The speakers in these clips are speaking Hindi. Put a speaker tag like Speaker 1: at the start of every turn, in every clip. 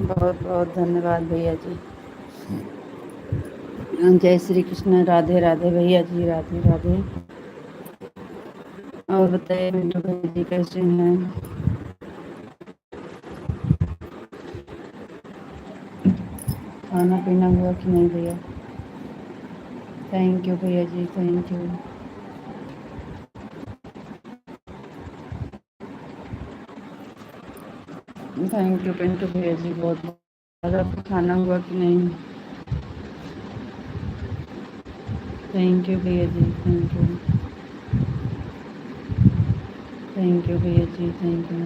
Speaker 1: बहुत बहुत धन्यवाद भैया जी। जय श्री कृष्ण। राधे राधे भैया जी। राधे राधे। और बताइए मिंटू भैया जी कैसे हैं? खाना पीना हुआ कि नहीं भैया? थैंक यू भैया जी, thank you. Thank you Pintu भैया जी, बहुत बहुत। आपका खाना हुआ कि नहीं? थैंक यू भैया जी, थैंक यू। थैंक यू भैया जी, थैंक यू।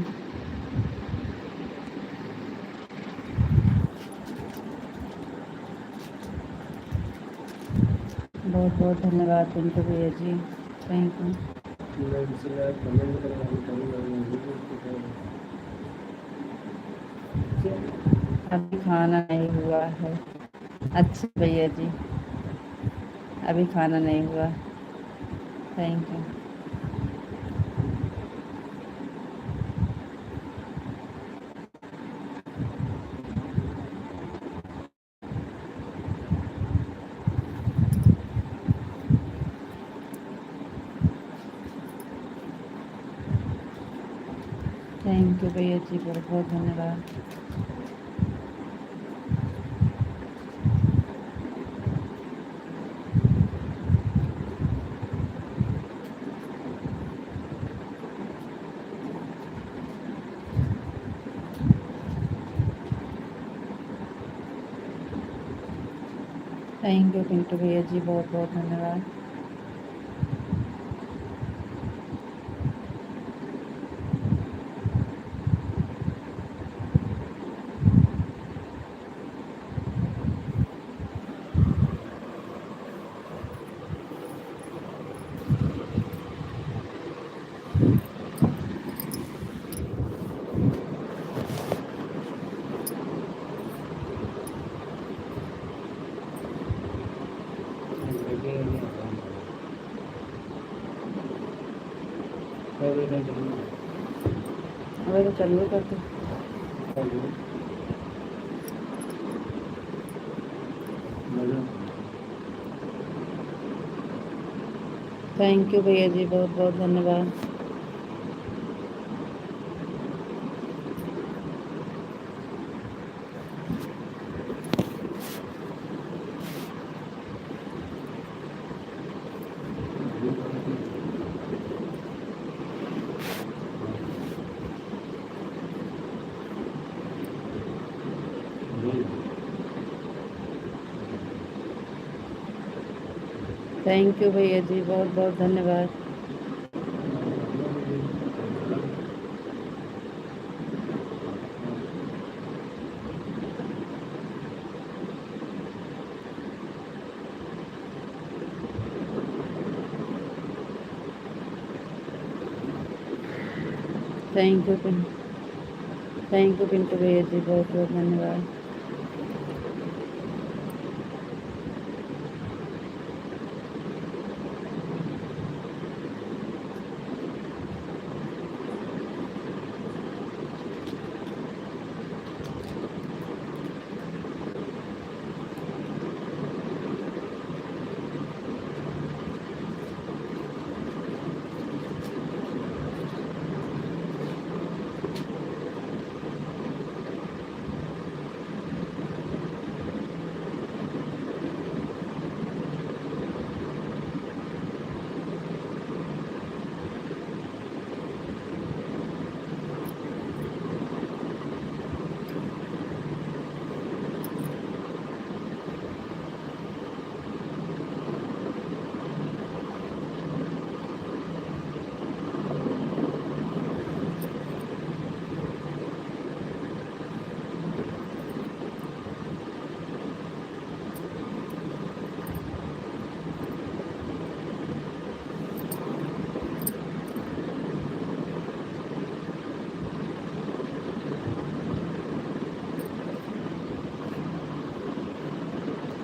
Speaker 1: बहुत बहुत धन्यवाद पिंटू भैया जी, थैंक यू। अभी खाना नहीं हुआ है। अच्छा भैया जी, अभी खाना नहीं हुआ। Thank you. थैंक यू भैया जी, बहुत बहुत धन्यवाद। थैंक यू पिंटू भैया जी, बहुत बहुत धन्यवाद। अरे तो चलिए करते। थैंक यू भैया जी, बहुत बहुत धन्यवाद। थैंक यू भैया जी, बहुत बहुत धन्यवाद। Thank you thank you Pintu भैया जी, बहुत बहुत धन्यवाद।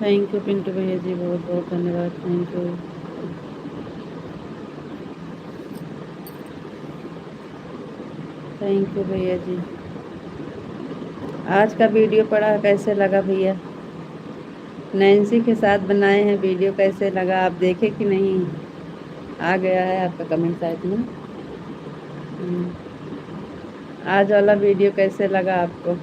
Speaker 1: थैंक यू पिंटू भैया जी, बहुत बहुत धन्यवाद। Thank you. थैंक यू भैया जी। आज का वीडियो पड़ा कैसे लगा भैया? नैन्सी के साथ बनाए हैं वीडियो, कैसे लगा? आप देखे कि नहीं? आ गया है आपका कमेंट शायद में। आज वाला वीडियो कैसे लगा आपको?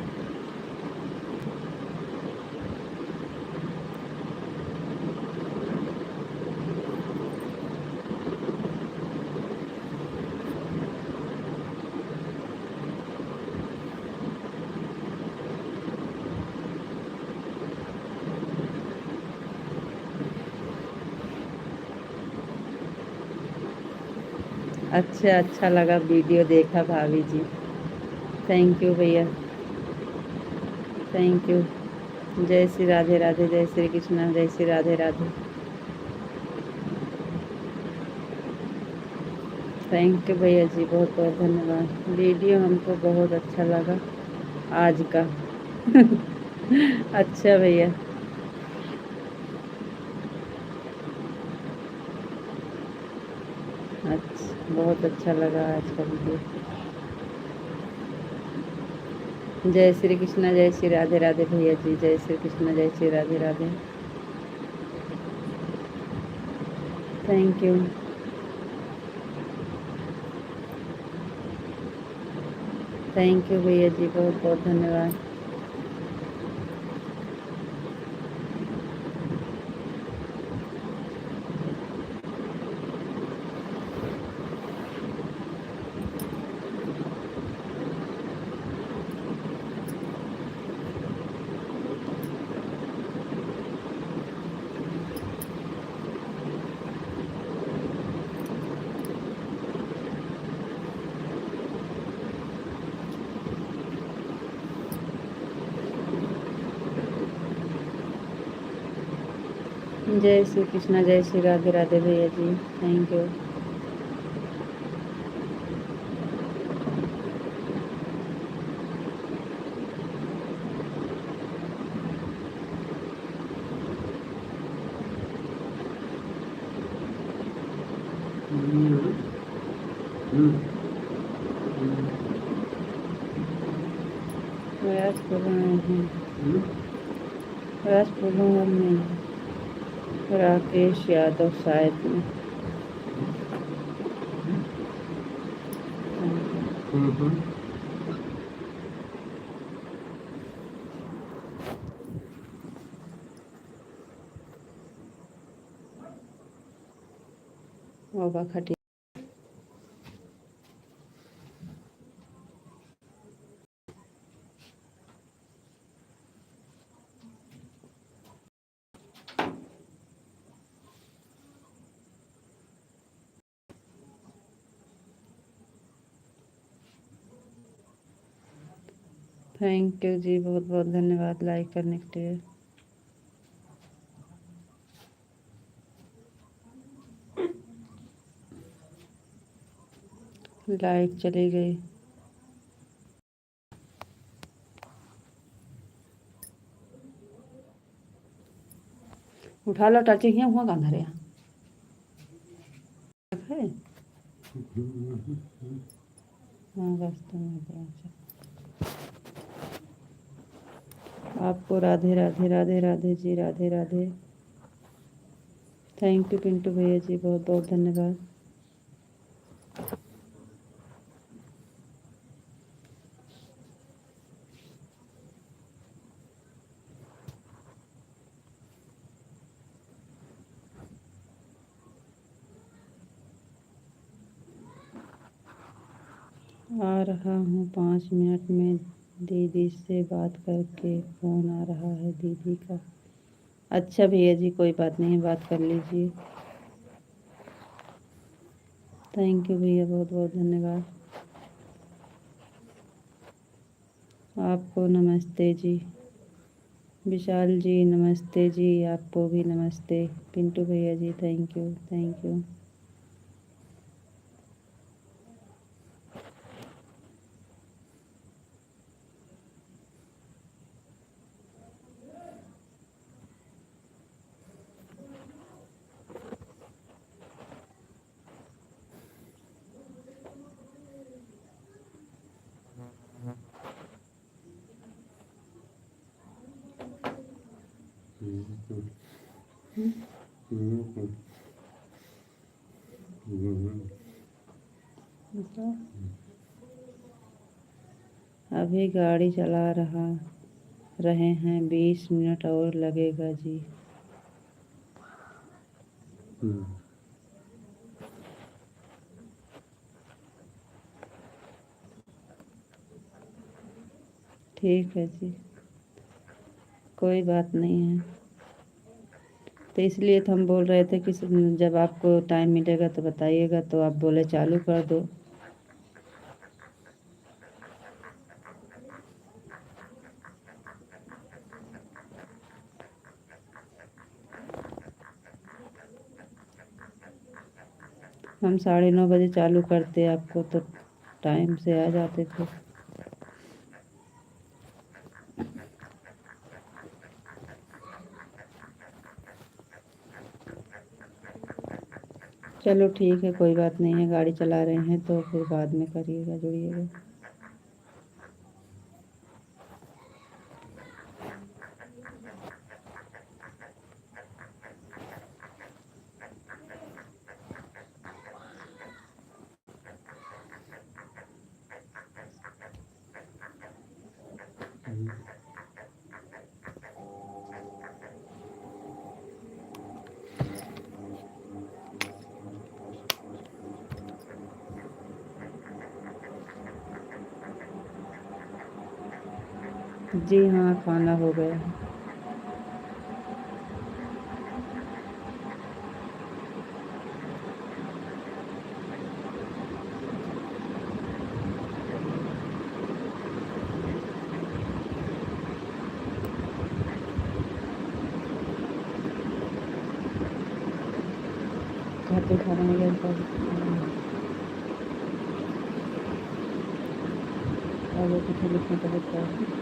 Speaker 1: अच्छा लगा वीडियो, देखा भाभी जी। थैंक यू भैया, थैंक यू। जय श्री राधे राधे, जय श्री कृष्णा, जय श्री राधे राधे। थैंक यू भैया जी, बहुत बहुत धन्यवाद। वीडियो हमको बहुत अच्छा लगा आज का। अच्छा भैया। अच्छा, बहुत अच्छा लगा आज का वीडियो। जय श्री कृष्णा, जय श्री राधे राधे भैया जी, जय श्री कृष्णा, जय Shri Radhe Radhe. Thank you. Thank you भैया जी, बहुत बहुत धन्यवाद। जय श्री कृष्णा, जय श्री राधे राधे भैया जी, थैंक यू। प्रयास कर रहे हैं, प्रयास कर रहे हैं नहीं। राकेश यादव शायद में। होगा खटी। थैंक यू जी, बहुत बहुत धन्यवाद लाइक करने के लिए। लाइक चली गई। उठा लो टाची, यहाँ हुआ गांधा रे है। हाँ रास्ते में गया। आपको राधे राधे, राधे राधे जी, राधे राधे। थैंक यू पिंटू भैया जी, बहुत बहुत धन्यवाद। आ रहा हूँ 5 मिनट में, दीदी से बात करके। फ़ोन आ रहा है दीदी का। अच्छा भैया जी, कोई बात नहीं, बात कर लीजिए। थैंक यू भैया, बहुत बहुत धन्यवाद। आपको नमस्ते जी। विशाल जी नमस्ते जी, आपको भी नमस्ते। पिंटू भैया जी थैंक यू, थैंक यू। बताओ। अभी गाड़ी चला रहे हैं, 20 मिनट और लगेगा जी। ठीक है जी, कोई बात नहीं है। तो इसलिए तो हम बोल रहे थे कि जब आपको टाइम मिलेगा तो बताइएगा, तो आप बोले चालू कर दो। हम 9:30 बजे चालू करते, आपको तो टाइम से आ जाते थे। चलो ठीक है, कोई बात नहीं है। गाड़ी चला रहे हैं तो फिर बाद में करिएगा, जुड़िएगा। जी हाँ, खाना हो गया है। खाते खाने में क्या आगे कुछ लिखने का बच्चा है।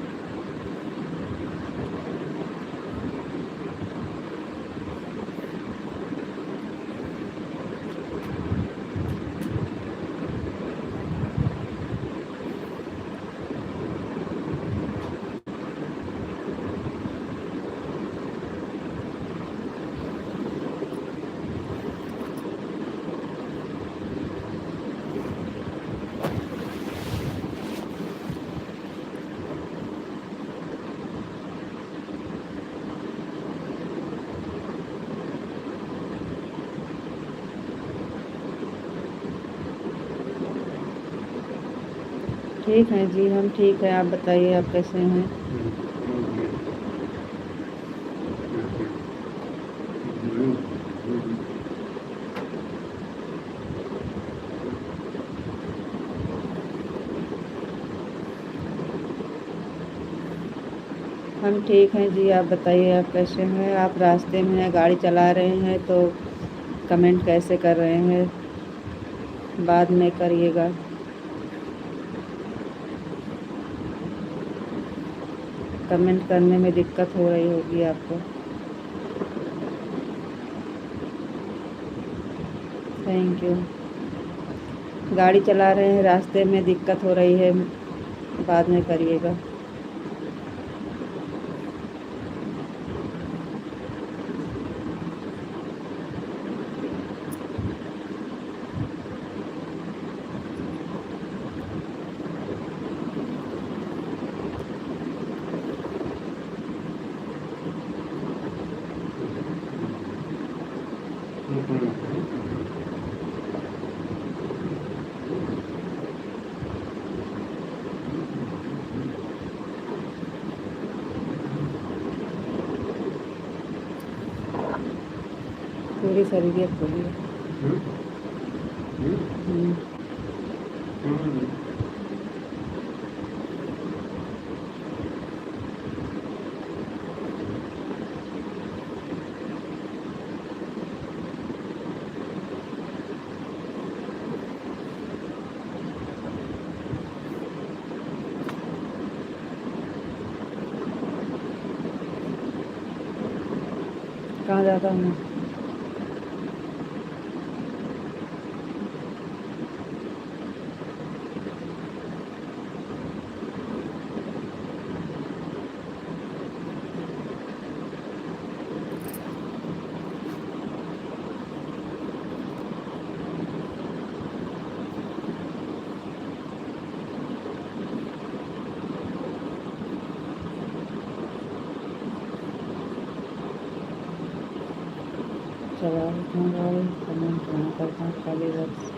Speaker 1: ठीक है जी, हम ठीक है। आप बताइए, आप कैसे हैं? हम ठीक हैं जी, आप बताइए, आप कैसे हैं? आप रास्ते में हैं, गाड़ी चला रहे हैं, तो कमेंट कैसे कर रहे हैं, बाद में करिएगा। कमेंट करने में दिक्कत हो रही होगी आपको। Thank you. गाड़ी चला रहे हैं, रास्ते में दिक्कत हो रही है, बाद में करिएगा। पूरी शरीरियत बोलिए। कहाँ जाता हूँ मैं? प्रभावित हैं भाई, कमेंट ना करता खाली बस।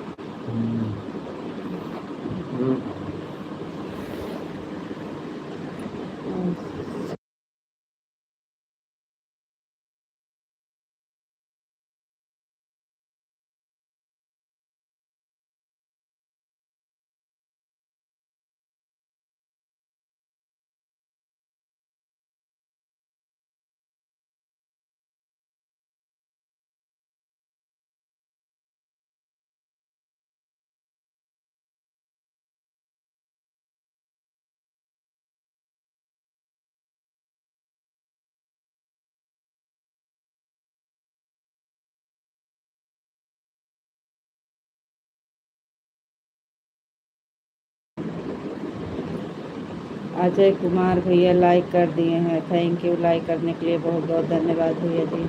Speaker 1: अजय कुमार भैया लाइक कर दिए हैं, थैंक यू लाइक करने के लिए, बहुत बहुत धन्यवाद भैया जी।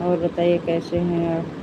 Speaker 1: और बताइए कैसे हैं आप?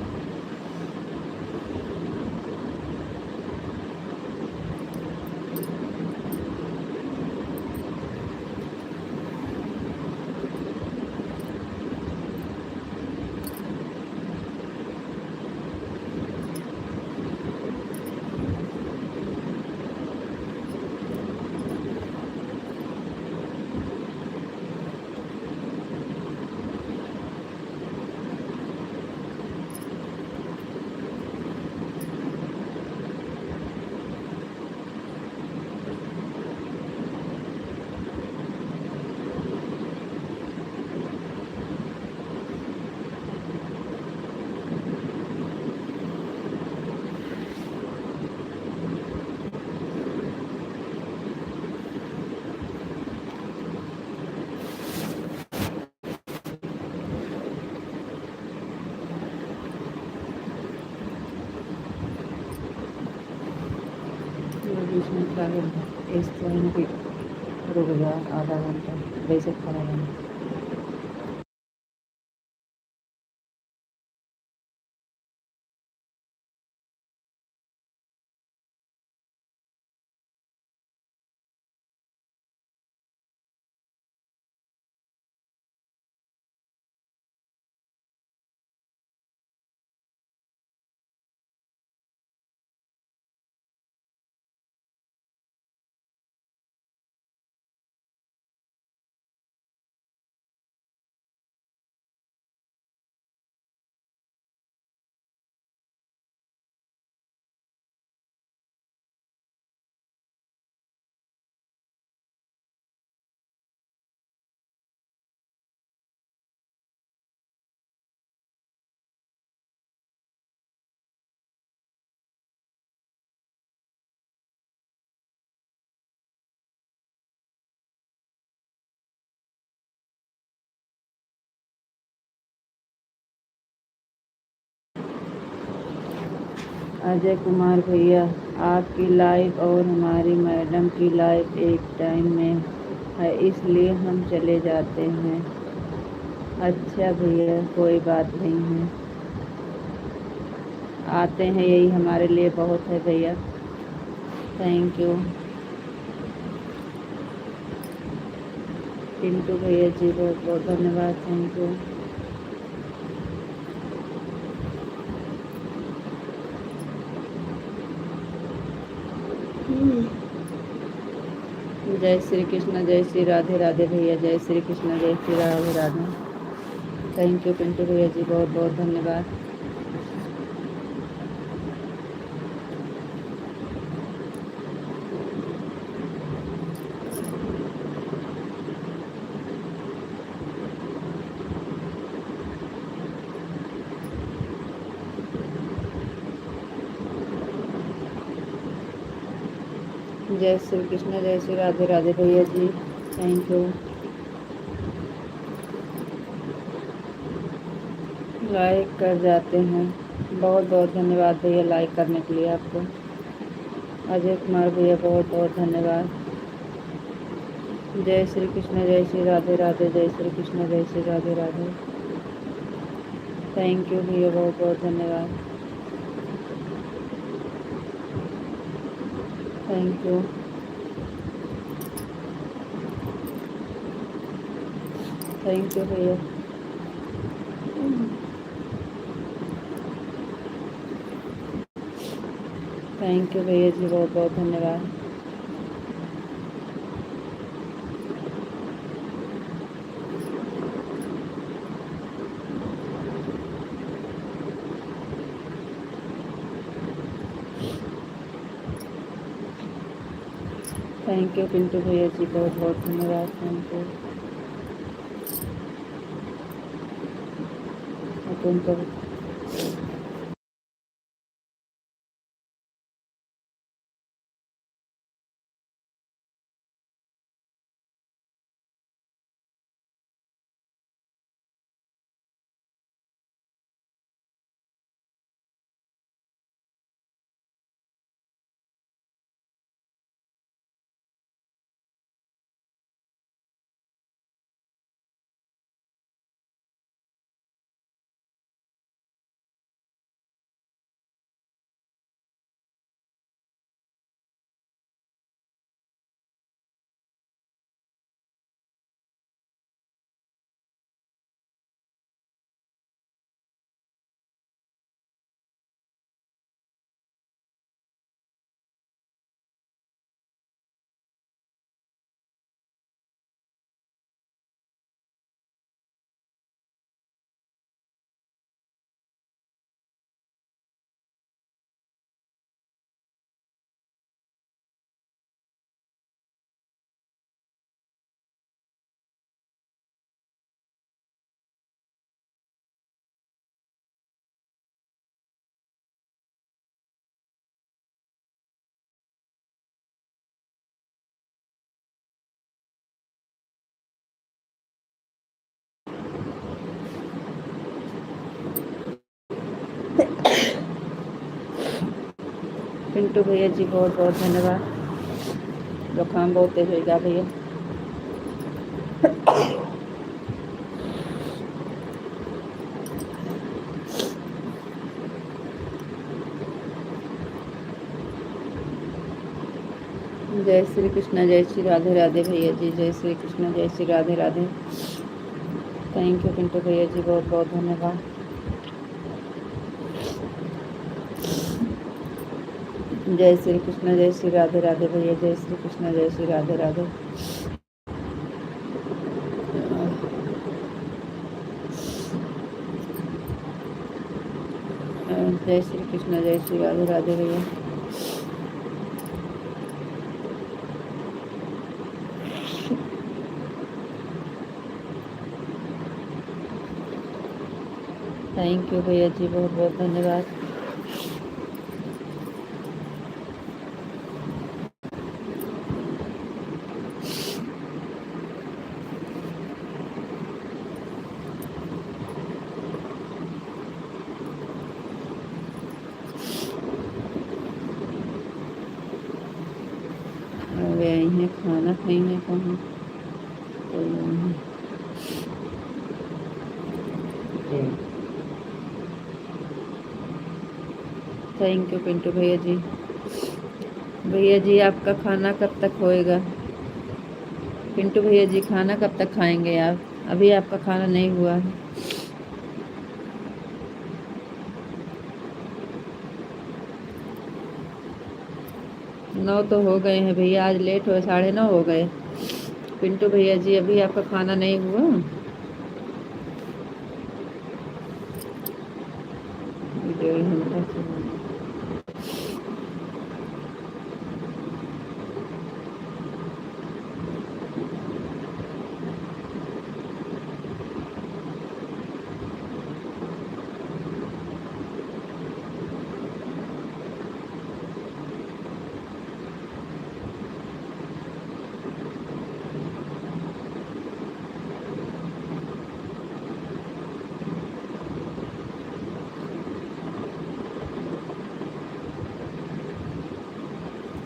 Speaker 1: इस टाइम भी रुक गया आधा घंटा, वैसे खड़ा रहना। अजय कुमार भैया, आपकी लाइव और हमारी मैडम की लाइव एक टाइम में है, इसलिए हम चले जाते हैं। अच्छा भैया, कोई बात नहीं है, आते हैं, यही हमारे लिए बहुत है भैया। थैंक यू पिंटू भैया जी, बहुत बहुत धन्यवाद, थैंक यू। जय श्री कृष्ण, जय श्री राधे राधे भैया, जय श्री कृष्ण, जय श्री राधे राधे। थैंक यू पिंटू भैया जी, बहुत बहुत धन्यवाद। जय श्री कृष्ण, जय श्री राधे राधे भैया जी, थैंक यू। लाइक कर जाते हैं, बहुत बहुत धन्यवाद भैया लाइक करने के लिए आपको। अजय कुमार भैया, बहुत बहुत धन्यवाद। जय श्री कृष्ण, जय श्री राधे राधे, जय श्री कृष्ण, जय श्री राधे राधे। थैंक यू भैया, बहुत बहुत धन्यवाद, थैंक यू। थैंक यू भैया। थैंक यू भैया जी, बहुत बहुत धन्यवाद। थैंक यू पिंटू भैया जी, बहुत बहुत धन्यवाद। Thank you. अपन तो पिंटू भैया जी, बहुत बहुत धन्यवाद। जुकाम बहुत तेज हो गया भैया। जय श्री कृष्ण, जय श्री राधे राधे भैया जी, जय श्री कृष्ण, जय श्री राधे राधे। थैंक यू पिंटू भैया जी, बहुत बहुत धन्यवाद। जय श्री कृष्ण, जय श्री राधे राधे भैया, जय श्री कृष्ण, जय श्री राधे राधे। जय श्री कृष्ण, जय श्री राधे राधे भैया। थैंक यू भैया जी, बहुत बहुत धन्यवाद। अरे आई हैं, खाना खाएंगे कहाँ? थैंक यू पिंटू भैया जी। भैया जी, आपका खाना कब तक होएगा? पिंटू भैया जी, खाना कब तक खाएंगे आप? अभी आपका खाना नहीं हुआ है। 9 तो हो गए हैं भैया, आज लेट हो, 9:30 हो गए। पिंटू भैया जी, अभी आपका खाना नहीं हुआ? 1.5 घंटा से हो गया।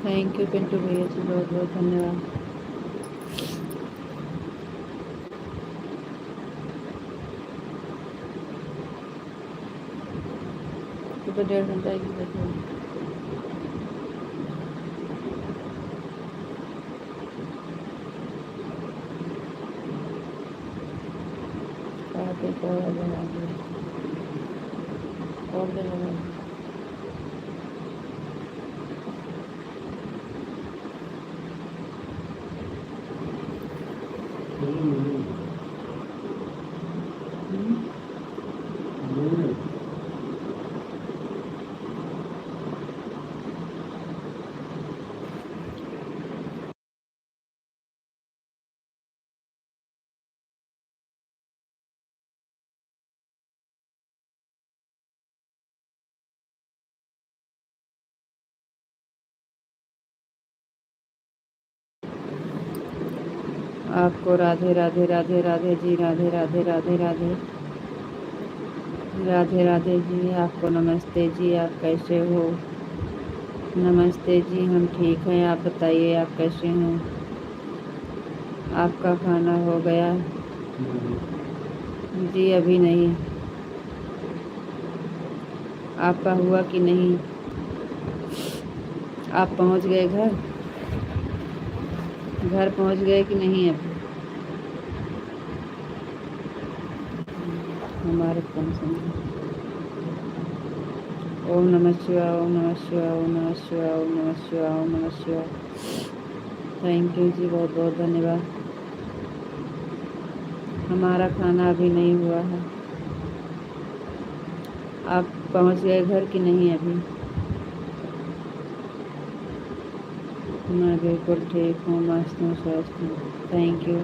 Speaker 1: थैंक यू पिंटू भैया जी, बहुत बहुत धन्यवाद। सुबह 1.5 घंटा की बैठे। और हम्म, आपको राधे राधे राधे राधे जी, राधे राधे राधे राधे राधे राधे जी, आपको नमस्ते जी। आप कैसे हो? नमस्ते जी, हम ठीक हैं। आप बताइए, आप कैसे हैं? आपका खाना हो गया? जी अभी नहीं। आपका हुआ कि नहीं? आप पहुंच गए घर? घर पहुंच गए कि नहीं अभी? हमारे टेंशन है। ओम नमः शिवाय, ओम नमः शिवाय, ओम नमः शिवाय, ओम नमः शिवाय, ओम नमः शिवाय। थैंक यू जी, बहुत बहुत धन्यवाद। हमारा खाना अभी नहीं हुआ है। आप पहुंच गए घर कि नहीं अभी? मैं बिल्कुल ठीक हूँ, मस्त हूँ, स्वस्थ हूँ। Thank you.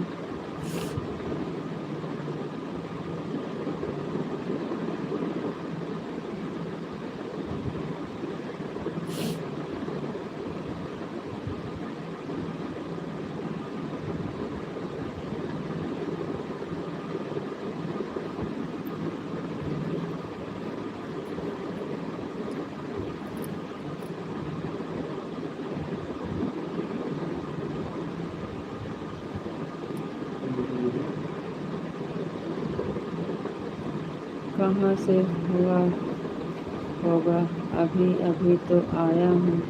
Speaker 1: कहाँ से हुआ होगा? अभी अभी तो आया हूँ।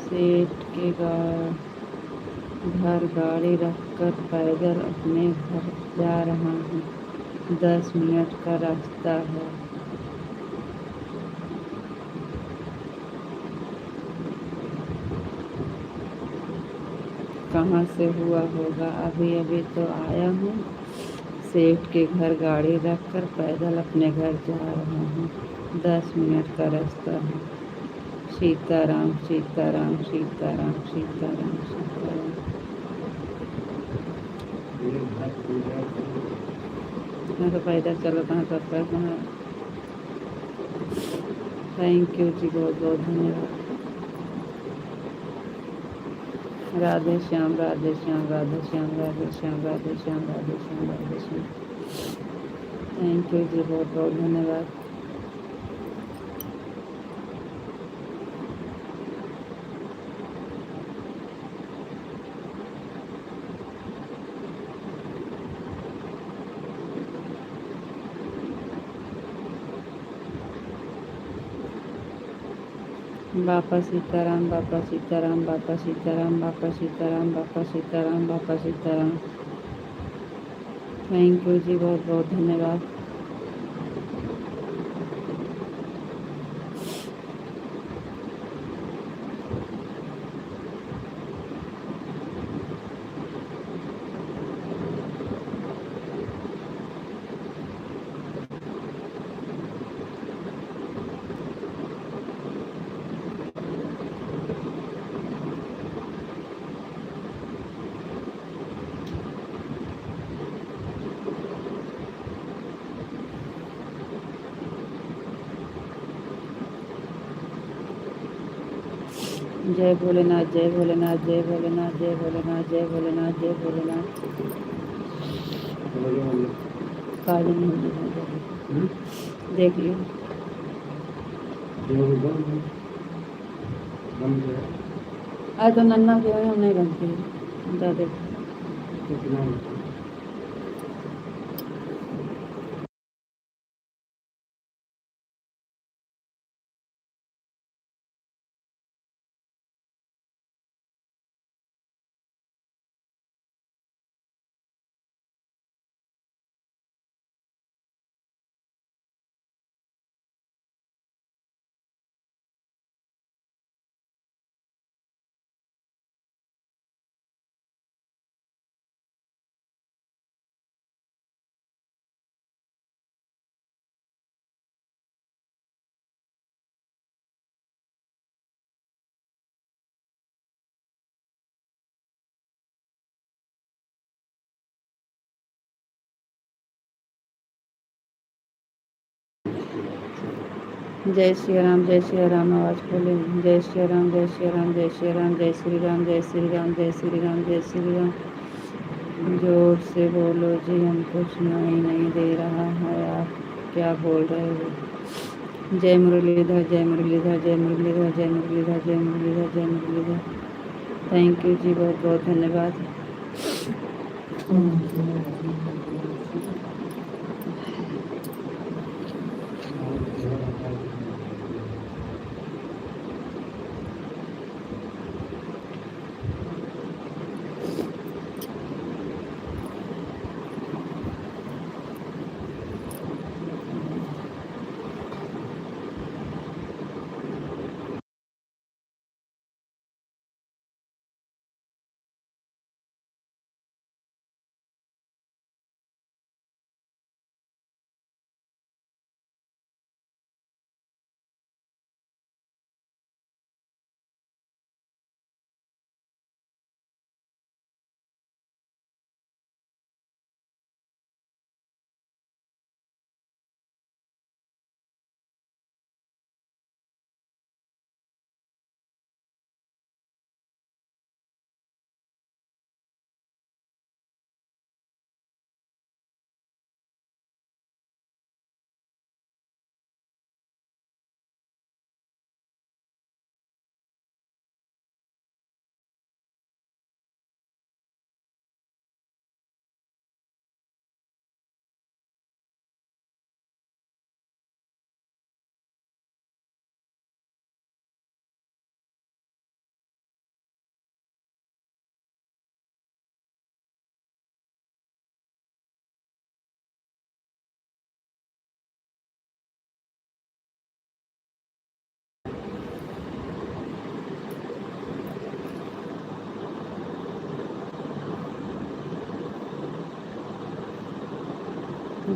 Speaker 1: सेठ के घर गाड़ी रखकर पैदल अपने घर जा रहा हूँ। 10 मिनट का रास्ता है। कहाँ से हुआ होगा? अभी अभी तो आया हूँ। सेठ के घर गाड़ी रखकर पैदल अपने घर जा रहा हूँ। 10 मिनट का रास्ता है। सीताराम सीताराम सीताराम सीताराम सीताराम। मैं तो पैदल चलो कहाँ तक कर कहाँ। थैंक यू जी, बहुत बहुत धन्यवाद। राधे श्याम राधे श्याम राधे श्याम राधे श्याम राधे श्याम राधे श्याम राधे श्याम। थैंक यू जी, बहुत बहुत धन्यवाद। बापा सीताराम, बापा सीताराम, बापा सीताराम, बापा सीताराम, बापा सीताराम, बापा सीताराम। थैंक यू जी, बहुत बहुत धन्यवाद। जय भोलेनाथ, जय भोलेनाथ, जय भोलेनाथ, जय भोलेनाथ, जय भोलेनाथ, जय भोलेनाथ। काली मंदिर है, देख लियो। आज तो नन्ना के हम नहीं बनती दादे। जय श्री राम, जय श्री राम, आवाज़ खोले। जय श्री राम, जय श्री राम, जय श्री राम, जय श्री राम, जय श्री राम, जय श्री राम, जय श्री राम। जोर से बोलो जी, हमको सुनाई नहीं दे रहा है, आप क्या बोल रहे हो। जय मुरलीधर, जय मुरलीधर, जय मुरलीधर, जय मुरलीधर, जय मुरलीधर, जय मुरलीधर। थैंक यू जी, बहुत बहुत धन्यवाद।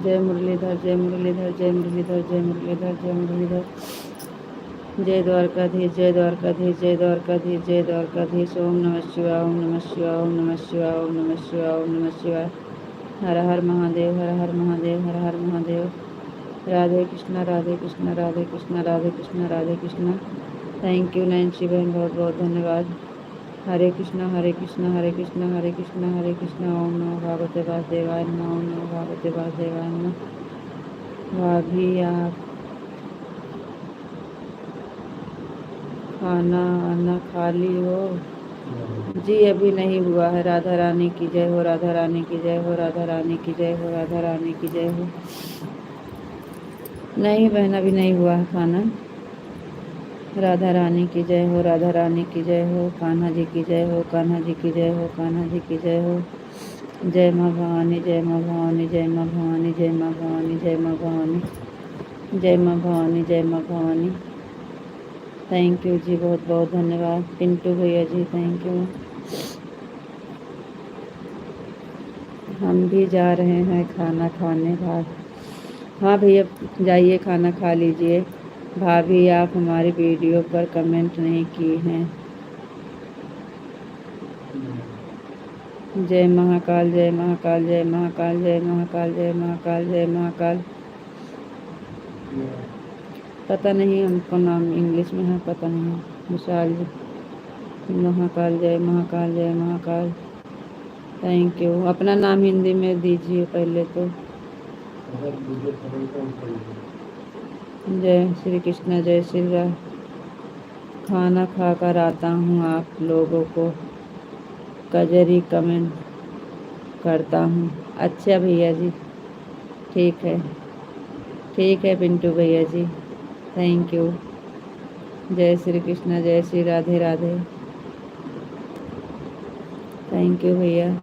Speaker 1: जय मुरलीधर, जय मुरलीधर, जय मुरलीधर, जय मुरलीधर, जय मुरलीधर। जय द्वारकाधीश, जय द्वारकाधीश, जय द्वारकाधीश, जय द्वारकाधीश। ओम नमः शिवाय, ओम नमः शिवाय, ओम नमः शिवाय, ओम नमः शिवाय, ओम नमः शिवाय। हर हर महादेव, हर हर महादेव, हर हर महादेव। राधे कृष्णा, राधे कृष्णा, राधे कृष्णा, राधे कृष्णा, राधे कृष्णा। थैंक यू नैन्सी बहन, बहुत बहुत धन्यवाद। हरे कृष्णा, हरे कृष्णा, हरे कृष्णा, हरे कृष्णा, हरे कृष्णा। ओम नमो भगवते वासुदेवाय नमः, ओम नमो भगवते वासुदेवाय नमः। भाभी आप खाना आना खा ली हो? जी अभी नहीं हुआ है। राधा रानी की जय हो, राधा रानी की जय हो, राधा रानी की जय हो, राधा रानी की जय हो। नहीं बहन, अभी नहीं हुआ है खाना। राधा रानी की जय हो, राधा रानी की जय हो। कान्हा जी की जय हो, कान्हा जी की जय हो, कान्हा जी की जय हो। जय माँ भवानी, जय माँ भवानी, जय माँ भवानी, जय माँ भवानी, जय माँ भवानी, जय माँ भवानी, जय माँ भवानी। थैंक यू जी, बहुत बहुत धन्यवाद। पिंटू भैया जी थैंक यू। हम भी जा रहे हैं खाना खाने बाद। हाँ भैया, जाइए खाना खा लीजिए। भाभी आप हमारी वीडियो पर कमेंट नहीं की हैं। जय महाकाल, जय महाकाल, जय महाकाल, जय महाकाल, जय महाकाल, जय महाकाल। पता नहीं हमको नाम इंग्लिश में है, पता नहीं। विशाल जी, महाकाल, जय महाकाल, जय महाकाल। Thank you. अपना नाम हिंदी में दीजिए पहले तो। जय श्री कृष्ण, जय श्री राम। खाना खाकर आता हूँ, आप लोगों को कजरी कमेंट करता हूँ। अच्छा भैया जी, ठीक है, ठीक है पिंटू भैया जी, थैंक यू। जय श्री कृष्ण, जय श्री राधे राधे। थैंक यू भैया।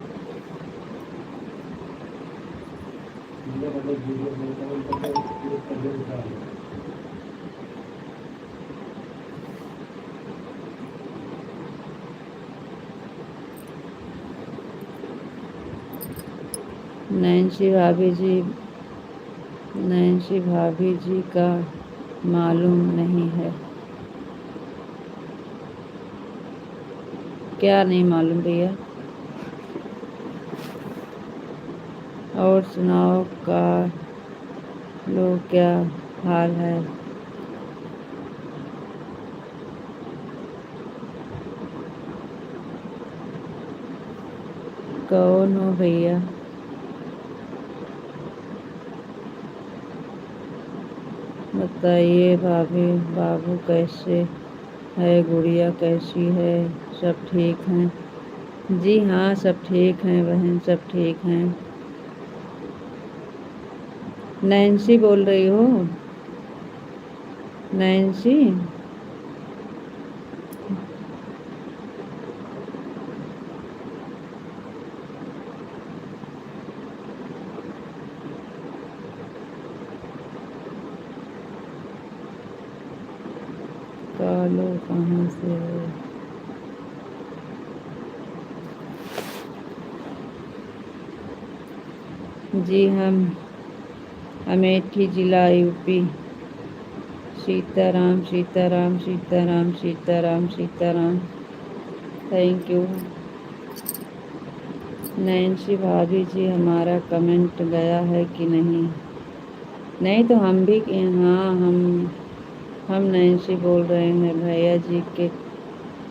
Speaker 1: नैन्सी भाभी जी, नैन्सी भाभी जी का मालूम नहीं है। क्या नहीं मालूम भैया? और सुनाओ का लो, क्या हाल है? कौन हो भैया? बताइए भाभी। बाबू कैसे है? गुड़िया कैसी है? सब ठीक हैं? जी हाँ, सब ठीक हैं बहन, सब ठीक हैं। नैन्सी बोल रही हो? नैन्सी? कालो कहाँ से हो? जी हम अमेठी जिला UP. Sitaram Sitaram Sitaram Sitaram Sitaram. Thank you. Nancy भाभी जी, हमारा कमेंट गया है कि नहीं? नहीं तो हम भी हाँ, हम नैन्सी बोल रहे हैं। भैया जी के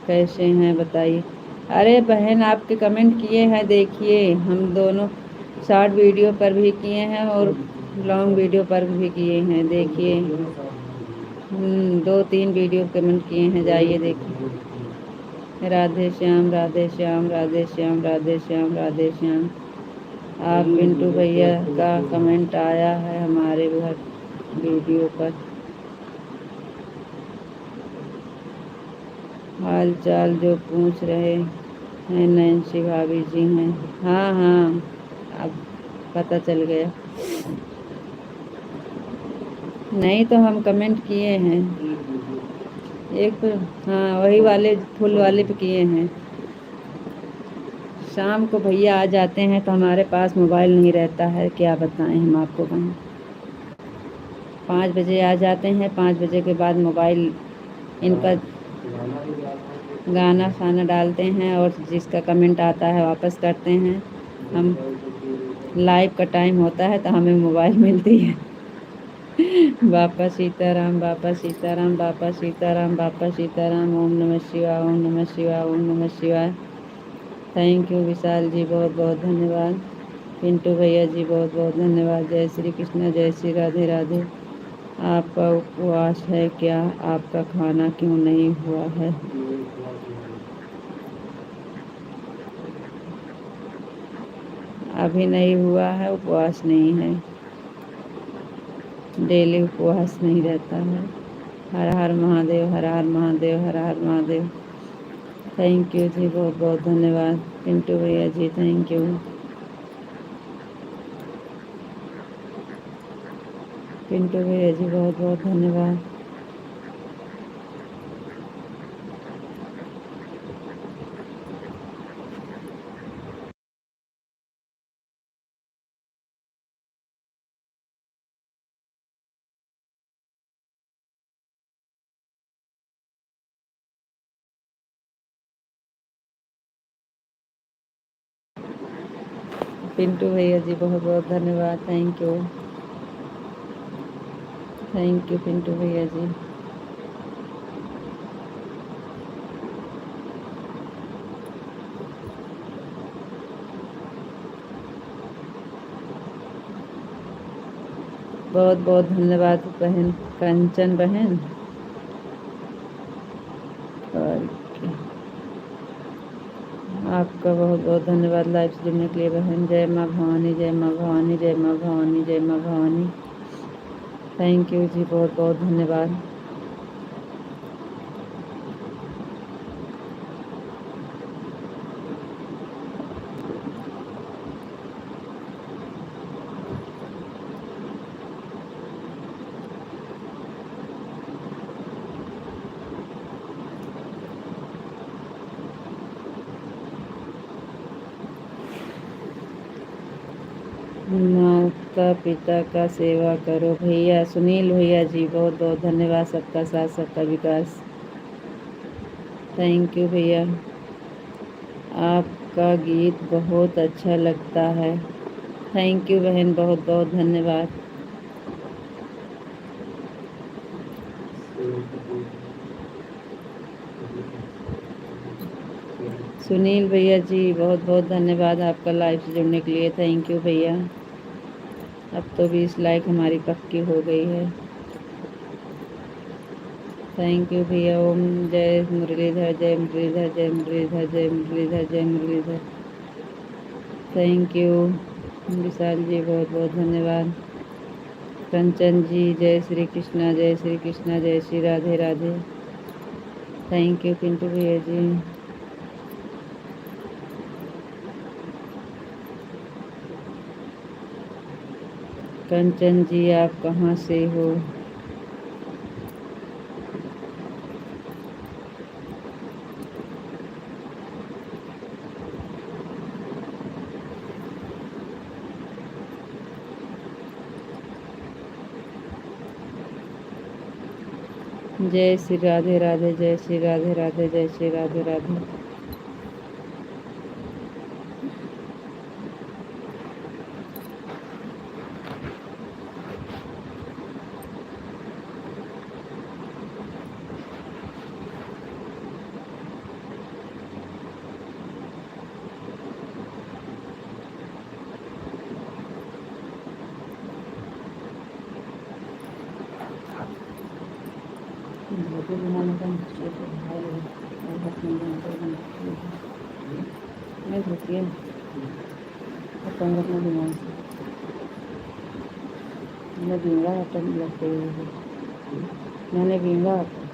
Speaker 1: कैसे हैं बताइए। अरे बहन, आपके कमेंट किए हैं, देखिए हम दोनों शॉर्ट वीडियो पर भी किए हैं और लॉन्ग वीडियो पर भी किए हैं, देखिए। 2-3 वीडियो कमेंट किए हैं, जाइए देखिए। राधे श्याम राधे श्याम राधे श्याम राधे श्याम राधे श्याम। आप पिंटू भैया का कमेंट आया है हमारे घर वीडियो पर। हाल चाल जो पूछ रहे हैं नैन्सी भाभी जी हैं। हाँ हाँ, अब पता चल गया। नहीं तो हम कमेंट किए हैं एक तो। हाँ, वही वाले फुल वाले पे किए हैं। शाम को भैया आ जाते हैं तो हमारे पास मोबाइल नहीं रहता है, क्या बताएं हम आपको बहन। 5 बजे आ जाते हैं, 5 बजे के बाद मोबाइल इनका गाना खाना डालते हैं और जिसका कमेंट आता है वापस करते हैं। हम लाइव का टाइम होता है तो हमें मोबाइल मिलती है। बापा सीताराम बापा सीताराम बापा सीताराम बापा सीताराम। ओम नमः शिवाय ओम नमः शिवाय ओम नमः शिवाय। थैंक यू विशाल जी, बहुत बहुत धन्यवाद। पिंटू भैया जी, बहुत बहुत धन्यवाद। जय श्री कृष्ण, जय श्री राधे राधे। आपका उपवास है क्या? आपका खाना क्यों नहीं हुआ है? अभी नहीं हुआ है, उपवास नहीं है। डेली उपवास नहीं रहता है। हर हर महादेव हर हर महादेव हर हर महादेव। थैंक यू जी, बहुत बहुत धन्यवाद। पिंटू भैया जी, थैंक यू। पिंटू भैया जी, बहुत बहुत धन्यवाद। पिंटू भैया जी, बहुत बहुत धन्यवाद। Thank you. Thank you Pintu भैया जी। बहुत बहुत धन्यवाद बहन कंचन बहन। और आपका बहुत बहुत धन्यवाद लाइव से जुड़ने के लिए बहन। जय माँ भवानी जय माँ भवानी जय माँ भवानी जय माँ भवानी। थैंक यू जी, बहुत बहुत धन्यवाद। माता पिता का सेवा करो भैया। सुनील भैया जी, बहुत बहुत धन्यवाद। सबका साथ सबका विकास। थैंक यू भैया। आपका गीत बहुत अच्छा लगता है। थैंक यू बहन, बहुत बहुत धन्यवाद। सुनील भैया जी बहुत बहुत धन्यवाद आपका लाइव से जुड़ने के लिए। थैंक यू भैया। अब तो 20 लाइक हमारी पक्की हो गई है। थैंक यू भैया। ओम जय मुरलीधर, जय मुरलीधर, जय मुरलीधर, जय मुरलीधर, जय मुरलीधर। थैंक यू विशाल जी, बहुत बहुत धन्यवाद। कंचन जी जय श्री कृष्णा, जय श्री कृष्णा, जय श्री राधे राधे। थैंक यू पिंटू भैया जी। कंचन जी आप कहाँ से हो? जय श्री राधे राधे, जय श्री राधे राधे, जय श्री राधे राधे। मैं धोती है रखना दिमाग से मैंने बींगा आटा लगते हुए मैंने बींगा आटा।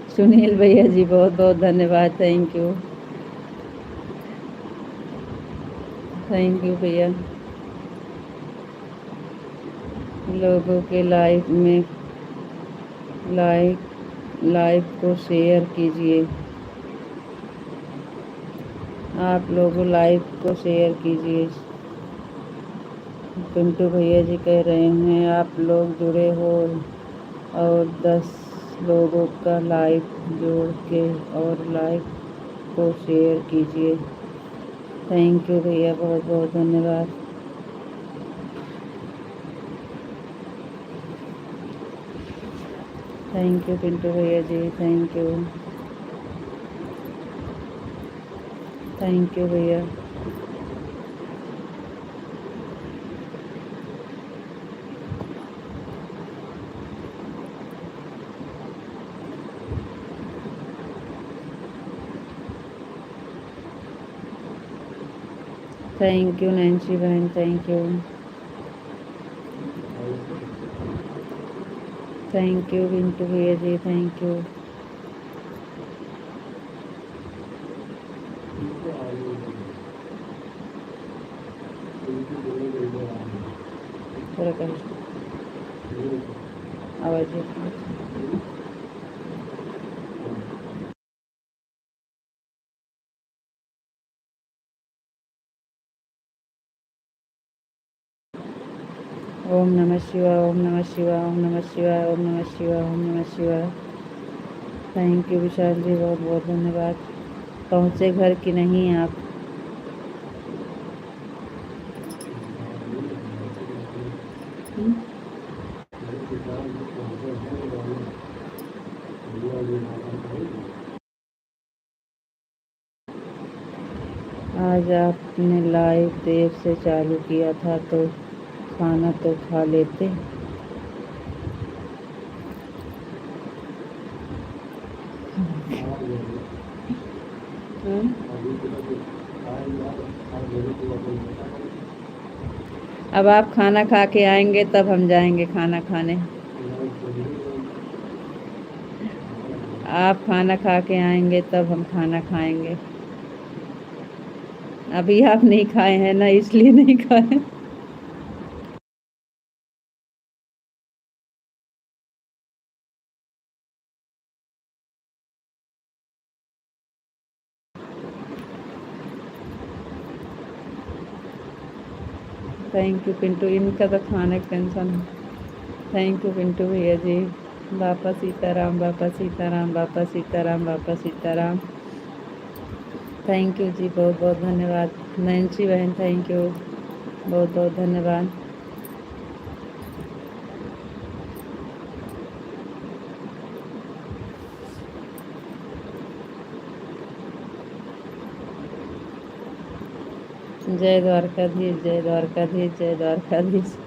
Speaker 1: सुनील भैया जी बहुत बहुत धन्यवाद। थैंक यू, थैंक यू भैया। लोगों के लाइव को शेयर कीजिए। आप लोगों लाइव को शेयर कीजिए। पिंटू भैया जी कह रहे हैं आप लोग जुड़े हो और 10 लोगों का लाइव जोड़ के और लाइव को शेयर कीजिए। थैंक यू भैया, बहुत बहुत धन्यवाद। थैंक यू पिंटू भैया जी, थैंक यू, थैंक यू भैया। थैंक यू नैन्सी बहन, thank you, thank you Pintu भैया जी, थैंक यू। थोड़ा कर आवाज़। ओम नमः शिवाय, ओम नमः शिवाय, ओम नमः शिवाय, ओम नमः शिवाय, ओम नमः शिवाय। थैंक यू विशाल जी, बहुत बहुत धन्यवाद। पहुँचे घर कि नहीं आप? आज आपने लाइव देर से चालू किया था तो खाना तो खा लेते। अब आप खाना खा के आएंगे तब हम जाएंगे खाना खाने। आप खाना खा के आएंगे तब हम खाना खाएंगे। अभी आप नहीं खाए हैं ना, इसलिए नहीं खाए। थैंक यू पिंटू, इनका तो खाने की टेंशन है। थैंक यू पिंटू भैया जी। बापा सीताराम, बापा सीताराम, बापा सीताराम, बापा सीताराम। थैंक यू जी, बहुत बहुत धन्यवाद। नैन्सी बहन थैंक यू, बहुत बहुत धन्यवाद। जय द्वारकाधीश, जय द्वारकाधीश, जय द्वारकाधीश।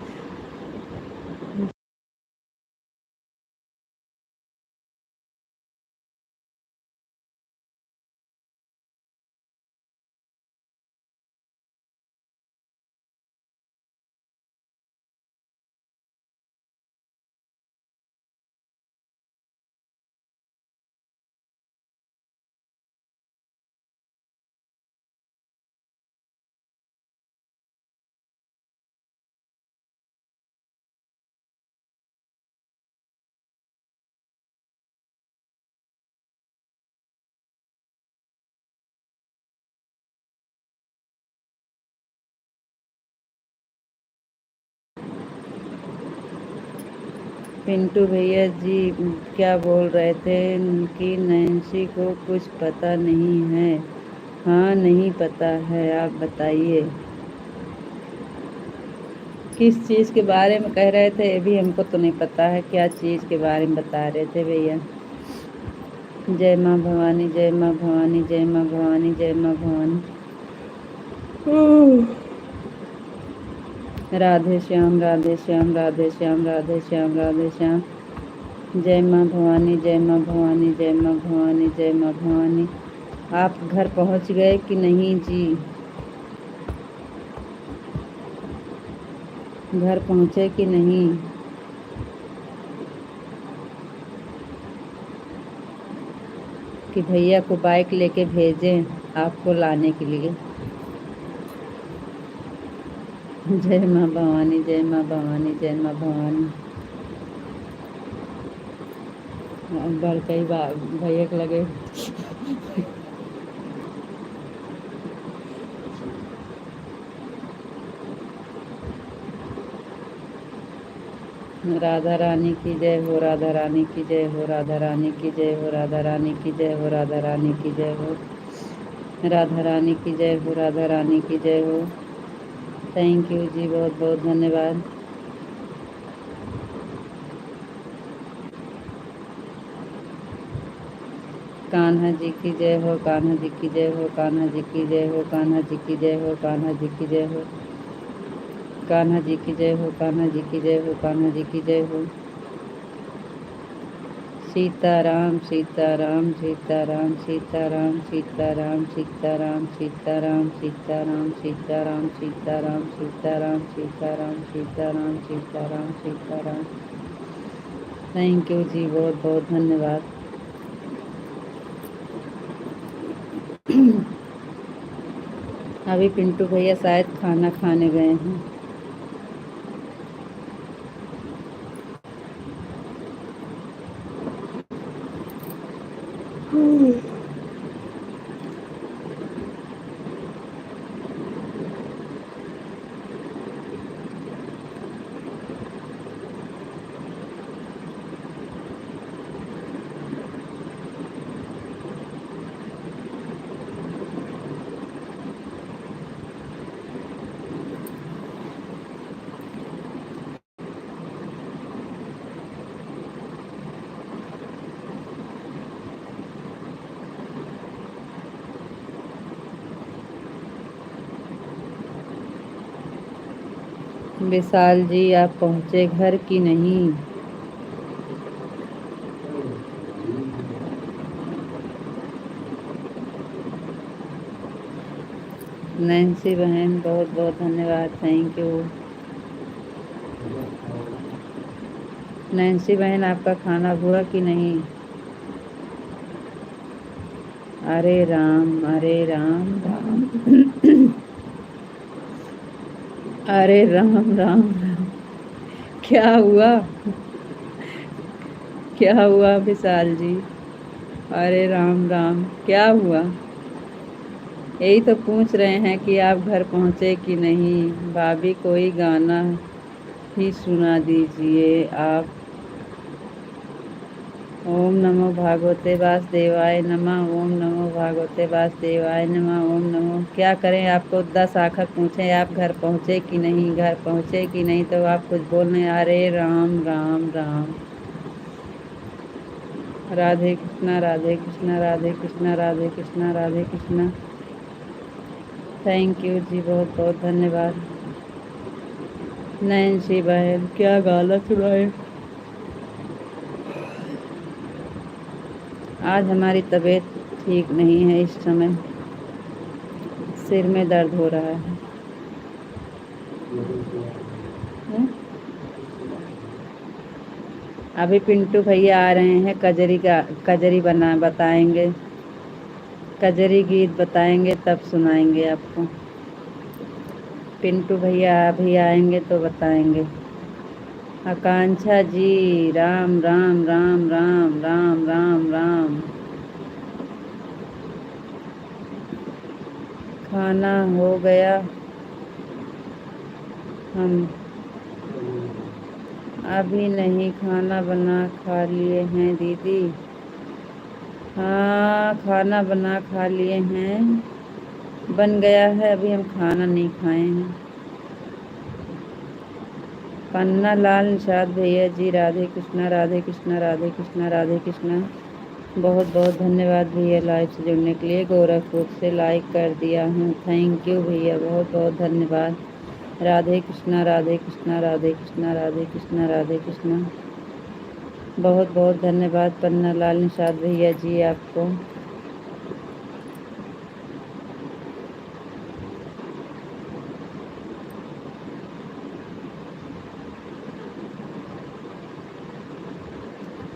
Speaker 1: पिंटू भैया जी क्या बोल रहे थे कि नैन्सी को कुछ पता नहीं है? हाँ नहीं पता है, आप बताइए किस चीज़ के बारे में कह रहे थे? ये भी हमको तो नहीं पता है क्या चीज़ के बारे में बता रहे थे भैया। जय माँ भवानी, जय माँ भवानी, जय माँ भवानी, जय माँ भवानी। राधे श्याम, राधे श्याम, राधे श्याम, राधे श्याम, राधे श्याम। जय माँ भवानी, जय माँ भवानी, जय माँ भवानी, जय माँ भवानी। आप घर पहुँच गए कि नहीं जी? घर पहुँचे कि नहीं? कि भैया को बाइक लेके भेजें आपको लाने के लिए? जय माँ भवानी, जय माँ भवानी, जय माँ भवानी। बढ़ कई बार भैया के लगे। राधा रानी की जय हो, राधा रानी की जय हो, राधा रानी की जय हो, राधा रानी की जय हो, राधा रानी की जय हो, राधा रानी की जय हो, राधा रानी की जय हो। थैंक यू जी, बहुत बहुत धन्यवाद। कान्हा जी की जय हो, कान्हा जी की जय हो, कान्हा जी की जय हो, कान्हा जी की जय हो, कान्हा जी की जय हो, कान्हा जी की जय हो, कान्हा जी की जय हो, कान्हा जी की जय हो। सीताराम, सीताराम, सीताराम, सीताराम, सीताराम, सीताराम, सीताराम, सीताराम, सीताराम, सीताराम, सीताराम, सीताराम, सीताराम, सीताराम, सीताराम। थैंक यू जी, बहुत बहुत धन्यवाद। अभी पिंटू भैया शायद खाना खाने गए हैं। विशाल जी आप पहुँचे घर कि नहीं? नैन्सी बहन बहुत बहुत धन्यवाद, थैंक यू। नैन्सी बहन आपका खाना हुआ कि नहीं? अरे राम, अरे राम राम। अरे राम राम राम। क्या हुआ? क्या हुआ विशाल जी? अरे राम राम, क्या हुआ? यही तो पूछ रहे हैं कि आप घर पहुँचे कि नहीं। भाभी कोई गाना ही सुना दीजिए आप। ओम नमो भागवते वासुदेवाय नमः। ओम नमो भागवते वासुदेवाय नमः। ओम नमो। क्या करें, आपको 10 आखर पूछें आप घर पहुँचे कि नहीं, घर पहुँचे कि नहीं, तो आप कुछ बोलने अरे राम राम राम। राधे कृष्णा राधे कृष्णा राधे कृष्णा राधे कृष्णा राधे कृष्णा। थैंक यू जी, बहुत बहुत धन्यवाद। नैन्सी बहन क्या गाना सुनाए। आज हमारी तबीयत ठीक नहीं है, इस समय सिर में दर्द हो रहा है। अभी पिंटू भैया आ रहे हैं, कजरी बना बताएंगे, कजरी गीत बताएंगे तब सुनाएंगे आपको। पिंटू भैया अभी आएंगे तो बताएंगे। आकांक्षा जी राम राम राम राम राम राम राम। खाना हो गया, हम अभी नहीं, खाना बना खा लिए हैं दीदी। हाँ खाना बना खा लिए हैं, बन गया है, अभी हम खाना नहीं खाए हैं। पन्ना लाल निषाद भैया जी राधे कृष्णा राधे कृष्णा राधे कृष्णा राधे कृष्णा। बहुत बहुत धन्यवाद भैया लाइव से जुड़ने के लिए। गोरखपुर से लाइक कर दिया हूँ, थैंक यू भैया, बहुत बहुत धन्यवाद। राधे कृष्णा राधे कृष्णा राधे कृष्णा राधे कृष्णा राधे कृष्णा। बहुत बहुत धन्यवाद पन्ना लाल निषाद भैया जी आपको।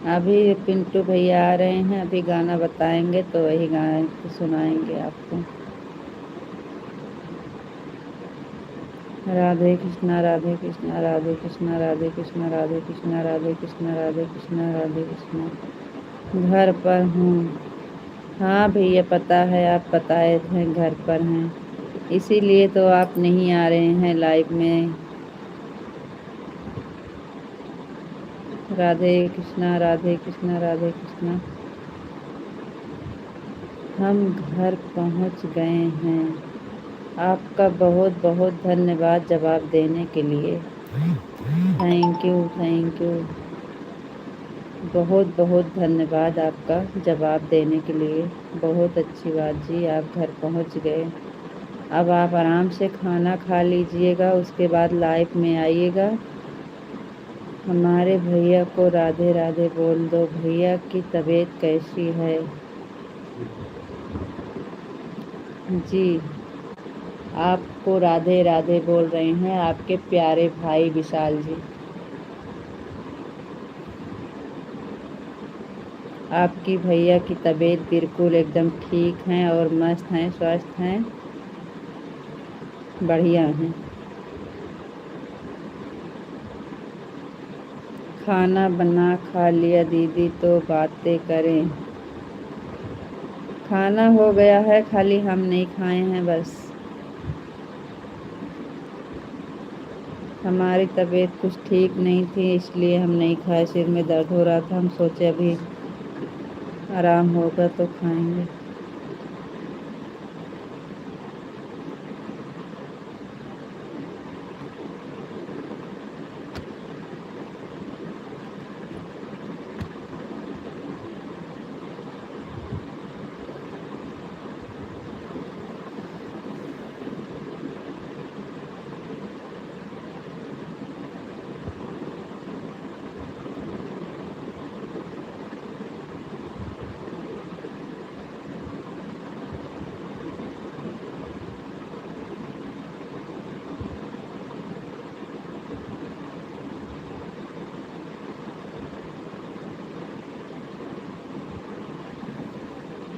Speaker 1: अभी पिंटू भैया आ रहे हैं, अभी गाना बताएंगे तो वही गाना सुनाएंगे आपको। राधे कृष्णा राधे कृष्णा राधे कृष्णा राधे कृष्णा राधे कृष्णा राधे कृष्णा राधे कृष्णा राधे कृष्णा। घर पर हूँ। हाँ भैया पता है, आप बताए थे घर पर हैं, इसीलिए तो आप नहीं आ रहे हैं लाइव में। राधे कृष्णा राधे कृष्णा राधे कृष्णा। हम घर पहुँच गए हैं। आपका बहुत बहुत धन्यवाद जवाब देने के लिए। थैंक यू थैंक यू, बहुत बहुत धन्यवाद आपका जवाब देने के लिए। बहुत अच्छी बात जी, आप घर पहुंच गए। अब आप आराम से खाना खा लीजिएगा, उसके बाद लाइव में आइएगा। हमारे भैया को राधे राधे बोल दो। भैया की तबीयत कैसी है जी। आपको राधे राधे बोल रहे हैं आपके प्यारे भाई विशाल जी। आपकी भैया की तबीयत बिल्कुल एकदम ठीक है और मस्त हैं, स्वस्थ हैं, बढ़िया हैं। खाना बना खा लिया दीदी तो बातें करें। खाना हो गया है, खाली हम नहीं खाए हैं बस। हमारी तबीयत कुछ ठीक नहीं थी, इसलिए हम नहीं खाए, सिर में दर्द हो रहा था, हम सोचे अभी आराम होगा तो खाएंगे।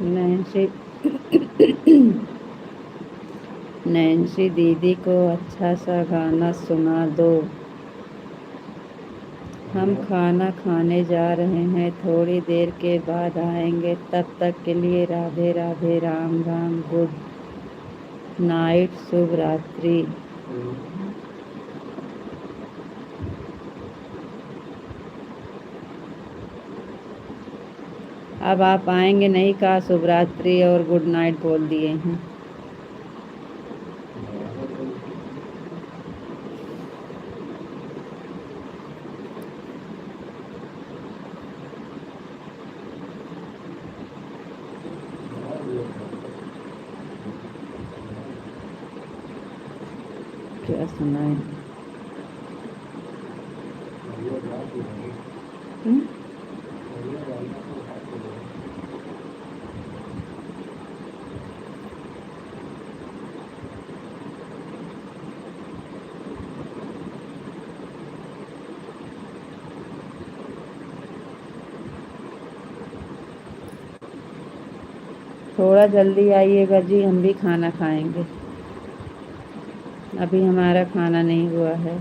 Speaker 1: नैन्सी नैन्सी दीदी को अच्छा सा गाना सुना दो। हम खाना खाने जा रहे हैं, थोड़ी देर के बाद आएंगे, तब तक के लिए राधे राधे राम राम गुड नाइट, शुभ रात्रि। अब आप आएंगे नहीं, कहा शुभ रात्रि और गुड नाइट बोल दिए हैं। क्या सुनाए? थोड़ा जल्दी आइएगा जी, हम भी खाना खाएंगे। अभी हमारा खाना नहीं हुआ है।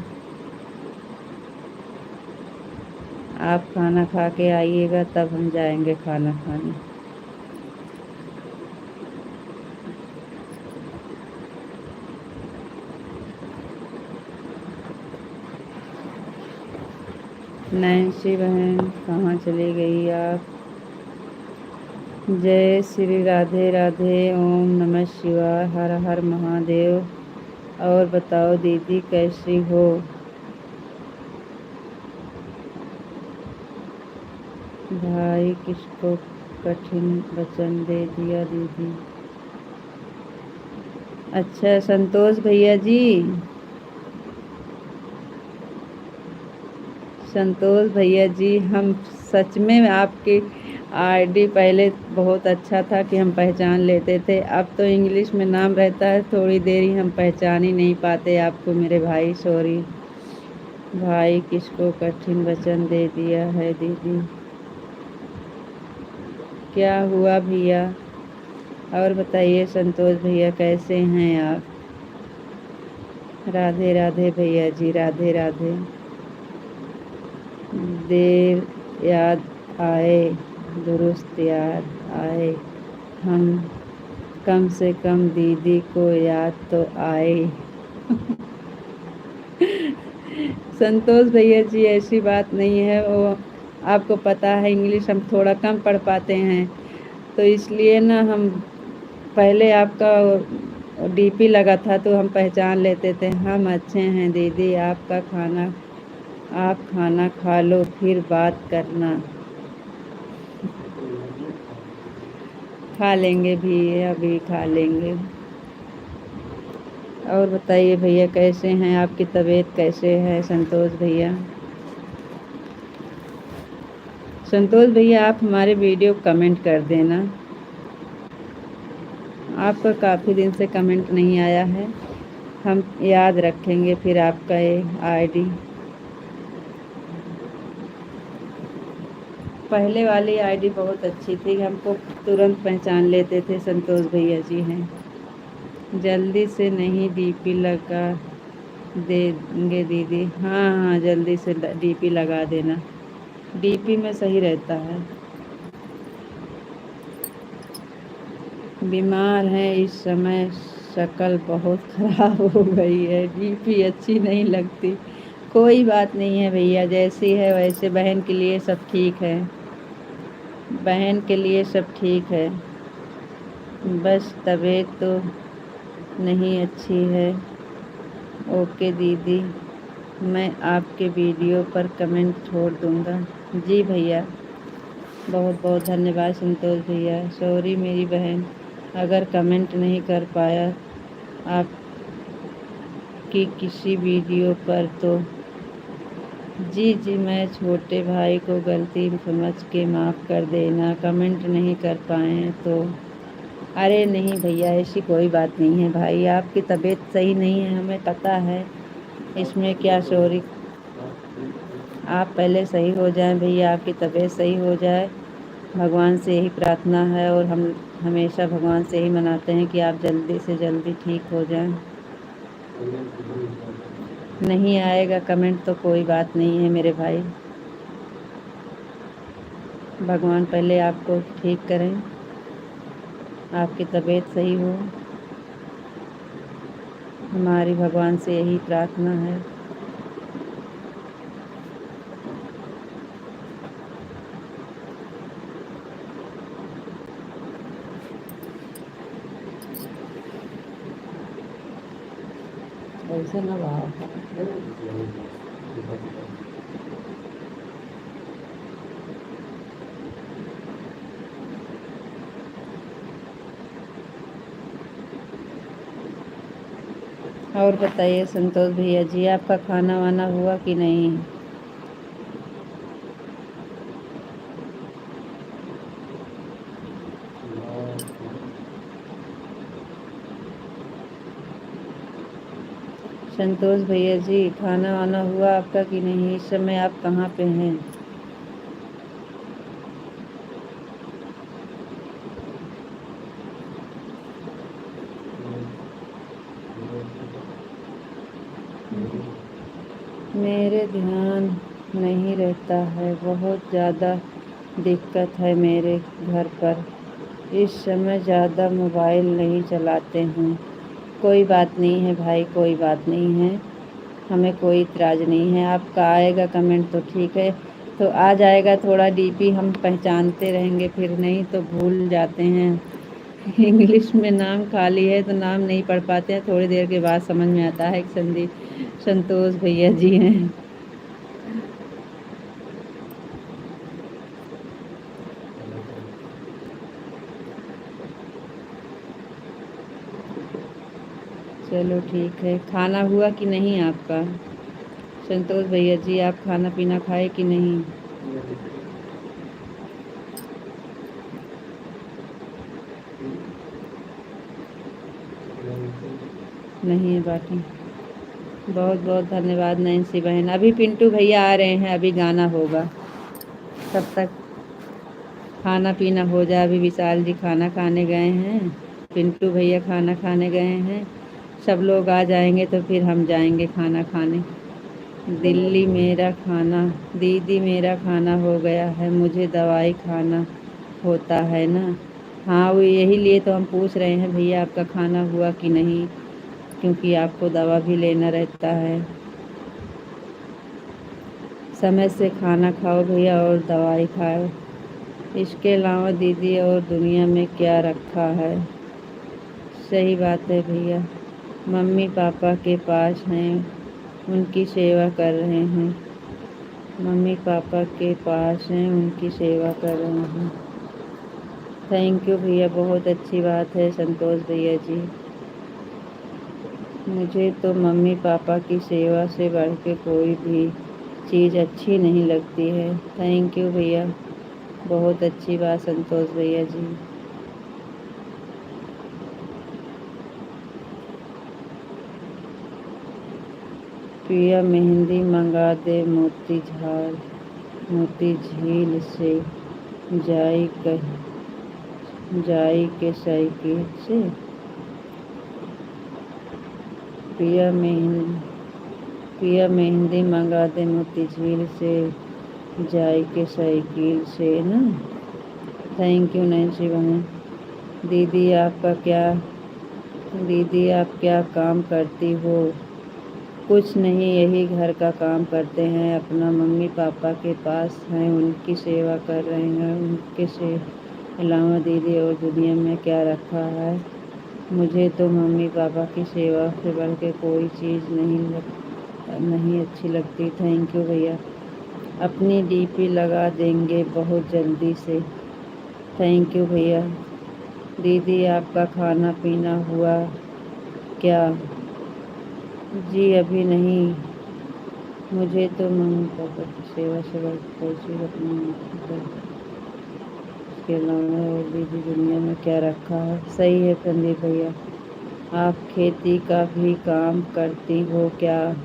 Speaker 1: आप खाना खा के आइएगा तब हम जाएंगे खाना खाने। नैन्सी बहन कहाँ चली गई आप? जय श्री राधे राधे, ओम नमः शिवाय, हर हर महादेव। और बताओ दीदी कैसी हो? भाई किसको कठिन वचन दे दिया दीदी? अच्छा संतोष भैया जी, संतोष भैया जी, हम सच में आपकी आईडी पहले बहुत अच्छा था कि हम पहचान लेते थे। अब तो इंग्लिश में नाम रहता है, थोड़ी देर ही हम पहचान ही नहीं पाते आपको मेरे भाई। सॉरी। भाई किसको कठिन वचन दे दिया है दीदी? क्या हुआ भैया? और बताइए संतोष भैया कैसे हैं आप? राधे राधे भैया जी, राधे राधे। देर याद आए, दुरुस्त याद आए, हम कम से कम दीदी को याद तो आए। संतोष भैया जी ऐसी बात नहीं है, वो आपको पता है इंग्लिश हम थोड़ा कम पढ़ पाते हैं, तो इसलिए ना हम पहले आपका डीपी लगा था तो हम पहचान लेते थे। हम अच्छे हैं दीदी, आपका खाना, आप खाना खा लो फिर बात करना। खा लेंगे भी, अभी खा लेंगे। और बताइए भैया कैसे हैं? आपकी तबीयत कैसे है संतोष भैया? संतोष भैया आप हमारे वीडियो कमेंट कर देना। आपका काफ़ी दिन से कमेंट नहीं आया है, हम याद रखेंगे फिर आपका ये आईडी। पहले वाली आईडी बहुत अच्छी थी, हमको तुरंत पहचान लेते थे। संतोष भैया जी हैं। जल्दी से नहीं डीपी लगा देंगे दीदी? हाँ हाँ, जल्दी से डीपी लगा देना, डीपी में सही रहता है। बीमार हैं इस समय, शक्ल बहुत ख़राब हो गई है, डीपी अच्छी नहीं लगती। कोई बात नहीं है भैया, जैसी है वैसे। बहन के लिए सब ठीक है, बहन के लिए सब ठीक है, बस तबीयत तो नहीं अच्छी है। ओके दीदी, मैं आपके वीडियो पर कमेंट छोड़ दूँगा। जी भैया, बहुत बहुत धन्यवाद संतोष भैया। सॉरी मेरी बहन, अगर कमेंट नहीं कर पाया आपकी किसी वीडियो पर तो। जी जी, मैं छोटे भाई को गलती समझ के माफ़ कर देना, कमेंट नहीं कर पाए तो। अरे नहीं भैया, ऐसी कोई बात नहीं है भाई, आपकी तबीयत सही नहीं है, हमें पता है, इसमें क्या सॉरी। आप पहले सही हो जाएं भैया, आपकी तबीयत सही हो जाए, भगवान से यही प्रार्थना है। और हम हमेशा भगवान से ही मनाते हैं कि आप जल्दी से जल्दी ठीक हो जाएं। नहीं आएगा कमेंट तो कोई बात नहीं है मेरे भाई, भगवान पहले आपको ठीक करें, आपकी तबीयत सही हो। हमारी भगवान से यही प्रार्थना है। ऐसे ना भाव और बताइए संतोष भैया जी, आपका खाना वाना हुआ कि नहीं? संतोष भैया जी, खाना वाना हुआ आपका कि नहीं? इस समय आप कहाँ पे हैं? मेरे ध्यान नहीं रहता है, बहुत ज़्यादा दिक्कत है मेरे घर पर। इस समय ज़्यादा मोबाइल नहीं चलाते हैं। कोई बात नहीं है भाई, कोई बात नहीं है, हमें कोई इतराज़ नहीं है। आपका आएगा कमेंट तो ठीक है, तो आ जाएगा। थोड़ा डीपी हम पहचानते रहेंगे, फिर नहीं तो भूल जाते हैं। इंग्लिश में नाम खाली है तो नाम नहीं पढ़ पाते हैं, थोड़ी देर के बाद समझ में आता है कि संतोष भैया जी हैं। चलो ठीक है। खाना हुआ कि नहीं आपका? संतोष भैया जी, आप खाना पीना खाए कि नहीं? नहीं है बाकी। बहुत बहुत धन्यवाद नैन्सी बहन। अभी पिंटू भैया आ रहे हैं, अभी गाना होगा, तब तक खाना पीना हो जाए। अभी विशाल जी खाना खाने गए हैं, पिंटू भैया खाना खाने गए हैं, सब लोग आ जाएंगे तो फिर हम जाएंगे खाना खाने। दिल्ली मेरा खाना, दीदी मेरा खाना हो गया है, मुझे दवाई खाना होता है ना। हाँ, वो यही लिए तो हम पूछ रहे हैं भैया आपका खाना हुआ कि नहीं, क्योंकि आपको दवा भी लेना रहता है। समय से खाना खाओ भैया और दवाई खाओ। इसके अलावा दीदी और दुनिया में क्या रखा है? सही बात है भैया। मम्मी पापा के पास हैं, उनकी सेवा कर रहे हैं। मम्मी पापा के पास हैं, उनकी सेवा कर रहे हैं। थैंक यू भैया, बहुत अच्छी बात है संतोष भैया जी। मुझे तो मम्मी पापा की सेवा से बढ़ के कोई भी चीज़ अच्छी नहीं लगती है। थैंक यू भैया, बहुत अच्छी बात संतोष भैया जी। प्रिया मेहंदी मंगा दे मोती झील से, जाई के साइकिल से। प्रिया मेहंदी मंगा दे मोती झील से, जाई के साइकिल से ना। थैंक यू नैन्सी बहन। दीदी आप क्या काम करती हो? कुछ नहीं, यही घर का काम करते हैं। अपना मम्मी पापा के पास हैं, उनकी सेवा कर रहे हैं। उनके से अलावा दीदी और दुनिया में क्या रखा है? मुझे तो मम्मी पापा की सेवा से बढ़ के कोई चीज़ नहीं अच्छी लगती। थैंक यू भैया, अपनी डीपी लगा देंगे बहुत जल्दी से। थैंक यू भैया। दीदी आपका खाना पीना हुआ क्या? जी अभी नहीं, मुझे तो मम्मी पापा की सेवा से बढ़ के कोई चीज़ इसके अलावा और दीदी दुनिया में क्या रखा है? सही है संदीप भैया। आप खेती का भी काम करती हो क्या?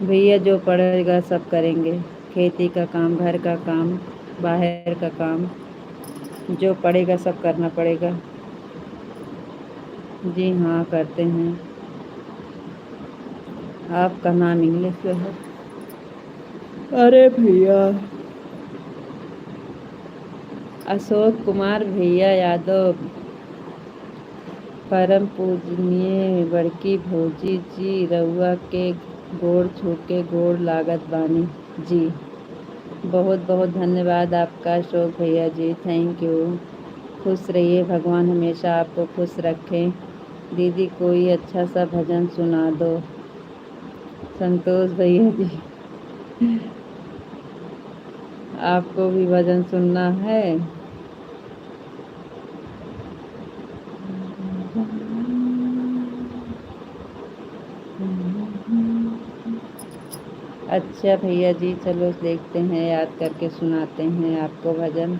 Speaker 1: भैया जो पड़ेगा सब करेंगे, खेती का काम, घर का काम, बाहर का काम, जो पड़ेगा सब करना पड़ेगा। जी हाँ करते हैं। आपका नाम इंग्लिश में है। अरे भैया, अशोक कुमार भैया यादव, परम पूजनीय बड़की भौजी जी, रउआ के गोड़ छू के गोड़ लागत बानी जी। बहुत बहुत धन्यवाद आपका अशोक भैया जी, थैंक यू। खुश रहिए, भगवान हमेशा आपको खुश रखें। दीदी कोई अच्छा सा भजन सुना दो। संतोष भैया जी, आपको भी भजन सुनना है? अच्छा भैया जी, चलो देखते हैं, याद करके सुनाते हैं आपको भजन।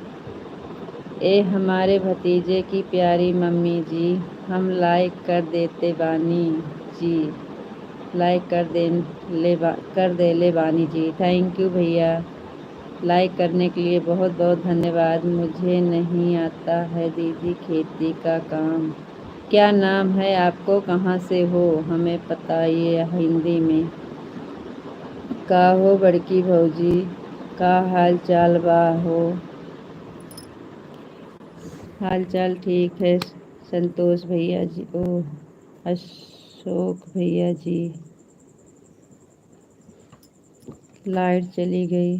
Speaker 1: ए हमारे भतीजे की प्यारी मम्मी जी, हम लाइक कर देते बानी जी, लाइक कर दे ले बानी जी। थैंक यू भैया, लाइक करने के लिए बहुत बहुत धन्यवाद। मुझे नहीं आता है दीदी खेती का काम। क्या नाम है आपको, कहाँ से हो, हमें बताइए हिंदी में। का हो बड़की भौजी, का हाल चाल बा हो? हाल चाल ठीक है संतोष भैया जी, ओ अशोक भैया जी। लाइट चली गई।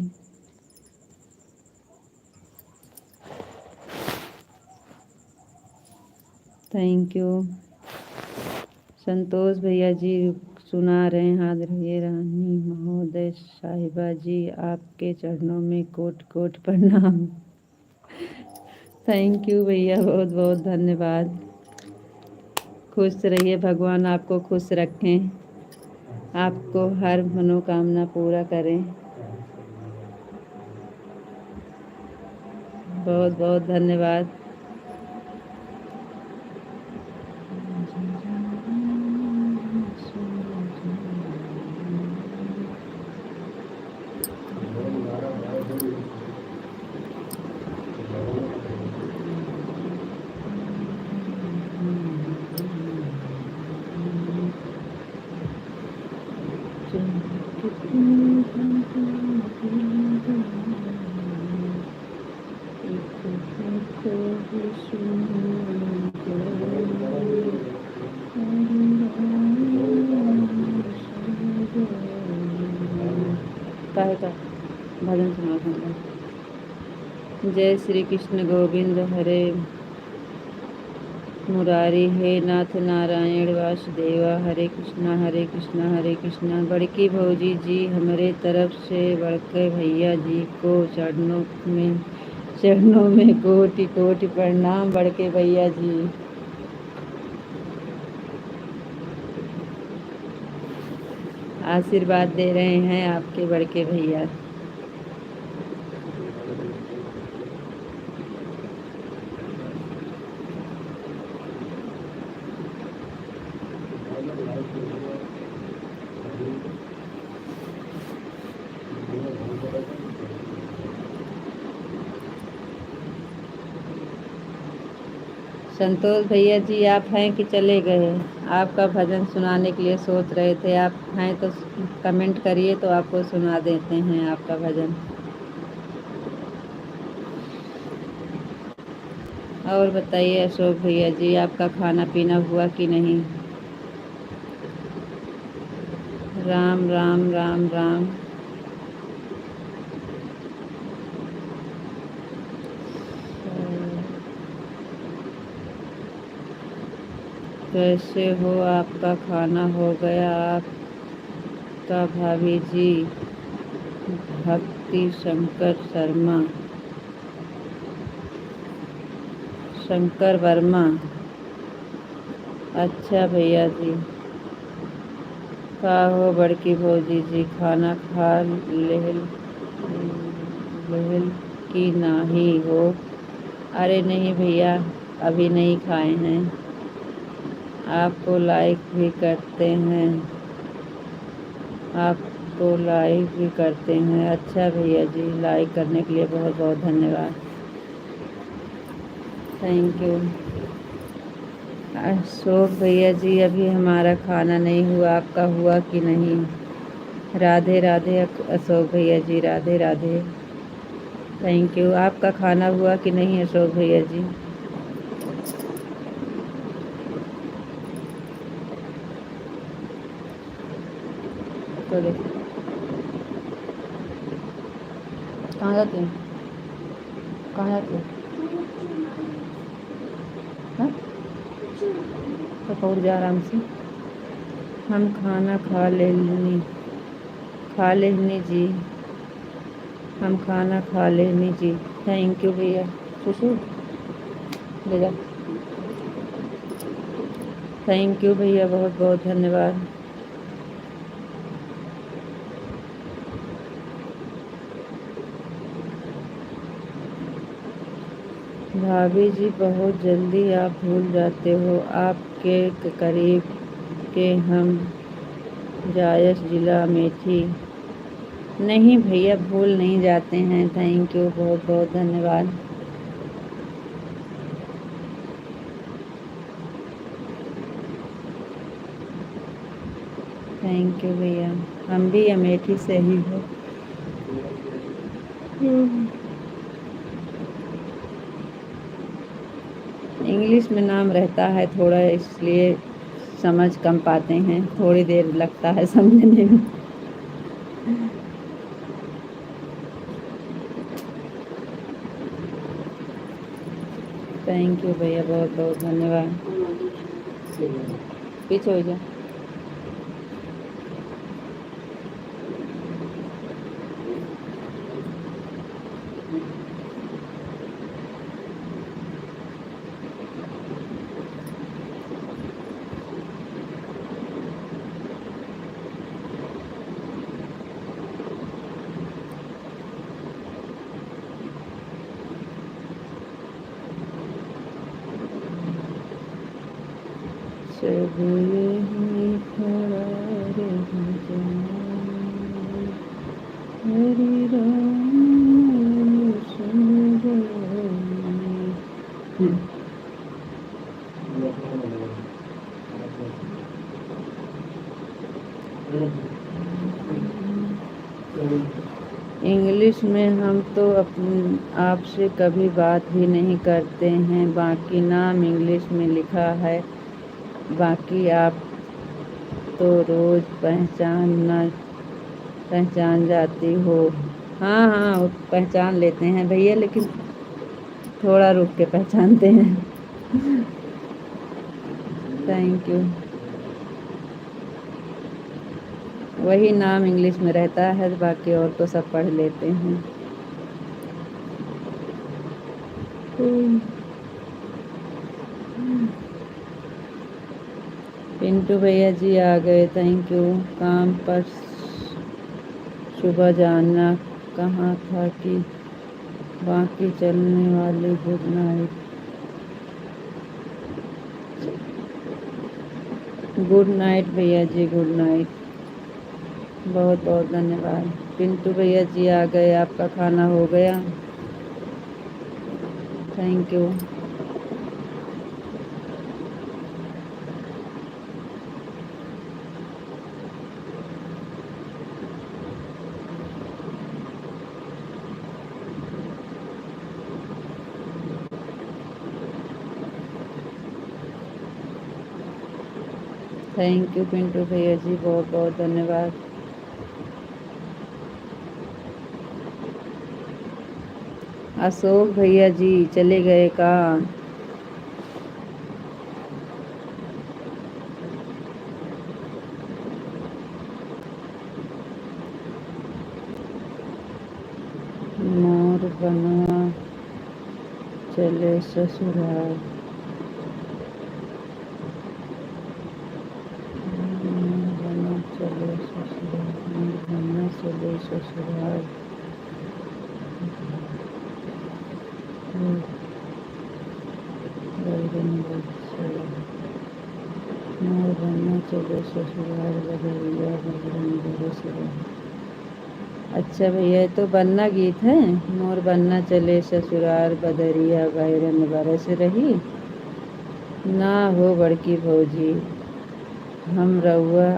Speaker 1: थैंक यू संतोष भैया जी, सुना रहे हैं। हादरे रानी महोदय साहिबा जी, आपके चरणों में कोट कोट प्रणाम। थैंक यू भैया, बहुत बहुत धन्यवाद। खुश रहिए, भगवान आपको खुश रखें, आपको हर मनोकामना पूरा करें। बहुत बहुत धन्यवाद। काहे का भजन सुना दूंगा। जय श्री कृष्ण गोविंद हरे मुरारी, हे नाथ नारायण वासुदेवा, हरे कृष्णा हरे कृष्णा। बड़की भौजी जी, हमारे तरफ से बड़के भैया जी को चरणों में कोटि कोटि प्रणाम। बड़के भैया जी, आशीर्वाद दे रहे हैं आपके बड़के भैया। संतोष भैया जी, आप हैं कि चले गए? आपका भजन सुनाने के लिए सोच रहे थे, आप हैं तो कमेंट करिए तो आपको सुना देते हैं आपका भजन। और बताइए अशोक भैया जी, आपका खाना पीना हुआ कि नहीं? राम राम राम राम। कैसे हो, आपका खाना हो गया? आपका भाभी जी भक्ति शंकर वर्मा। अच्छा भैया जी। का हो बड़की भौजी जी, खाना खा लेहल की नाही हो? अरे नहीं भैया, अभी नहीं खाए हैं। आपको लाइक भी करते हैं, आपको लाइक भी करते हैं। अच्छा भैया जी, लाइक करने के लिए बहुत बहुत धन्यवाद, थैंक यू। अशोक भैया जी, अभी हमारा खाना नहीं हुआ, आपका हुआ कि नहीं? राधे राधे अशोक भैया जी, राधे राधे, थैंक यू। आपका खाना हुआ कि नहीं अशोक भैया जी? फोटो देख। कहाँ जाती हैं? कहाँ जाती हैं? हाँ, तो उठ जा आराम से। हम खाना खा लेनी जी। हम खाना खा लेनी जी। थैंक यू भैया। सुसु ले जा। थैंक यू भैया, बहुत बहुत धन्यवाद। भाभी जी, बहुत जल्दी आप भूल जाते हो। आपके करीब के हम जायस जिला अमेठी। नहीं भैया, भूल नहीं जाते हैं। थैंक यू, बहुत बहुत धन्यवाद। थैंक यू भैया, हम भी अमेठी से ही हैं। इंग्लिश में नाम रहता है थोड़ा, इसलिए समझ कम पाते हैं, थोड़ी देर लगता है समझने में। थैंक यू भैया, बहुत बहुत धन्यवाद। पीछे हो जा। सब यही खड़ा रह जाए, हरि राम सुन जाए। इंग्लिश में हम तो आपसे कभी बात भी नहीं करते हैं। बाकी नाम इंग्लिश में लिखा है, बाकी आप तो रोज पहचान जाती हो। हाँ हाँ, वो पहचान लेते हैं भैया, लेकिन थोड़ा रुक के पहचानते हैं। Thank you. वही नाम इंग्लिश में रहता है, बाकी और तो सब पढ़ लेते हैं। पिंटू भैया जी आ गए, थैंक यू। काम पर सुबह जाना कहाँ था कि बाकी चलने वाली। Good night. गुड नाइट भैया जी, गुड नाइट। बहुत बहुत धन्यवाद। पिंटू भैया जी आ गए, आपका खाना हो गया। Thank you. Thank you Pintu भैया जी, बहुत बहुत धन्यवाद। अशोक भैया जी चले गए का? मोर बनवा चले ससुराल। मोर बनवा चले ससुराल। मोर बनवा चले ससुराल। मोर बनवा चले ससुराल, बदरिया बजरंग बरसुराल। अच्छा भैया, ये तो बन्ना गीत है। मोर बन्ना चले ससुराल, बदरिया बैरन बरस रही। ना हो बड़की भौजी, हम रउआ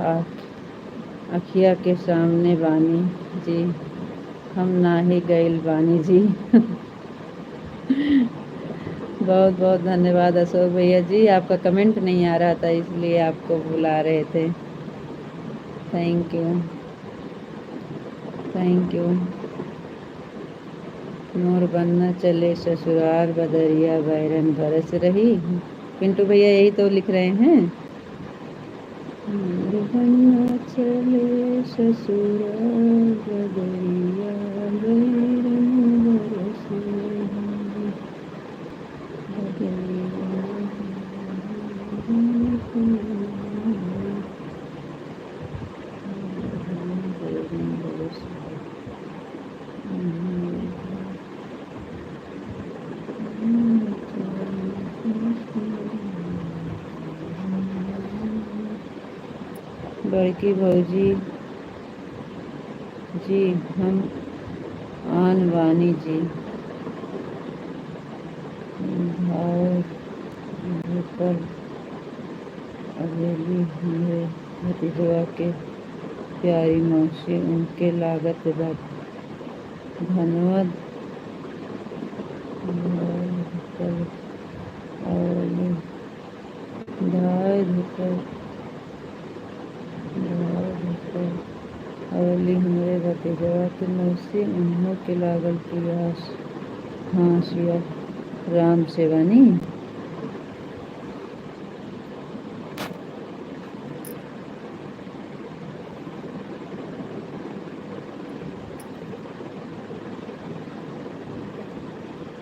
Speaker 1: अखिया के सामने बानी जी। हम नाही गइल बानी जी। बहुत बहुत धन्यवाद अशोक भैया जी, आपका कमेंट नहीं आ रहा था, इसलिए आपको बुला रहे थे। Thank you. Thank you. मोर बनना चले ससुराल बदरिया बैरन बरस रही। पिंटू भैया यही तो लिख रहे हैं। मोर बनना चले ससुराल बदरिया बैरन बरस रही। बड़की भौजी जी हम आन बानी जी। भाव पर अवेली हमरे भतीजवा के प्यारी मौसी उनके लागत बा धन्यवाद धाय धुकर अवली हमरे भतीजवा के मौसी उन्हों के लागल पियास। हाँ सिया राम से बनी।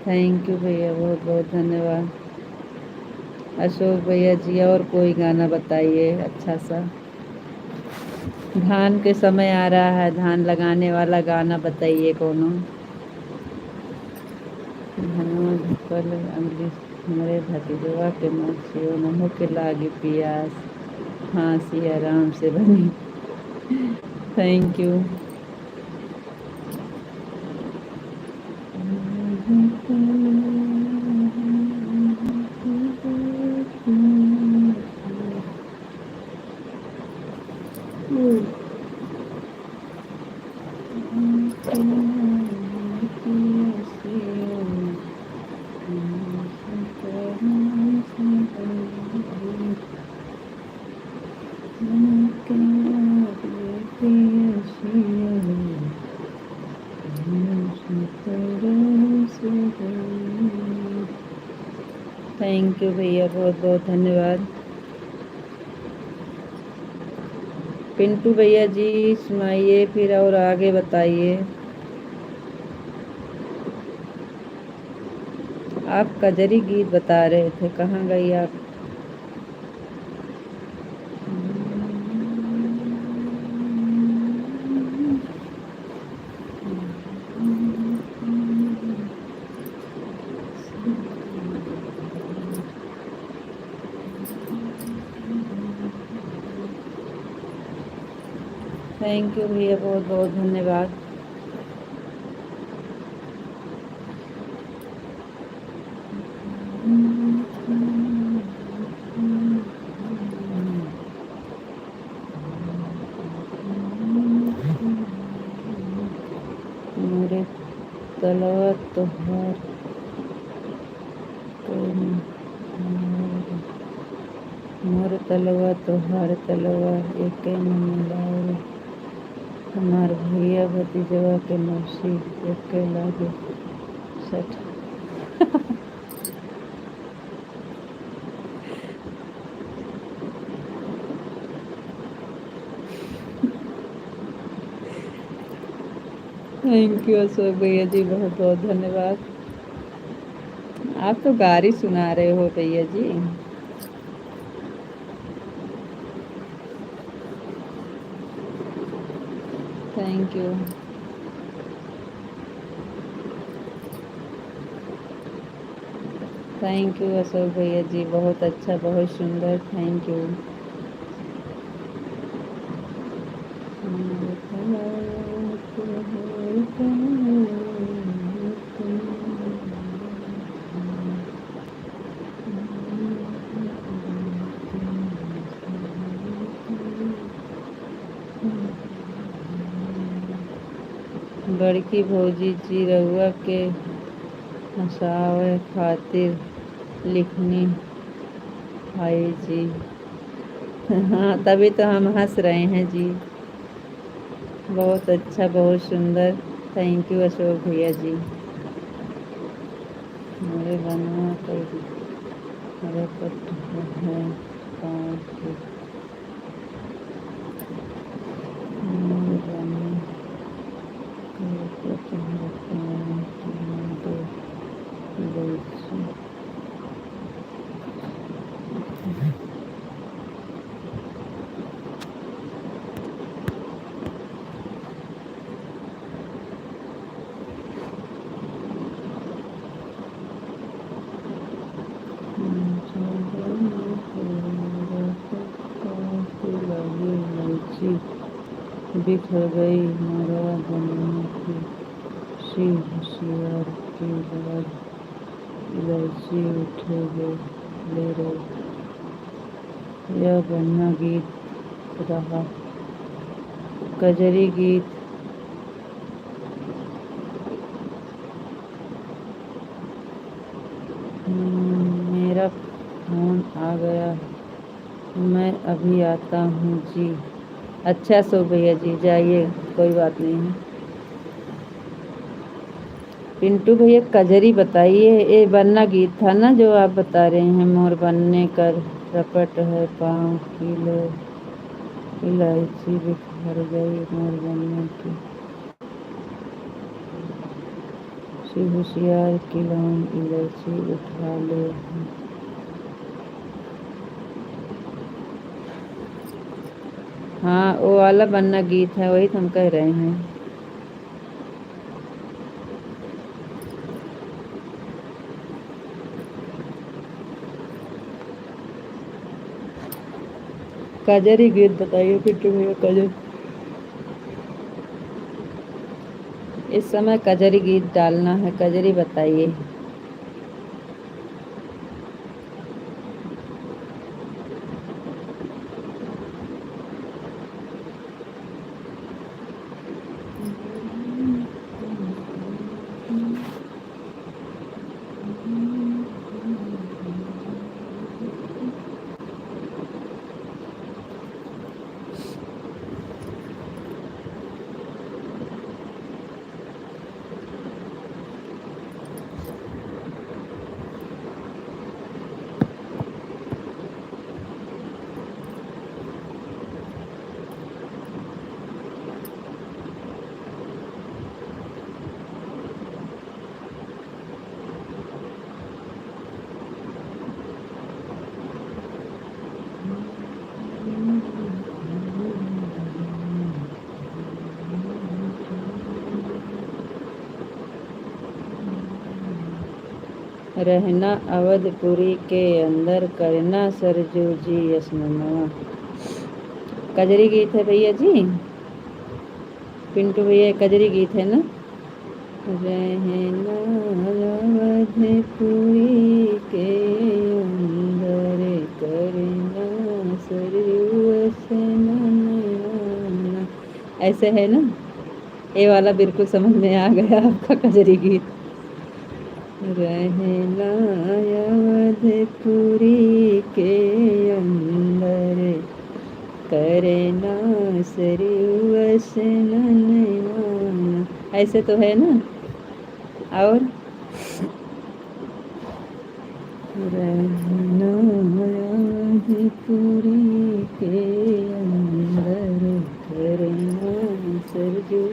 Speaker 1: थैंक यू भैया, बहुत बहुत धन्यवाद। अशोक भैया जी और कोई गाना बताइए अच्छा सा। धान के समय आ रहा है, धान लगाने वाला गाना बताइए कोनो। धन्यवाद कल अमली हमारे भतीजवा के मौसी उन्हों के लागे पियास। हाँ सिया राम से बनी। Thank you. थैंक यू भैया, बहुत बहुत धन्यवाद। पिंटू भैया जी सुनाइए फिर और आगे बताइए। आप कजरी गीत बता रहे थे, कहाँ गई आप? थैंक यू भैया, बहुत बहुत धन्यवाद। मोरे तलवा तोहार मोर तलवा तोहार तलवा एके मन लागे। हमार भैया भतीजवा के मौसी एके लागे सठ। थैंक यू अशोक भैया जी, बहुत बहुत धन्यवाद। आप तो गारी सुना रहे हो भैया जी। Thank you. Thank you Ashok भैया जी, बहुत अच्छा बहुत सुंदर, थैंक यू। बड़की भौजी जी रउआ के हंसावे खातिर लिखनी हाय जी। हाँ तभी तो हम हंस रहे हैं जी। बहुत अच्छा, बहुत सुंदर। थैंक यू अशोक भैया जी। मेरे बनवा कर मेरे पट है पाँव के मेरे बनने मेरे पट है पाँव के दो इलायची। इलायची बिखर गई मरवा बनने की सी होशियार के बाद इलायची उठे ले रहे। यह बनना गीत रहा, कजरी गीत। मेरा फोन आ गया, मैं अभी आता हूँ जी। अच्छा सो भैया जी, जाइए, कोई बात नहीं है। पिंटू भैया कजरी बताइए, ये बनना गीत था ना जो आप बता रहे हैं। मोर बनने कर रपट है पाँव की इलायची बिखर गई मोर बनने की सी होशियार की लौंग इलायची उठा ले। हाँ, वो वाला बनना गीत है, वही तो हम कह रहे हैं। कजरी गीत बताइए पिंटू भैया, कजरी। इस समय कजरी गीत डालना है, कजरी बताइए। रहना अवधपुरी के अंदर, करना सरजू जी यसनवा। कजरी गीत है भैया जी, पिंटू भैया कजरी गीत है ना। रहना अवधपुरी के अंदर, करना सरजू यसनवा। ऐसे है ना, ये वाला बिल्कुल समझ में आ गया आपका कजरी गीत। रहना अवधपुरी के अंदर, करना सरयू स्नान। ऐसे तो है ना। और रहना अवधपुरी के अंदर, करना सरयू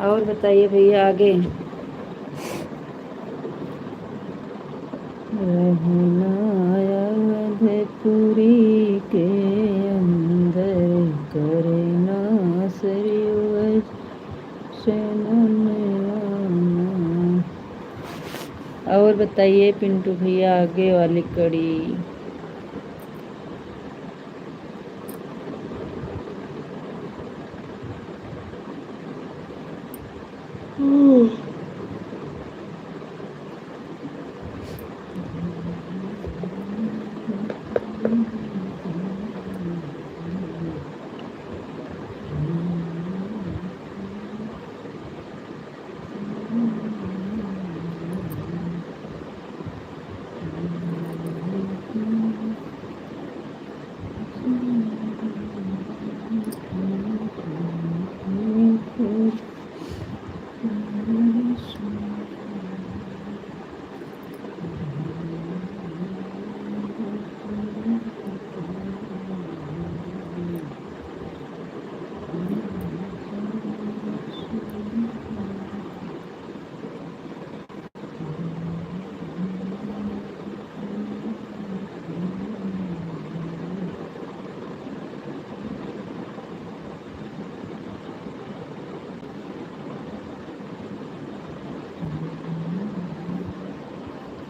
Speaker 1: और बताइए भैया आगे। रहना अवधपुरी के अंदर करना सरयू आना। और बताइए पिंटू भैया आगे वाली कड़ी।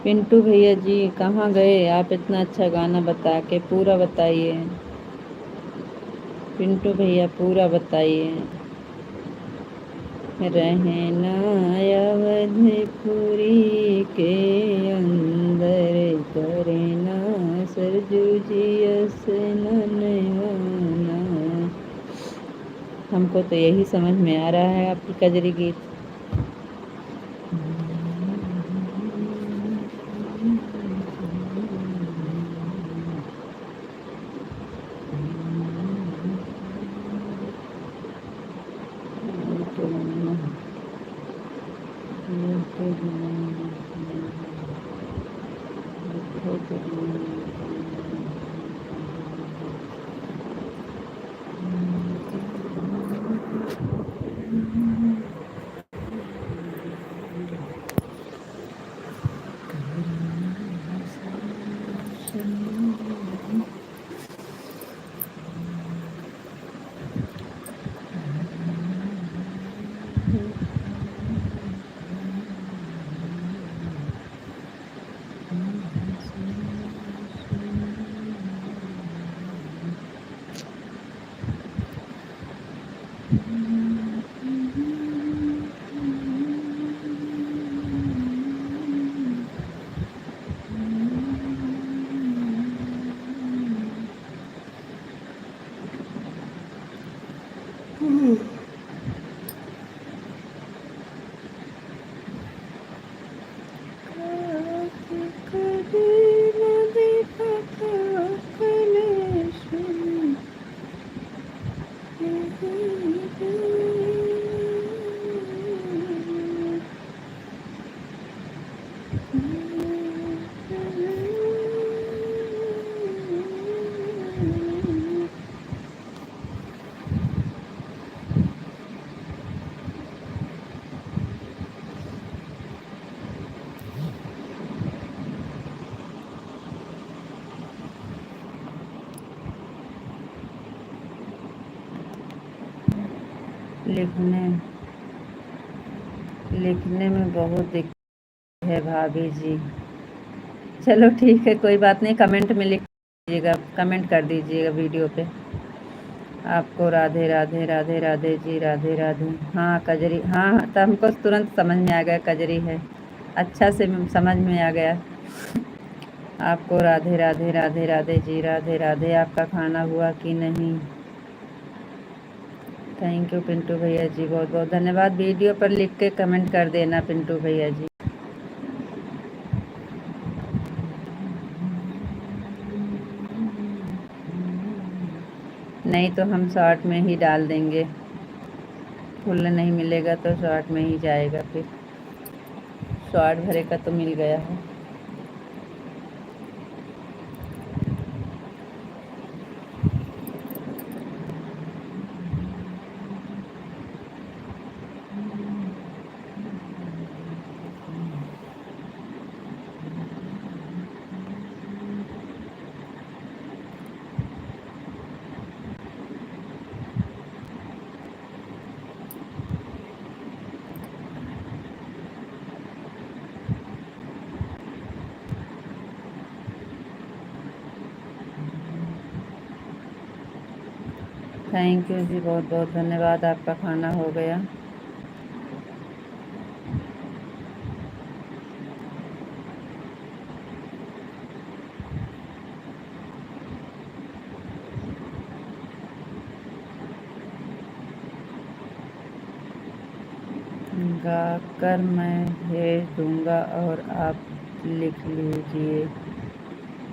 Speaker 1: पिंटू भैया जी कहाँ गए आप? इतना अच्छा गाना बता के पूरा बताइए पिंटू भैया, पूरा बताइए। रहना अवधपुरी के अंदर करना सरजू जी स्नानवाना। हमको तो यही समझ में आ रहा है आपकी कजरी गीत। लिखने में बहुत दिक्कत है भाभी जी। चलो ठीक है, कोई बात नहीं, कमेंट में लिख दीजिएगा, कमेंट कर दीजिएगा वीडियो पे। आपको राधे राधे राधे राधे जी, राधे राधे। हाँ कजरी, हाँ तो हमको तुरंत समझ में आ गया कजरी है, अच्छा से समझ में आ गया। आपको राधे राधे राधे राधे जी, राधे राधे। आपका खाना हुआ कि नहीं? थैंक यू पिंटू भैया जी, बहुत बहुत धन्यवाद। वीडियो पर लिख के कमेंट कर देना पिंटू भैया जी। नहीं तो हम शॉर्ट में ही डाल देंगे, फुल नहीं मिलेगा तो शॉर्ट में ही जाएगा, फिर शॉर्ट भरे का तो मिल गया है। थैंक यू जी, बहुत बहुत धन्यवाद। आपका खाना हो गया? गा कर मैं भेज दूंगा और आप लिख लीजिए।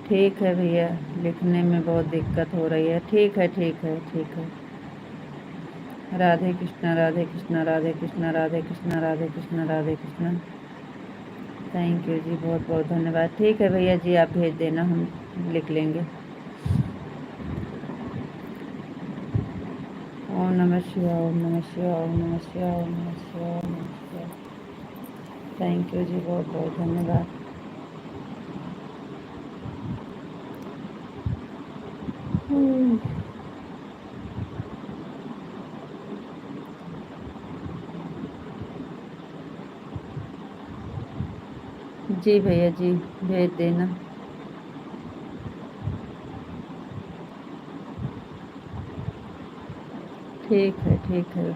Speaker 1: ठीक है भैया, लिखने में बहुत दिक्कत हो रही है। ठीक है ठीक है ठीक है। राधे कृष्णा राधे कृष्णा राधे कृष्णा राधे कृष्णा राधे कृष्णा राधे कृष्णा। थैंक यू जी, बहुत बहुत धन्यवाद। ठीक है भैया जी, आप भेज देना, हम लिख लेंगे। ओम नमः शिवाय, ओम नमः शिवाय, ओम नमः शिवाय, ओम नमः शिवाय, ओम नमः शिवाय। थैंक यू जी, बहुत बहुत धन्यवाद। जी भैया जी, भेज देना। ठीक है ठीक है।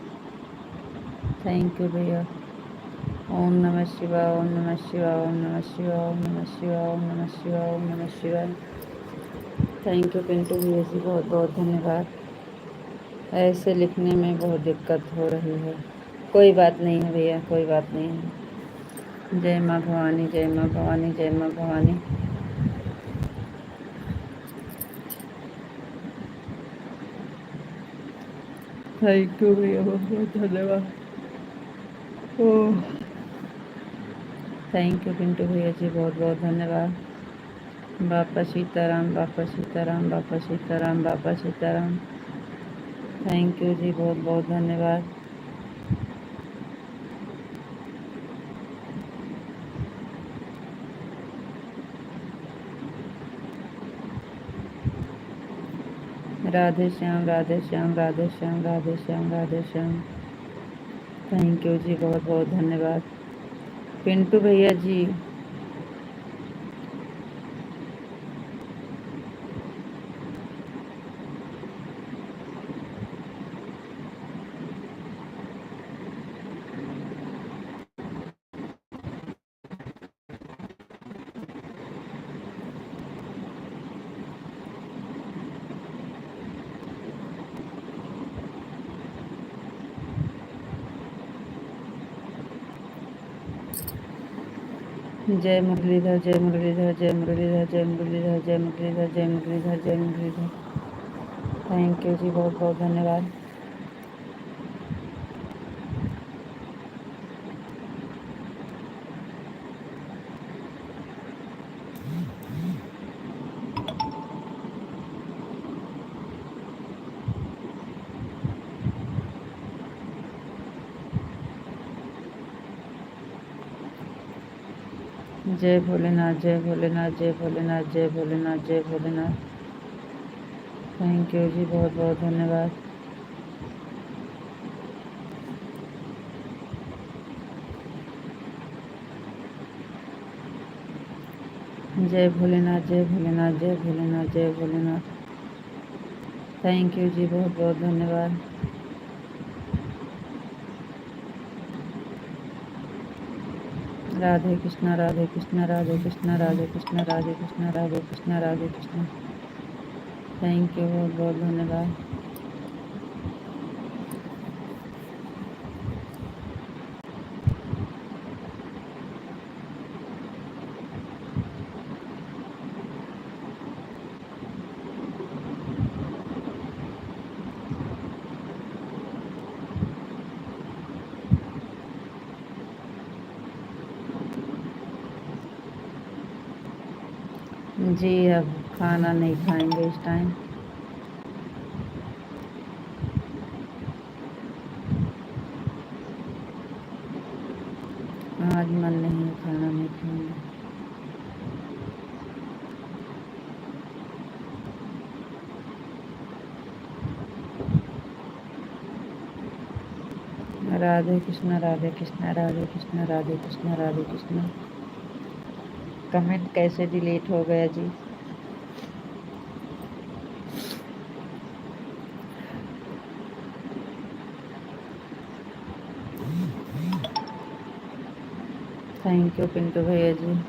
Speaker 1: थैंक यू भैया। ओम नमः शिवाय, ओम नमः शिवाय, ओम नमः शिवाय, ओम नमः शिवाय, ओम नमः शिवाय, ओम नमः शिवाय। थैंक यू पिंटू भैया जी, बहुत बहुत धन्यवाद। ऐसे लिखने में बहुत दिक्कत हो रही है। कोई बात नहीं है भैया, कोई बात नहीं है। जय माँ भवानी, जय माँ भवानी, जय माँ भवानी। थैंक यू भैया, बहुत बहुत धन्यवाद। ओह, थैंक यू पिंटू भैया जी, बहुत बहुत धन्यवाद। बापा सीताराम, बापा सीताराम, बापा सीताराम, बापा सीताराम। थैंक यू जी, बहुत बहुत धन्यवाद। राधे श्याम, राधे श्याम, राधे श्याम, राधे श्याम, राधे श्याम। थैंक यू जी, बहुत बहुत धन्यवाद पिंटू भैया जी। जय मुरलीधर, जय मुरलीधर, जय मुरलीधर, जय मुरलीधर, जय मुरलीधर, जय मुरलीधर, जय मुरलीधर। थैंक यू जी, बहुत बहुत धन्यवाद। जय भोलेनाथ, जय भोलेनाथ, जय भोलेनाथ, जय भोलेनाथ, जय भोलेनाथ। थैंक यू जी, बहुत बहुत धन्यवाद। जय भोलेनाथ, जय भोलेनाथ, जय भोलेनाथ, जय भोलेनाथ। थैंक यू जी, बहुत बहुत धन्यवाद। राधे कृष्णा, राधे कृष्णा, राधे कृष्णा, राधे कृष्णा, राधे कृष्णा, राधे कृष्णा, राधे कृष्णा। थैंक यू, बहुत बहुत धन्यवाद। जी अब खाना नहीं खाएंगे इस टाइम। आज मन नहीं है, खाना नहीं खाएंगे। राधे कृष्णा, राधे कृष्णा, राधे कृष्णा, राधे कृष्णा, राधे कृष्णा। कमेंट कैसे डिलीट हो गया जी? थैंक यू पिंटू भैया जी।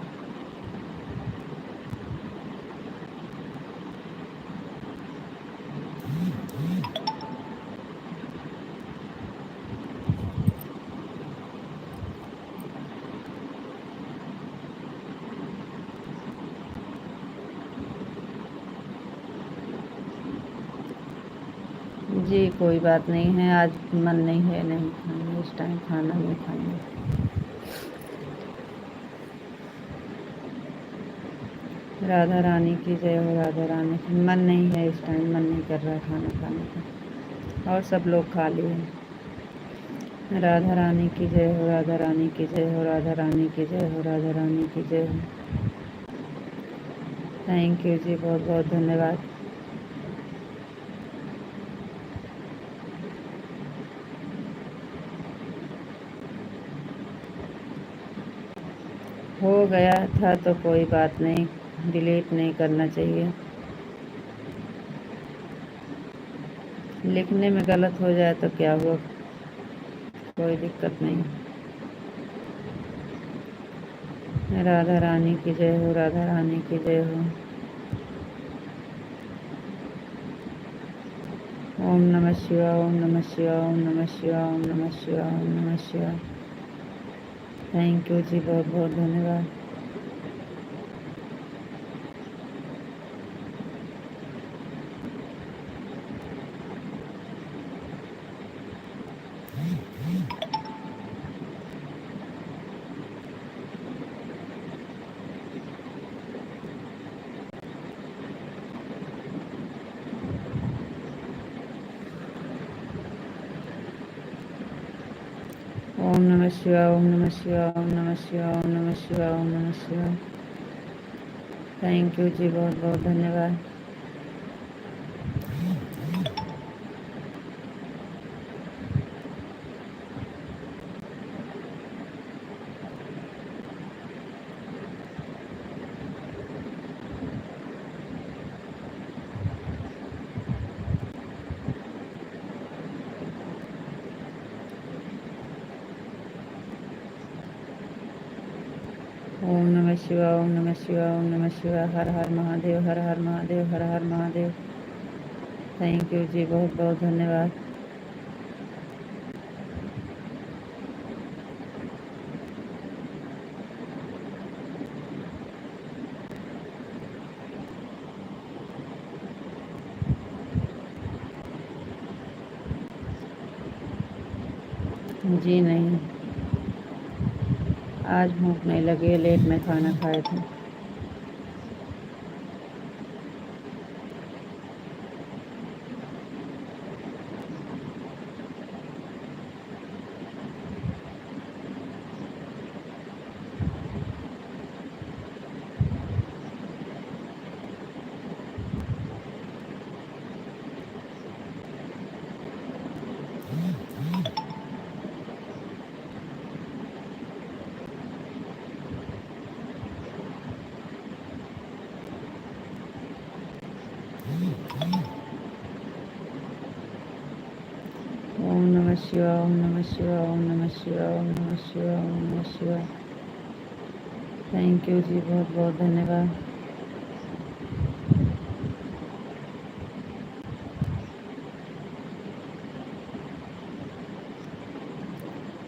Speaker 1: जी कोई बात नहीं है, आज मन नहीं है, नहीं खाएंगे इस टाइम, खाना नहीं खाएंगे। राधा रानी की जय हो, राधा रानी की। मन नहीं है इस टाइम, मन नहीं कर रहा है खाना खाने का, और सब लोग खा लिए। राधा रानी की जय हो, राधा रानी की जय हो, राधा रानी की जय हो, राधा रानी की जय हो। थैंक यू जी, बहुत बहुत धन्यवाद। हो गया था तो कोई बात नहीं, डिलीट नहीं करना चाहिए। लिखने में गलत हो जाए तो क्या हुआ, कोई दिक्कत नहीं। राधा रानी की जय हो, राधा रानी की जय हो। ओम नमः शिवाय, ओम नमः शिवाय, ओम नमः शिवाय, ओम नमः शिवाय, ओम नमः शिवाय। थैंक यू जी, बहुत बहुत धन्यवाद। ओम नमः शिवाय, ओम नमः शिवाय, ओम नमः शिवाय, ओम नमः शिवाय, ओम नमः शिवाय। थैंक यू जी, बहुत बहुत धन्यवाद। ओम नमः शिवाय, ओम नमः शिवाय, ओम नमः शिवाय। हर हर महादेव, हर हर महादेव, हर हर महादेव। थैंक यू जी, बहुत बहुत धन्यवाद। जी नहीं, आज भूख नहीं लगी है, लेट में खाना खाए थे। ओम नमः शिवाय, ओम नमः शिवाय, ओम नमः शिवाय, ओम नमः शिवाय, ओम नमः शिवाय। थैंक यू जी, बहुत बहुत धन्यवाद।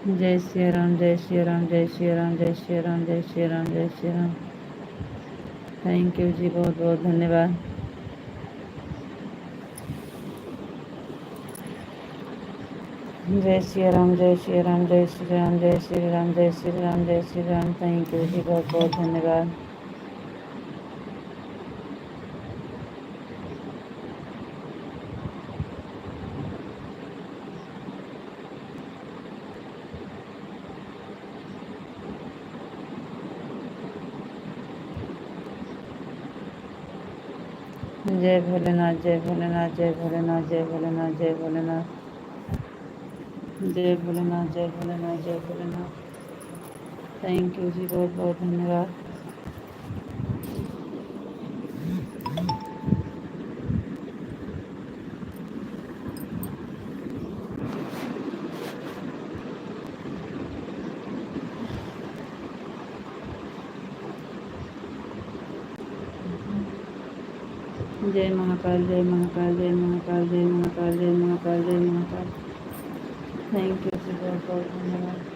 Speaker 1: जय श्री राम, जय श्री राम, जय श्री राम, जय श्री राम, जय श्री राम, जय श्री राम। थैंक यू जी, बहुत बहुत धन्यवाद। जय श्री राम, जय श्री राम, जय श्री राम, जय श्री राम, जय श्री राम, जय श्री राम। थैंक यू जी, बहुत बहुत धन्यवाद। जय भोलेनाथ, जय भोलेनाथ, जय भोलेनाथ, जय भोलेनाथ, जय भोलेनाथ, जय भोलेनाथ, जय भोलेनाथ, जय भोलेनाथ। थैंक यू जी, बहुत बहुत धन्यवाद। जय महाकाल, जय महाकाल, जय महाकाल, जय महाकाल, जय महाकाल, जय महाकाल। थैंक यू जी, बहुत बहुत धन्यवाद।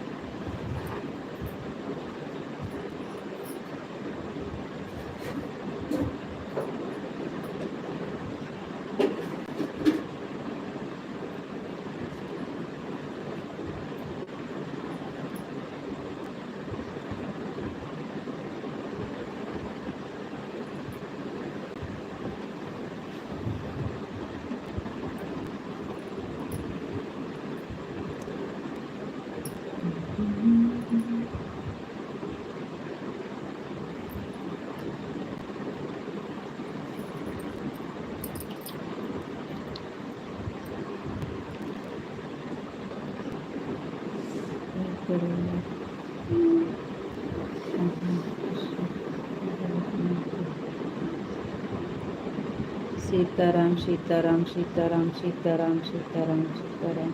Speaker 1: सीताराम, सीताराम, सीताराम, सीताराम, सीताराम, सीताराम।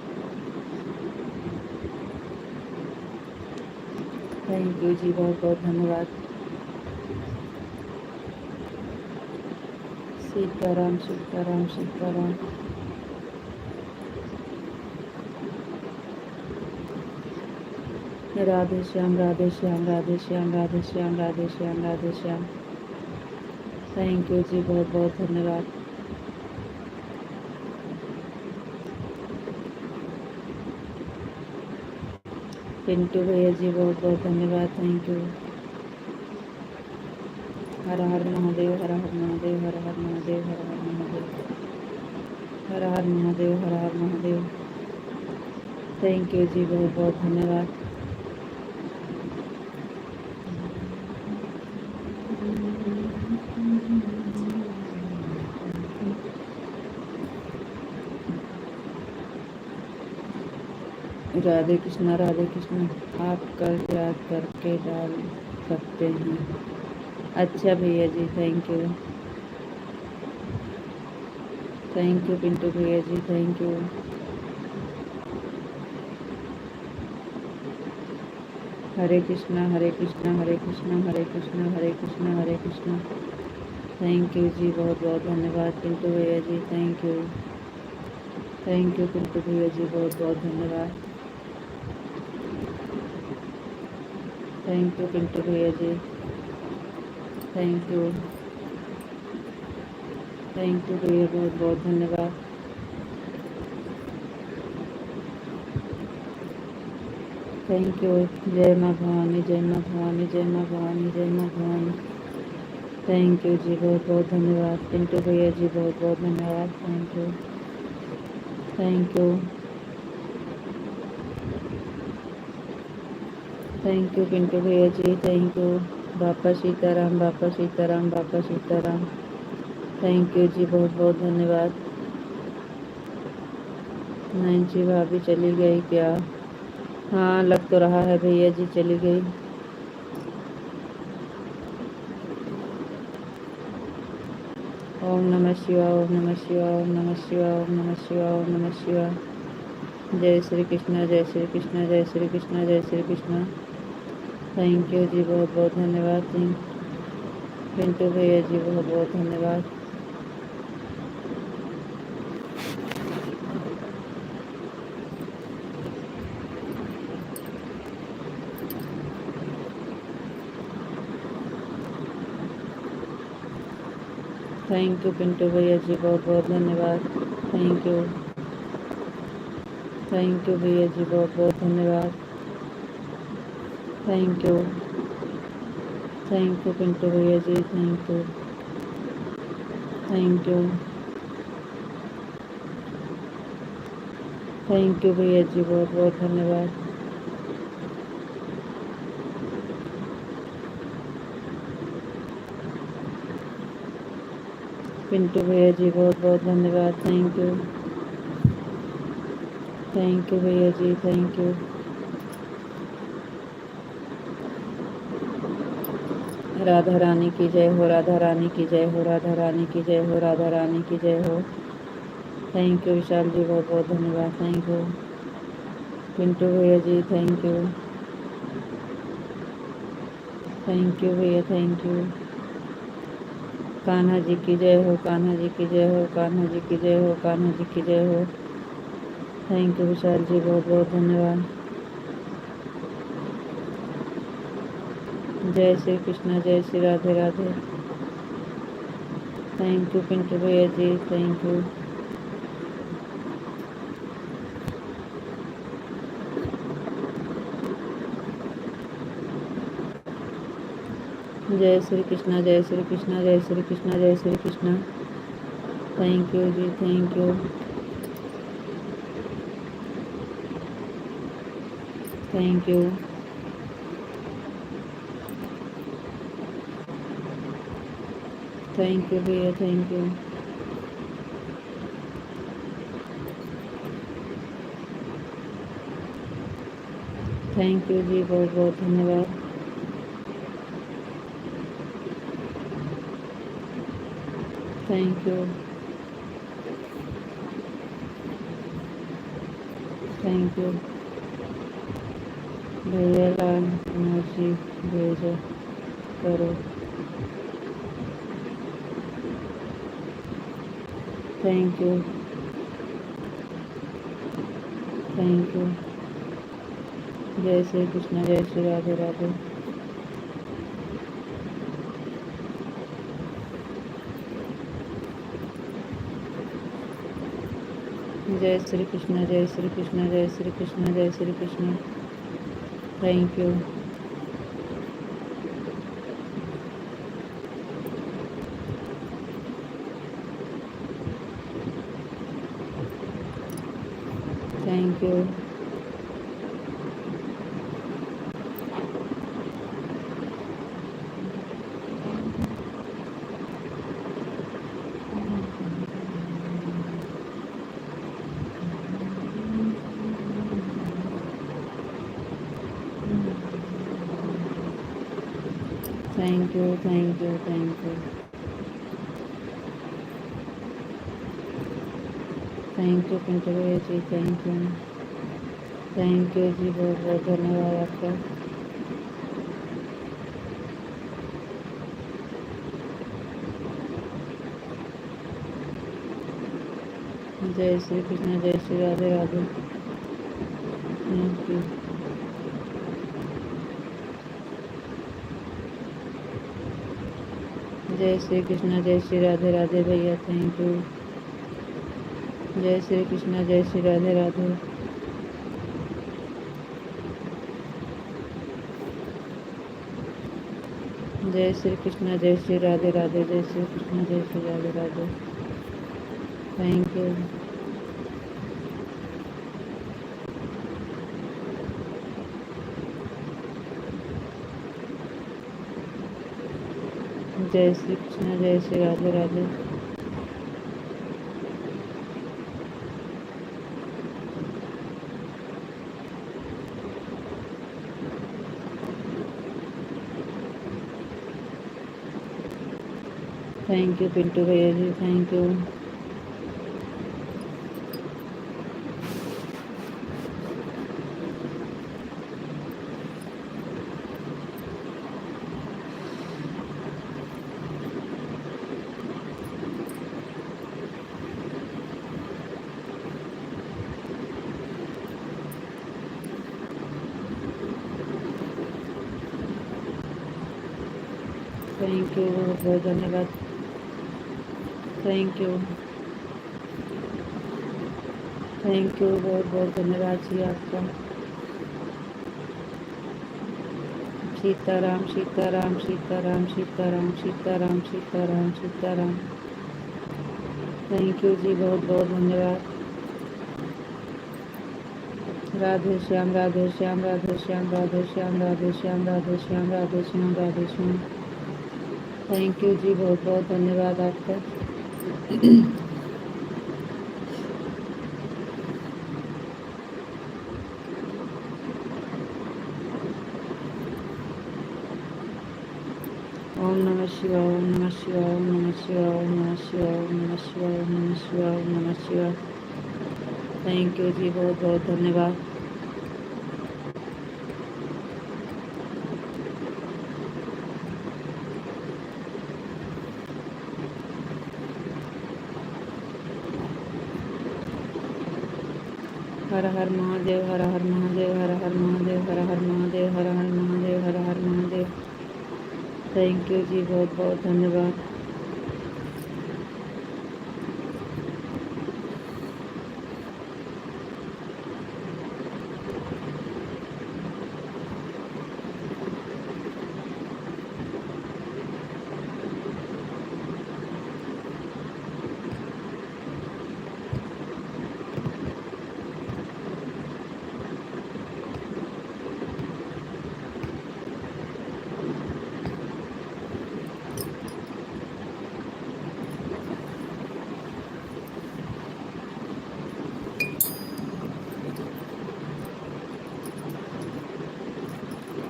Speaker 1: थैंक यू जी, बहुत बहुत धन्यवाद। सीताराम, सीताराम, सीताराम। राधे श्याम, राधे श्याम, राधे श्याम, राधे श्याम, राधे श्याम, राधे श्याम। थैंक यू जी, बहुत बहुत धन्यवाद। पिंटू भैया जी, बहुत बहुत धन्यवाद। Thank you. हर हर महादेव, हर हर महादेव, हर हर महादेव, हर हर महादेव, हर हर महादेव, हर हर महादेव। थैंक यू जी, बहुत बहुत धन्यवाद। राधे कृष्णा, राधे कृष्णा। आप कल याद करके डाल सकते हैं। अच्छा भैया जी, thank you. Thank you Pintu भैया जी, thank you. Hare Krishna, Hare Krishna, Hare Krishna, Hare Krishna, Hare Krishna, Hare Krishna. Thank you जी, बहुत बहुत धन्यवाद पिंटू भैया जी, thank you. Thank you Pintu भैया जी, बहुत बहुत धन्यवाद। थैंक यू पिंटू भैया जी, थैंक यू। थैंक यू भैया, बहुत बहुत धन्यवाद। Thank you. जय माँ भवानी, जय माँ भवानी, जय माँ भवानी, जय माँ भवानी। थैंक यू जी, बहुत बहुत धन्यवाद पिंटू भैया जी, बहुत बहुत धन्यवाद। Thank you, thank you. Thank you Pintu भैया जी, थैंक यू। बापा सीताराम, बापा सीताराम, बापा सीताराम। थैंक यू जी, बहुत बहुत धन्यवाद। नैन्सी भाभी चली गई क्या? हाँ, लग तो रहा है भैया जी चली गई। ओम नमः शिवाय, ओम नमः शिवाय, ओम नमः शिवाय, ओम नमः शिवाय, ओम नमः शिवाय। जय श्री कृष्ण, जय श्री कृष्ण, जय श्री कृष्ण, जय श्री कृष्ण। थैंक यू जी, बहुत बहुत धन्यवाद जी। पिंटू भैया जी बहुत बहुत धन्यवाद। थैंक यू पिंटू भैया जी, बहुत बहुत धन्यवाद। थैंक यू, थैंक यू भैया जी, बहुत बहुत धन्यवाद। Thank you, thank you Pintu भैया जी, thank you, thank you, thank you भैया जी, बहुत बहुत धन्यवाद। पिंटू भैया जी बहुत बहुत धन्यवाद। थैंक यू, थैंक यू भैया जी, थैंक यू। राधा रानी की जय हो, राधा रानी की जय हो, राधा रानी की जय हो, राधा रानी की जय हो। थैंक यू विशाल जी, बहुत बहुत धन्यवाद। थैंक यू पिंटू भैया जी, थैंक यू, थैंक यू भैया, थैंक यू। कान्हा जी की जय हो, कान्हा जी की जय हो, कान्हा जी की जय हो, कान्हा जी की जय हो। थैंक यू विशाल जी, बहुत बहुत धन्यवाद। जय श्री कृष्ण, जय श्री राधे राधे। थैंक यू पिंटू भैया जी, थैंक यू। जय श्री कृष्ण, जय श्री कृष्ण, जय श्री कृष्ण, जय Shri Krishna. Thank you ji, thank you, thank you, thank you भैया, थैंक यू, थैंक यू जी, बहुत बहुत धन्यवाद। थैंक यू, थैंक यू भैया, लाल इमोजी भेजो करो। Thank you, thank you. जय श्री कृष्ण, जय श्री राधे राधे। जय श्री कृष्ण, जय श्री कृष्ण, जय श्री कृष्ण, जय Shri Krishna. Thank you, thank you, thank you, thank you, thank you, thank you Pintu भैया जी, थैंक यू, थैंक यू जी, बहुत बहुत धन्यवाद आपका। जय श्री कृष्ण, जय श्री राधे राधे। थैंक यू, जय श्री कृष्ण, जय श्री राधे राधे भैया, थैंक यू। जय श्री कृष्ण, जय श्री राधे राधे। जय श्री कृष्ण, जय श्री राधे राधे, जय श्री कृष्ण, जय श्री राधे राधे। थैंक यू, जय श्री कृष्ण, जय श्री राधे राधे। थैंक यू पिंटू भैया जी, थैंक यू। थैंक यू, बहुत बहुत धन्यवाद। थैंक यू, थैंक यू, बहुत बहुत धन्यवाद जी आपका। सीताराम सीताराम सीताराम सीताराम सीताराम सीताराम सीताराम। थैंक यू जी, बहुत बहुत धन्यवाद। राधे श्याम राधे श्याम राधे श्याम राधे श्याम राधे श्याम राधे श्याम राधे श्याम राधे श्याम। थैंक यू जी, बहुत बहुत धन्यवाद आपका। ओम नमः शिवाय, ओम नमः शिवाय, ओम नमः शिवाय, ओम नमः शिवाय, ओम नमः शिवाय, ओम नमः शिवाय, ओम नमः शिवाय। थैंक यू जी, बहुत बहुत धन्यवाद। हर हर महादेव, हर हर महादेव, हर हर महादेव, हर हर महादेव, हर हर महादेव, हर हर महादेव। थैंक यू जी, बहुत बहुत धन्यवाद।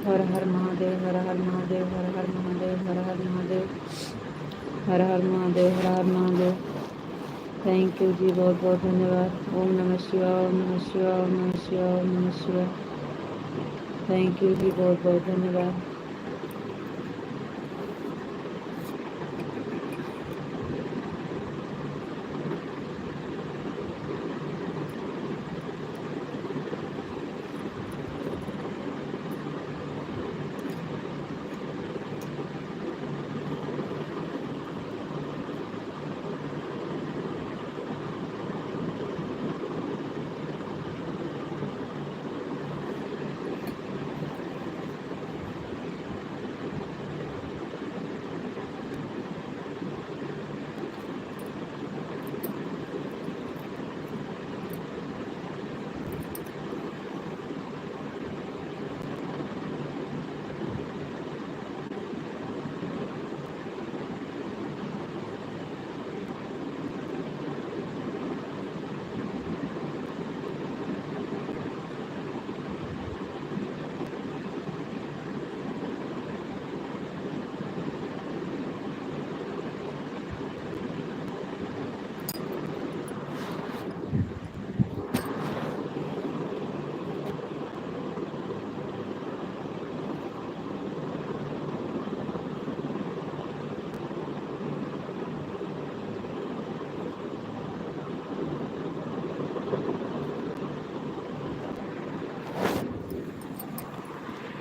Speaker 1: हर हर महादेव, हर हर महादेव, हर हर महादेव, हर हर महादेव, हर हर महादेव, हर हर महादेव। थैंक यू जी, बहुत बहुत धन्यवाद। ओम नमः शिवाय, ओम नमः शिवाय, ओम नमः शिवाय, ओम नमः शिवाय। थैंक यू जी, बहुत बहुत धन्यवाद।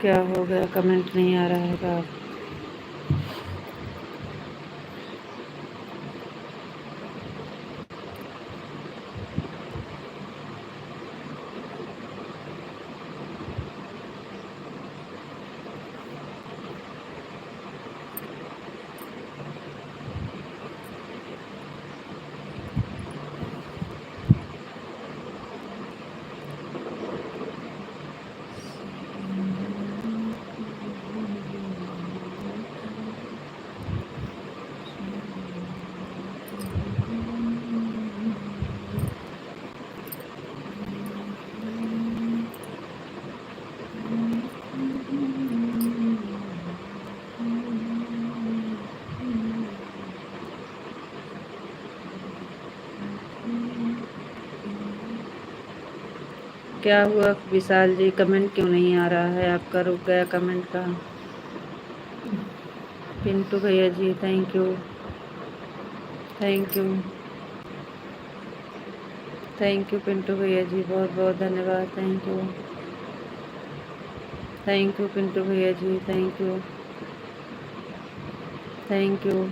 Speaker 1: क्या हो गया, कमेंट नहीं आ रहा है आप? क्या हुआ विशाल जी, कमेंट क्यों नहीं आ रहा है आपका? रुक गया कमेंट का। पिंटू भैया जी thank you, thank you, thank you Pintu भैया जी, बहुत बहुत धन्यवाद। Thank you, thank you Pintu भैया जी, thank you, thank you,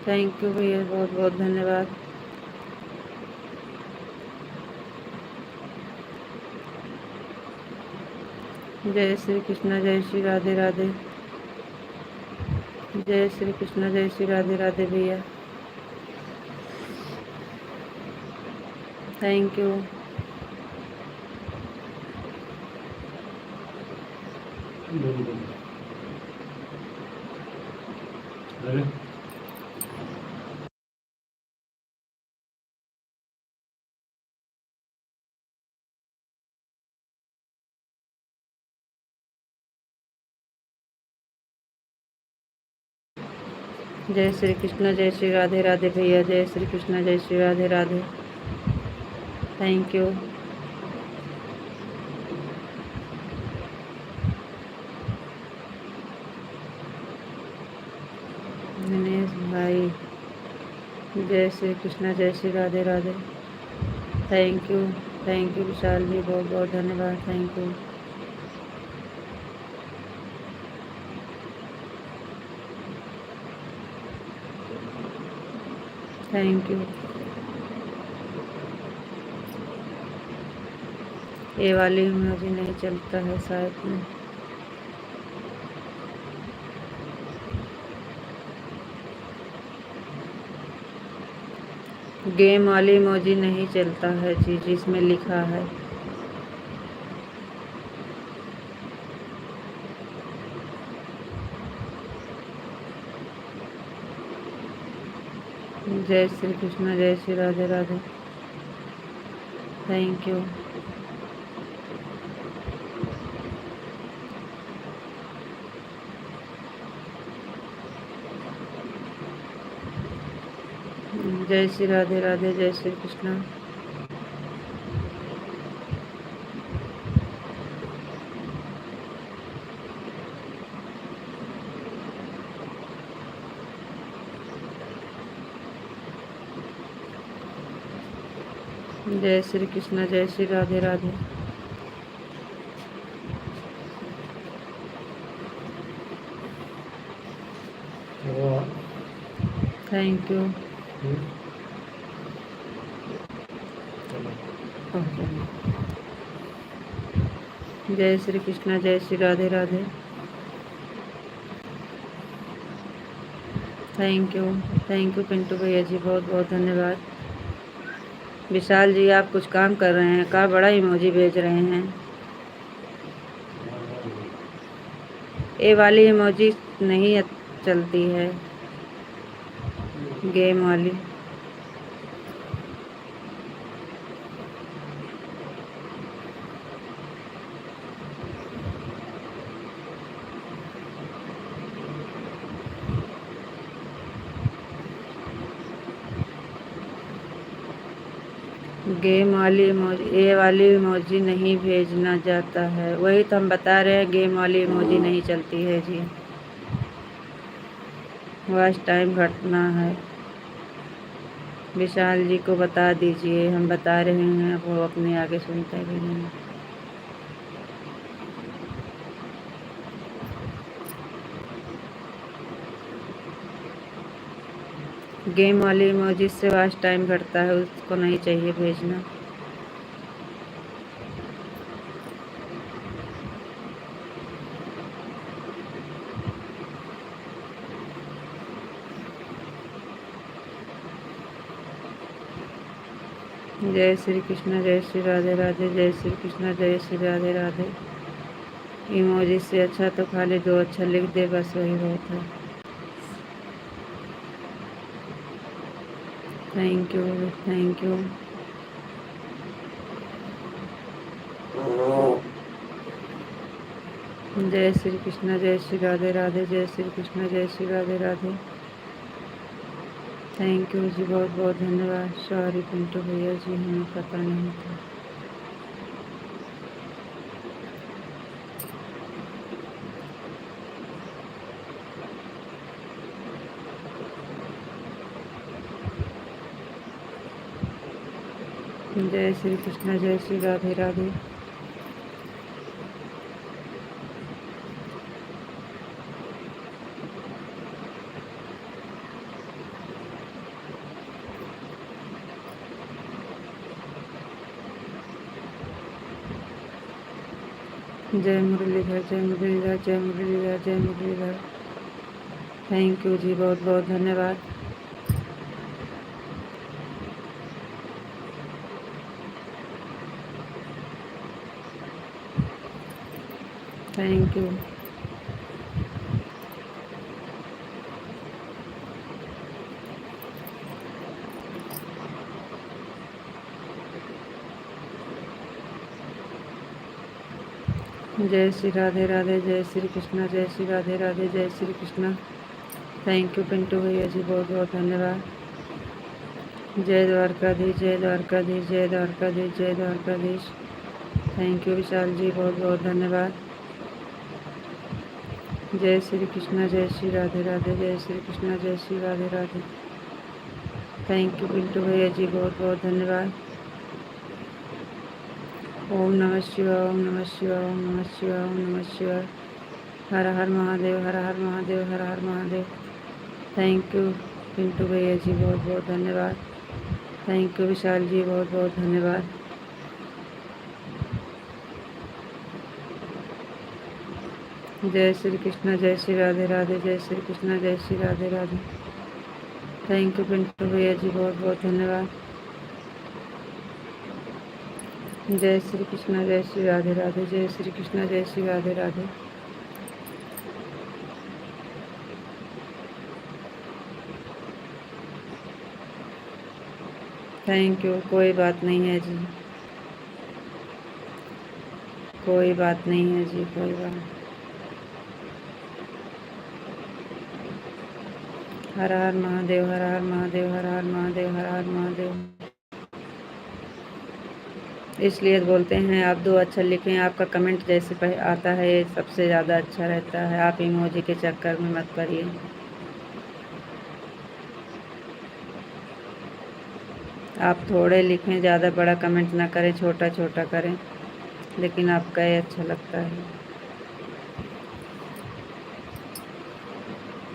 Speaker 1: thank you भैया, बहुत बहुत धन्यवाद। जय श्री कृष्णा, जय श्री राधे राधे, जय श्री कृष्णा, जय श्री राधे राधे भैया, थैंक यू। जय श्री कृष्णा, जय श्री राधे राधे भैया, जय श्री कृष्णा, जय श्री राधे राधे, थैंक यू। दिनेश भाई जय श्री कृष्णा, जय Shri Radhe Radhe, thank you, thank you Vishal ji, बहुत बहुत धन्यवाद, थैंक यू। Thank you. ये वाली मुझे नहीं चलता है शायद में। गेम वाली इमोजी नहीं चलता है जी, जिसमें लिखा है। जय श्री कृष्णा, जय श्री राधे राधे, थैंक यू। जय श्री राधे राधे, जय श्री कृष्णा। जय श्री कृष्णा, जय श्री राधे राधे, थैंक यू। जय श्री कृष्णा, जय Shri Radhe Radhe, thank you, thank you Pintu भैया जी, बहुत बहुत धन्यवाद। विशाल जी आप कुछ काम कर रहे हैं का? बड़ा इमोजी भेज रहे हैं। ये वाली इमोजी नहीं चलती है, गेम वाली। गेम वाली इमोजी, ये वाली इमोजी नहीं भेजना जाता है। वही तो हम बता रहे हैं, गेम वाली इमोजी नहीं चलती है जी। वॉच टाइम घटना है। विशाल जी को बता दीजिए, हम बता रहे हैं, वो अपने आगे सुनते भी नहीं। गेम वाली इमोजी से वॉच टाइम घटता है, उसको नहीं चाहिए भेजना। जय श्री कृष्ण, जय श्री राधे राधे, जय श्री कृष्ण, जय श्री राधे राधे। इमोजी से अच्छा तो खाली दो अक्षर लिख दे, बस वही बहुत है। Thank you, thank you. जय श्री कृष्ण, जय श्री राधे राधे, जय श्री कृष्ण, जय श्री राधे राधे, थैंक यू जी, बहुत बहुत धन्यवाद। सॉरी पिंटू भैया जी, हमें पता नहीं था। जय श्री कृष्ण, जय श्री राधे राधे। जय मुरलीधर, जय मुरलीधर, जय मुरलीधर, जय मुरलीधर। थैंक यू जी, बहुत बहुत धन्यवाद। Thank you. जय श्री राधे राधे, जय श्री कृष्णा, जय श्री राधे राधे, जय श्री कृष्णा। थैंक यू पिंटू भैया जी, बहुत बहुत धन्यवाद। जय द्वारकाधीश, जय द्वारकाधीश, जय द्वारकाधीश, जय द्वारकाधीश। थैंक यू विशाल जी, बहुत बहुत धन्यवाद। जय श्री कृष्णा, जय श्री राधे राधे, जय श्री कृष्णा, जय श्री राधे राधे। थैंक यू पिंटू भैया जी, बहुत बहुत धन्यवाद। ओम नमः शिवाय, ओम नमः शिवाय, ओम नमः शिवाय, ओम नमः शिवाय। हर हर महादेव, हर हर महादेव, हर हर महादेव। थैंक यू पिंटू भैया जी, बहुत बहुत धन्यवाद। थैंक यू विशाल जी, बहुत बहुत धन्यवाद। जय श्री कृष्ण, जय श्री राधे राधे, जय श्री कृष्ण, जय श्री राधे राधे। थैंक यू पिंटू भैया जी, बहुत बहुत धन्यवाद। जय श्री कृष्ण, जय श्री राधे राधे, जय श्री कृष्ण, जय श्री राधे राधे। थैंक यू, कोई बात नहीं है जी, कोई बात नहीं है जी, कोई बात। हर हर महादेव, हर हर महादेव, हर हर महादेव, हर हर महादेव। इसलिए बोलते हैं आप दो अक्षर लिखें, आपका कमेंट जैसे आता है सबसे ज़्यादा अच्छा रहता है। आप इमोजी के चक्कर में मत पड़िए। आप थोड़े लिखें, ज़्यादा बड़ा कमेंट ना करें, छोटा छोटा करें, लेकिन आपका ये अच्छा लगता है।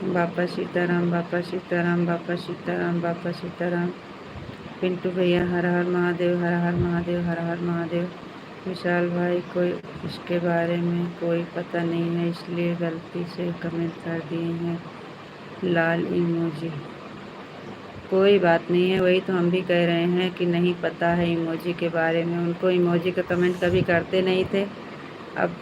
Speaker 1: बापा सीताराम, बापा सीताराम, बापा सीताराम, बापा सीताराम। पिंटू भैया हर हर महादेव, हर हर महादेव, हर हर महादेव। विशाल भाई को इसके बारे में कोई पता नहीं है, इसलिए गलती से कमेंट कर दिए हैं लाल इमोजी। कोई बात नहीं है, वही तो हम भी कह रहे हैं कि नहीं पता है इमोजी के बारे में। उनको इमोजी का कमेंट कभी करते नहीं थे, अब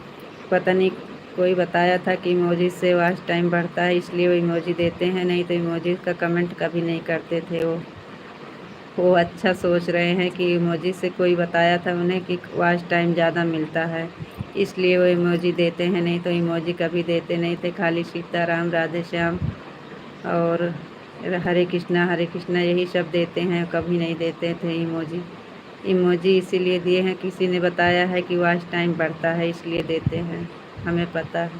Speaker 1: पता नहीं कोई बताया था कि इमोजी से वॉच टाइम बढ़ता है, इसलिए वो इमोजी देते हैं, नहीं तो इमोजी का कमेंट कभी नहीं करते थे। वो अच्छा सोच रहे हैं कि इमोजी से कोई बताया था उन्हें कि वॉच टाइम ज़्यादा मिलता है, इसलिए वो इमोजी देते हैं, नहीं तो इमोजी कभी देते नहीं थे। खाली सीताराम, राधे श्याम और हरे कृष्णा यही सब देते हैं, कभी नहीं देते थे इमोजी। इमोजी इसीलिए दिए हैं, किसी ने बताया है कि वॉच टाइम बढ़ता है, इसलिए देते हैं, हमें पता है।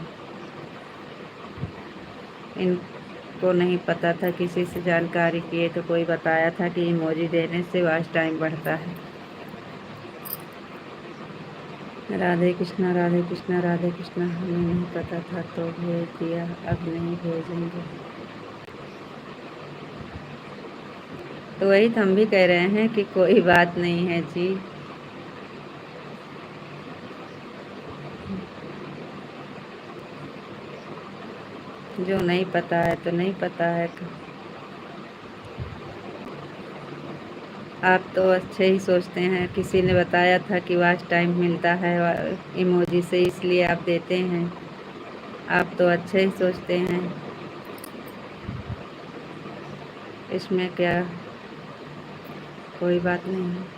Speaker 1: इनको नहीं पता था, किसी से जानकारी किए तो कोई बताया था कि इमोजी देने से वॉच टाइम बढ़ता है। राधे कृष्णा, राधे कृष्णा, राधे कृष्णा। हमें नहीं पता था तो भेज दिया, अब नहीं भेजेंगे। तो वही तो हम भी कह रहे हैं कि कोई बात नहीं है जी। जो नहीं पता है तो नहीं पता है। आप तो अच्छे ही सोचते हैं, किसी ने बताया था कि वॉच टाइम मिलता है इमोजी से, इसलिए आप देते हैं। आप तो अच्छे ही सोचते हैं, इसमें क्या कोई बात नहीं है।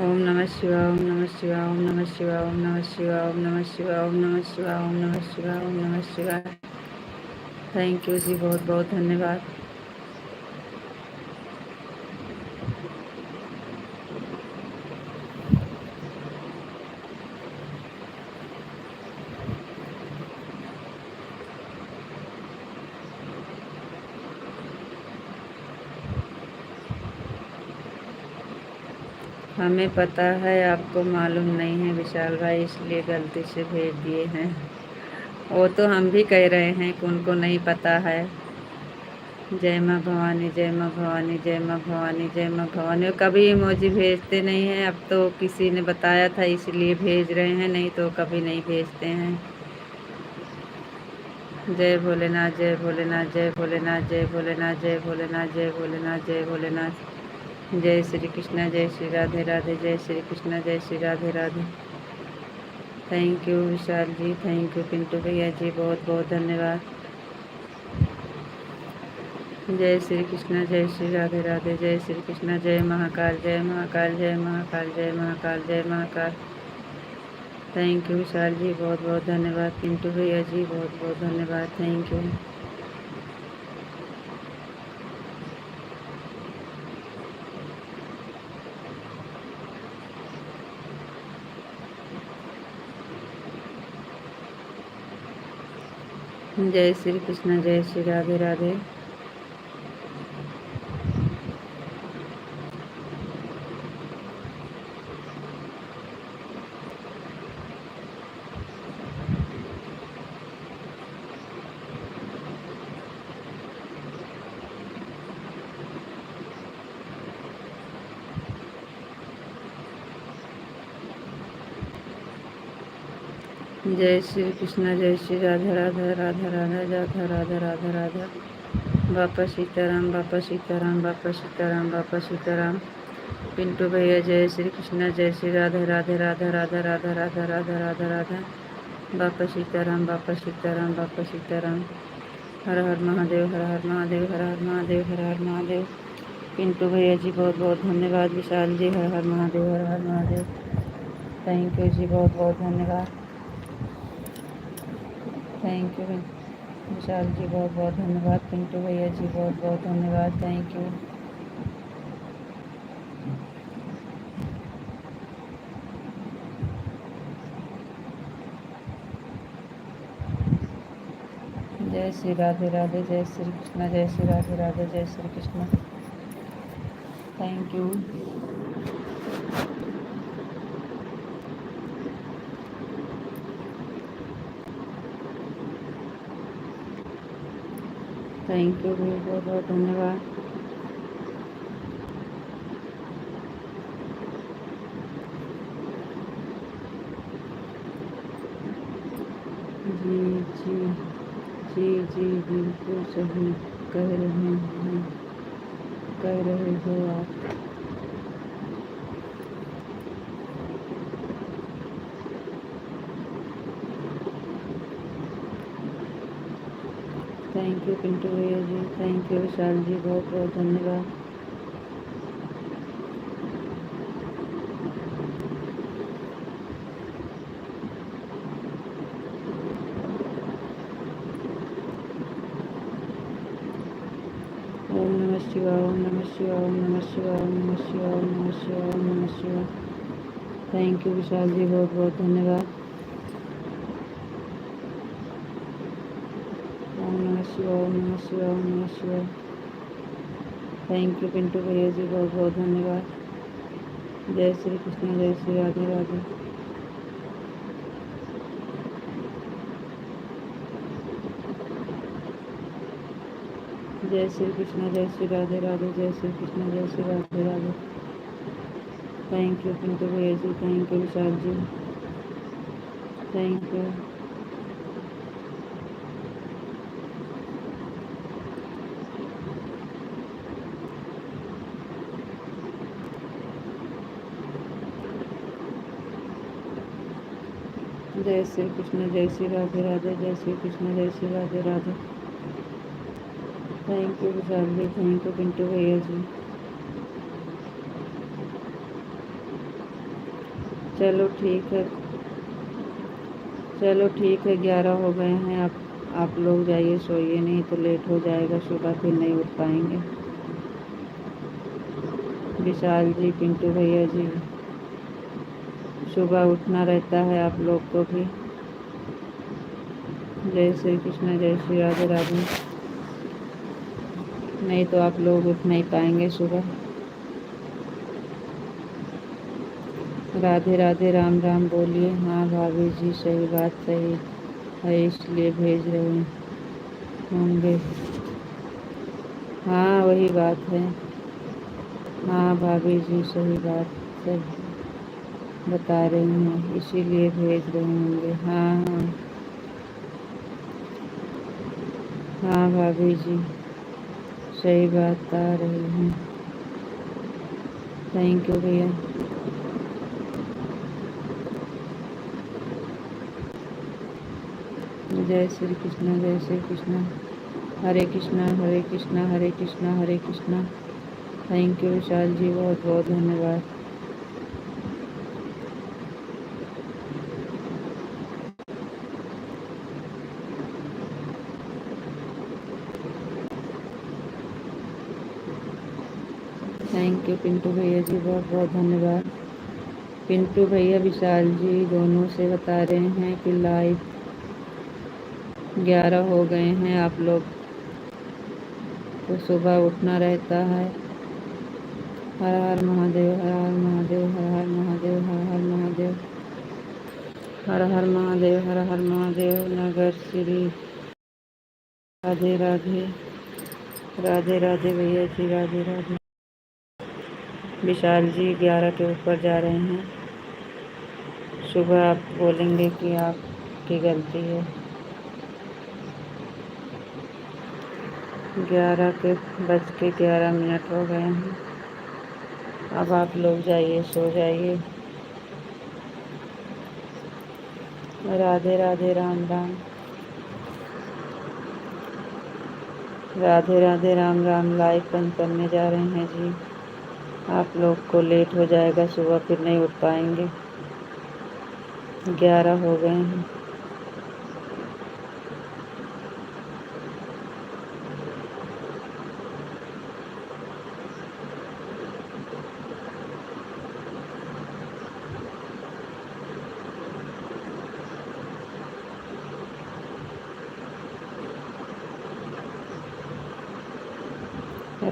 Speaker 1: ओम नमः शिवाय, ओम नमः शिवाय, ओम नमः शिवाय, ओम नमः शिवाय, ओम नमः शिवाय, ओम नमः शिवाय, ओम नमः शिवाय, ओम नमः शिवाय। थैंक यू जी, बहुत बहुत धन्यवाद। हमें पता है, आपको मालूम नहीं है विशाल भाई, इसलिए गलती से भेज दिए हैं। वो तो हम भी कह रहे हैं कि उनको नहीं पता है। जय माँ भवानी, जय माँ भवानी, जय माँ भवानी, जय माँ भवानी। वो कभी इमोजी भेजते नहीं हैं, अब तो किसी ने बताया था इसलिए भेज रहे हैं, नहीं तो कभी नहीं भेजते हैं। जय भोलेनाथ, जय भोलेनाथ, जय भोलेनाथ, जय भोलेनाथ, जय भोलेनाथ, जय भोलेनाथ, जय भोलेनाथ। जय श्री कृष्ण, जय श्री राधे राधे, जय श्री कृष्ण, जय Shri Radhe Radhe. Thank you Vishal ji, thank you Pintu भैया जी, बहुत बहुत धन्यवाद। जय श्री कृष्ण, जय श्री राधे राधे, जय श्री कृष्ण, जय महाकाल, जय महाकाल, जय महाकाल, जय महाकाल, जय महाकाल। थैंक यू विशाल जी, बहुत बहुत धन्यवाद। पिंटू भैया जी, बहुत बहुत धन्यवाद, थैंक यू। जय श्री कृष्ण, जय श्री राधे राधे। जय श्री कृष्ण, जय श्री राधा राधा राधा राधा राधा राधा राधा राधा। बापा सीताराम, बापा सीताराम, बापा सीताराम, बापा सीताराम। पिंटू भैया जय श्री कृष्ण, जय श्री राधे राधे राधा राधा राधा राधा राधा राधा राधा। बापा सीताराम, बापा सीताराम, बापा सीताराम। हर हर महादेव, हर हर महादेव, हर हर महादेव, हर हर महादेव। पिंटू भैया जी, बहुत बहुत धन्यवाद। विशाल जी, हर हर महादेव, हर हर महादेव। थैंक यू जी, बहुत बहुत धन्यवाद। थैंक यू विशाल जी, बहुत बहुत धन्यवाद। पिंटू भैया जी, बहुत बहुत धन्यवाद, थैंक यू। जय श्री राधे राधे, जय श्री कृष्ण, जय श्री राधे राधे, जय Shri Krishna. Thank you. Thank you भी, बहुत बहुत धन्यवाद। जी जी जी जी, बिल्कुल सही कह रहे हैं, कह रहे हो आप। थैंक यू पिंटू भैया जी, थैंक यू विशाल जी, बहुत बहुत धन्यवाद। ओम नमः शिवाय, ओम नमः शिवाय, ओम नमः शिवाय, ओम नमः शिवाय, ओम नमः शिवाय, ओम नमः शिवाय। थैंक यू विशाल जी, बहुत बहुत धन्यवाद। ओम नमः शिवाय, ओम नमः शिवाय, ओम नमः शिवाय। थैंक यू पिंटू भैया जी, बहुत बहुत धन्यवाद। जय श्री कृष्ण, जय श्री राधे राधे। जय श्री कृष्ण, जय श्री राधे राधे, जय श्री कृष्ण, जय श्री राधे राधे। थैंक यू पिंटू भैया जी, thank you Vishal ji, thank you. जय श्री कृष्ण, जय श्री राधे राधे, जय श्री कृष्ण, जय Shri Radhe Radhe. Thank you Vishal ji, thank you Pintu भैया जी। चलो ठीक है, चलो ठीक है, 11 हो गए हैं। आप लोग जाइए, सोइए, नहीं तो लेट हो जाएगा, सुबह फिर नहीं उठ पाएंगे। विशाल जी, पिंटू भैया जी, सुबह उठना रहता है आप लोग को भी। जय श्री कृष्ण, जय श्री राधे राधे। नहीं तो आप लोग उठ नहीं पाएंगे सुबह। राधे राधे राम राम बोलिए। हाँ भाभी जी सही बात सही है, इसलिए भेज रहे होंगे। हाँ वही बात है। हाँ भाभी जी सही बात सही बता रही हैं, इसीलिए भेज रहे होंगे। हाँ हाँ। हाँ भाभी जी सही बात बता रही हैं। थैंक यू भैया। जय श्री कृष्णा जय श्री कृष्णा। हरे कृष्णा हरे कृष्णा हरे कृष्णा हरे कृष्णा। थैंक यू विशाल जी, बहुत बहुत धन्यवाद। थैंक यू पिंटू भैया जी, बहुत बहुत धन्यवाद। पिंटू भैया विशाल जी दोनों से बता रहे हैं कि लाइव 11 हो गए हैं। आप लोग को सुबह उठना रहता है। हर हर महादेव हर हर महादेव हर हर महादेव हर हर महादेव हर हर महादेव हर हर महादेव। नगर श्री राधे राधे राधे राधे भैया जी राधे राधे। विशाल जी 11 के ऊपर जा रहे हैं। सुबह आप बोलेंगे कि आपकी गलती है। 11 के बज के 11 मिनट हो गए हैं। अब आप लोग जाइए सो जाइए। राधे राधे राम राम। राधे राधे राम राम। लाइव बंद करने जा रहे हैं जी। आप लोग को लेट हो जाएगा, सुबह फिर नहीं उठ पाएंगे। 11 हो गए हैं।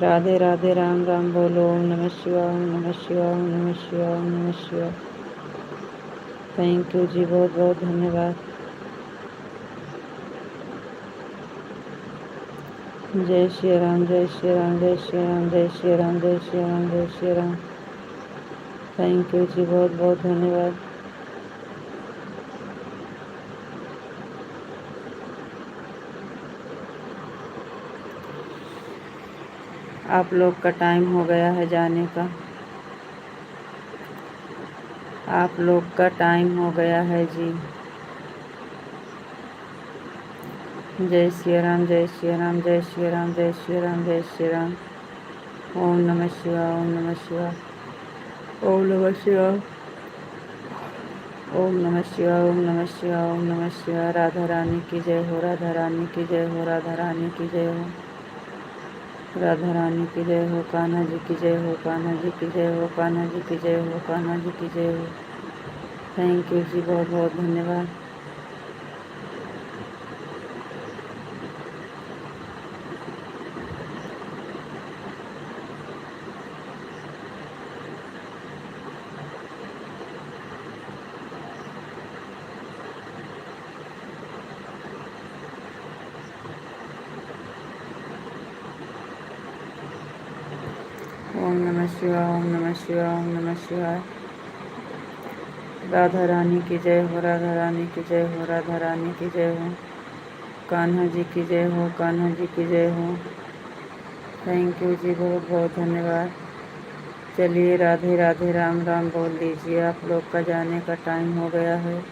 Speaker 1: राधे राधे राम राम बोलो। ओम नमः शिवाय ओम नमः शिवाय ओम नमः शिवाय ओम नमः शिवाय। थैंक यू जी, बहुत बहुत धन्यवाद। जय श्री राम जय श्री राम जय श्री राम जय श्री राम जय श्री राम जय श्री राम। थैंक यू जी, बहुत बहुत धन्यवाद। आप लोग का टाइम हो गया है जाने का। आप लोग का टाइम हो गया है जी। जय श्री राम जय श्री राम जय श्री राम जय श्री राम जय श्री राम। ओम नमः शिवाय ओम नमः शिवाय ओम नमः शिवाय ओम नमः शिवाय ओम नमः शिवाय ओम नमः शिवाय। राधा रानी की जय हो राधा रानी की जय हो राधा रानी की जय हो राधा रानी की जय हो। कान्हा जी की जय हो कान्हा जी की जय हो कान्हा जी की जय हो कान्हा जी की जय हो। थैंक यू जी, बहुत बहुत धन्यवाद। ओम नमः शिवाय ओम नमः शिवाय ओम नमः शिवाय। राधा रानी की जय हो राधा रानी की जय हो राधा रानी की जय हो। कान्हा जी की जय हो कान्हा जी की जय हो। थैंक यू जी, बहुत बहुत धन्यवाद। चलिए राधे राधे राम राम बोल दीजिए। आप लोग का जाने का टाइम हो गया है।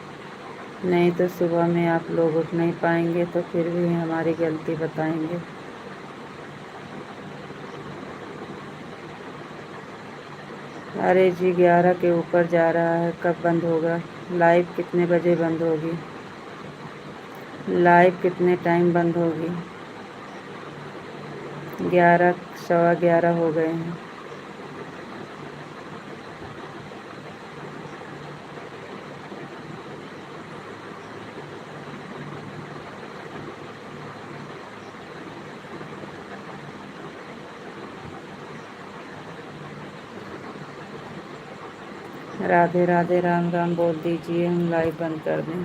Speaker 1: नहीं तो सुबह में आप लोग उठ नहीं पाएंगे तो फिर भी हमारी गलती बताएंगे। अरे जी 11 के ऊपर जा रहा है, कब बंद होगा? लाइव कितने बजे बंद होगी? लाइव कितने टाइम बंद होगी? 11 11:15 हो गए हैं। राधे राधे, राम राम बोल दीजिए, हम लाइव बंद कर दें।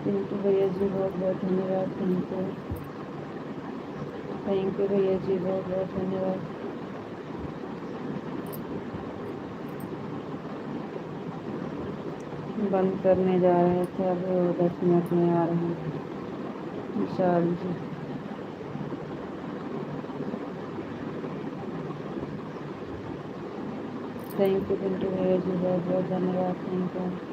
Speaker 1: थैंक यू भैया जी, बहुत बहुत धन्यवाद। थैंक यू भैया जी, बहुत बहुत धन्यवाद। बंद करने जा रहे थे, अब 10 मिनट में आ रहे हैं विशाल जी। थैंक यू पिंटू भैया जी, बहुत बहुत धन्यवाद। Thank you.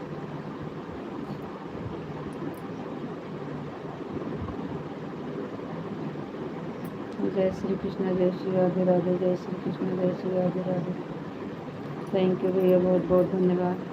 Speaker 1: जय श्री कृष्ण, जय श्री राधे राधे, जय श्री कृष्ण, जय श्री राधे राधे। थैंक यू भैया, बहुत बहुत धन्यवाद।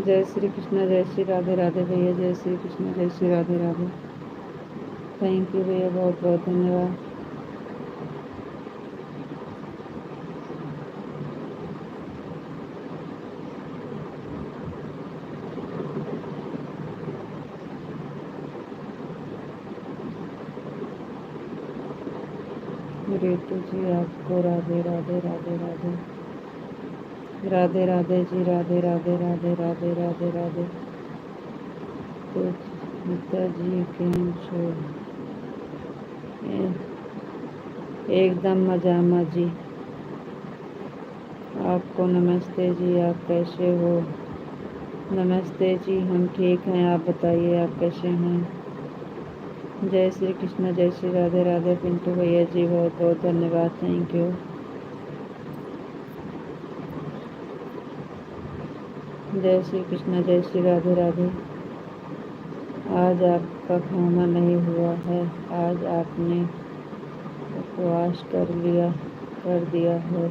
Speaker 1: जय श्री कृष्ण, जय श्री राधे राधे भैया, जय श्री कृष्ण, जय श्री राधे राधे। थैंक यू भैया, बहुत बहुत धन्यवाद। रितु जी, आपको राधे राधे राधे राधे। राधे राधे जी, राधे राधे राधे राधे राधे राधे। तो सीता जी केम छो? एकदम मजामा जी। आपको नमस्ते जी, आप कैसे हो? नमस्ते जी, हम ठीक हैं, आप बताइए आप कैसे हैं? जय श्री कृष्ण, जय श्री राधे राधे। पिंटू भैया जी बहुत बहुत धन्यवाद, थैंक यू। जय श्री कृष्ण, जय श्री राधे राधे। आज आपका खाना नहीं हुआ है, आज आपने उपवास कर दिया है।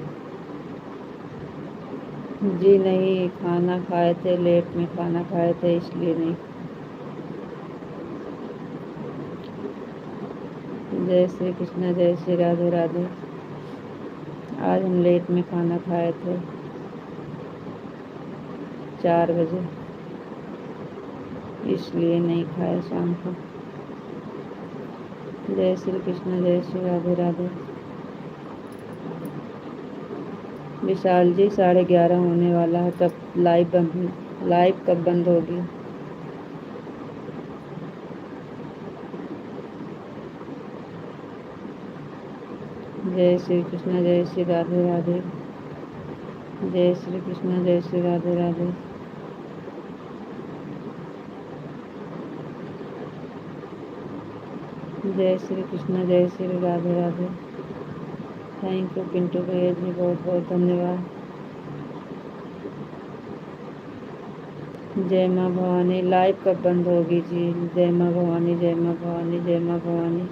Speaker 1: जी नहीं, खाना खाए थे, लेट में खाना खाए थे, इसलिए नहीं। जय श्री कृष्ण, जय श्री राधे राधे। आज हम लेट में खाना खाए थे, 4 बजे, इसलिए नहीं खाए शाम को। जय श्री कृष्ण, जय श्री राधे राधे। विशाल जी 11:30 होने वाला है, कब लाइव कब बंद होगी? जय श्री कृष्ण, जय श्री राधे राधे। जय श्री कृष्ण, जय श्री राधे राधे। जय श्री कृष्ण, जय श्री राधे राधे। थैंक यू पिंटू भैया जी, बहुत बहुत धन्यवाद। जय माँ भवानी, लाइव कब बंद होगी जी? जय माँ भवानी, जय माँ भवानी, जय माँ भवानी।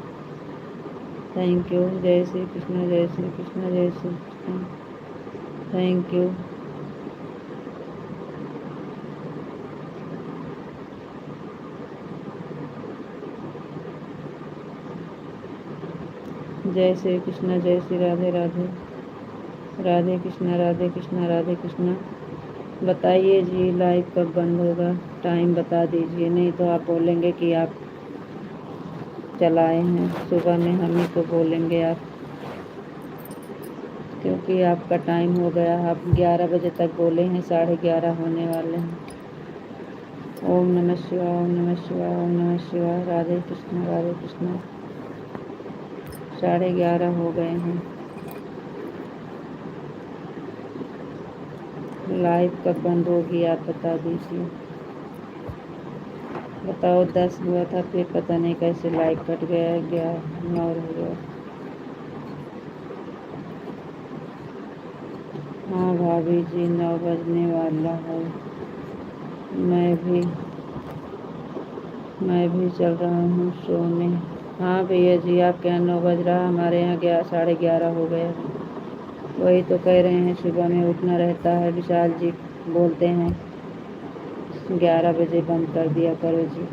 Speaker 1: Thank you. जय श्री कृष्ण, जय श्री कृष्ण, जय श्री कृष्ण। Thank you. जय श्री कृष्ण, जय श्री राधे राधे। राधे कृष्णा, राधे कृष्णा, राधे कृष्णा। बताइए जी लाइव कब बंद होगा, टाइम बता दीजिए, नहीं तो आप बोलेंगे कि आप चलाए हैं। सुबह में हम ही को बोलेंगे आप, क्योंकि आपका टाइम हो गया। आप 11 बजे तक बोले हैं, 11:30 होने वाले हैं। ओम नमः शिवाय, ओम नमः शिवाय, ओम नमः शिवाय। राधे कृष्णा, राधे कृष्णा। 11:30 हो गए हैं। लाइव कब बंद होगी आप बता दीजिए। बताओ 10 हुआ था, फिर पता नहीं कैसे लाइव कट गया 9 हो गया। हाँ भाभी जी 9 बजने वाला है। मैं भी चल रहा हूँ सोने। हाँ भैया जी, आपके यहाँ 9 बज रहा, हमारे यहाँ 11:30 हो गया। वही तो कह रहे हैं, सुबह में उठना रहता है। विशाल जी बोलते हैं 11 बजे बंद कर दिया करो जी।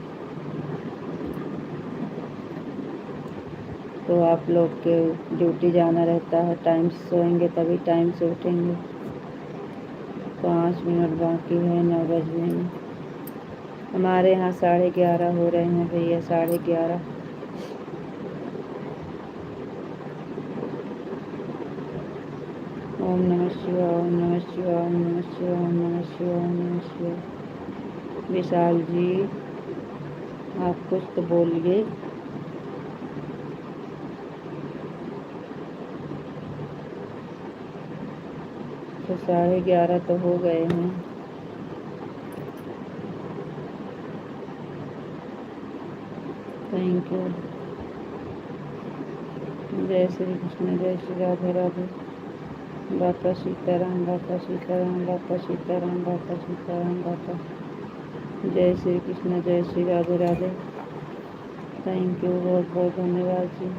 Speaker 1: तो आप लोग के ड्यूटी जाना रहता है, टाइम से सोएंगे तभी टाइम से उठेंगे। 5 मिनट बाकी है 9 बजने में। हमारे यहाँ 11:30 हो रहे हैं भैया, 11:30। ओम नमः शिवाय, ओम नमः शिवाय, ओम नमः शिवाय, ओम नमः शिवाय, ओम नमः शिवाय। विशाल जी आप कुछ तो बोलिए। तो 11:30 तो हो गए हैं। Thank you. जय श्री कृष्ण, जय श्री राधे राधे। बापा सीताराम, बापा सीताराम, बापा सीताराम, बापा सीताराम, बापा। जय श्री कृष्ण, जय श्री राधे राधे। थैंक यू, बहुत बहुत धन्यवाद जी।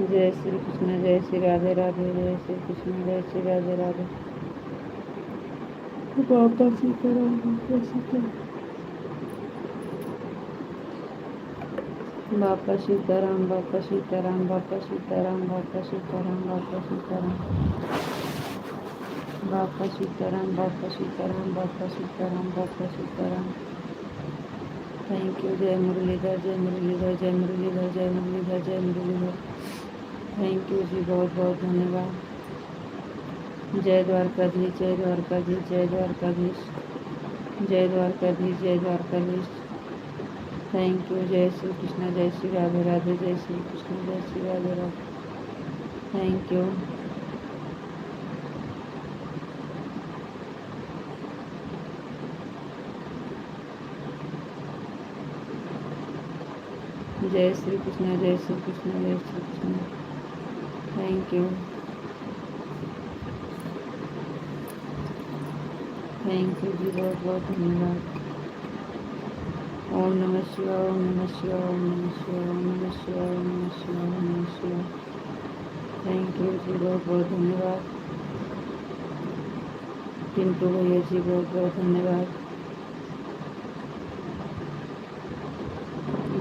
Speaker 1: जय श्री कृष्ण, जय श्री राधे राधे। जय श्री कृष्ण, जय श्री राधे राधे। बापा सीताराम, बापा सीताराम, बापा सीताराम, बापा सीताराम, बापा सीताराम, बापा सीताराम, बापा सीताराम, बापा सीताराम, बापा सीताराम, बापा सीताराम, बापा सीताराम। Thank you. जय मुरलीधर, जय मुरलीधर, जय मुरलीधर, जय मुरलीधर, जय मुरलीधर। थैंक यू जी, बहुत बहुत धन्यवाद। जय द्वारकाधीश, जय द्वारकाधीश, जय द्वारकाधीश, जय द्वारकाधीश, जय द्वारकाधीश। Thank you. जय श्री कृष्ण, जय श्री राधे राधे, जय श्री कृष्ण, जय श्री राधे राधे। Thank you. जय श्री कृष्ण, जय श्री कृष्ण, जय Shri Krishna. Thank you. Thank you जी, बहुत बहुत धन्यवाद। ओम नमः शिवाय, ओम नमः शिवाय, ओम नमः शिवाय, ओम नमः शिवाय, ओम नमः शिवाय, ओम नमः शिवाय। थैंक यू जी, बहुत बहुत धन्यवाद। पिंटू भैया जी, बहुत बहुत धन्यवाद।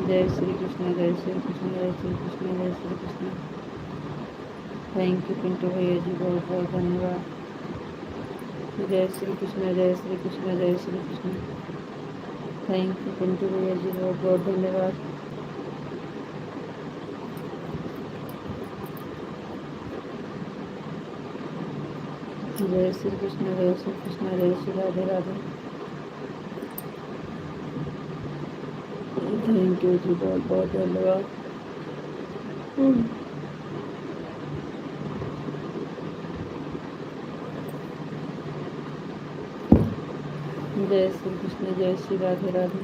Speaker 1: जय श्री कृष्ण, जय श्री कृष्ण, जय श्री कृष्ण, जय श्री कृष्ण। थैंक यू पिंटू भैया जी, बहुत बहुत धन्यवाद। जय श्री कृष्ण, जय श्री कृष्ण, जय श्री कृष्ण। थैंक यू पिंटू भैया जी, बहुत बहुत धन्यवाद। जय श्री कृष्ण, जय श्री कृष्ण, जय श्री राधे राधे। थैंक यू जी, बहुत बहुत धन्यवाद। जय श्री कृष्ण, जय श्री राधे राधे।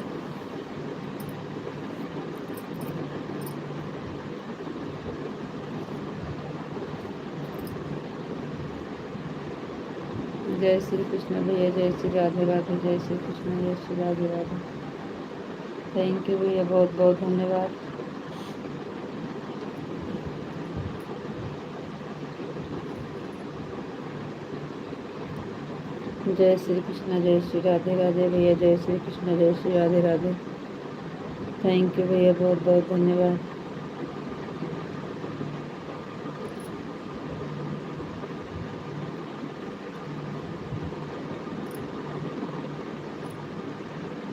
Speaker 1: जय श्री कृष्ण भैया, जय श्री राधे राधे, जय श्री कृष्ण, जय श्री राधे राधे। थैंक यू भैया, बहुत बहुत धन्यवाद। जय श्री कृष्ण, जय श्री राधे राधे भैया, जय श्री कृष्ण, जय श्री राधे राधे। थैंक यू भैया, बहुत बहुत धन्यवाद।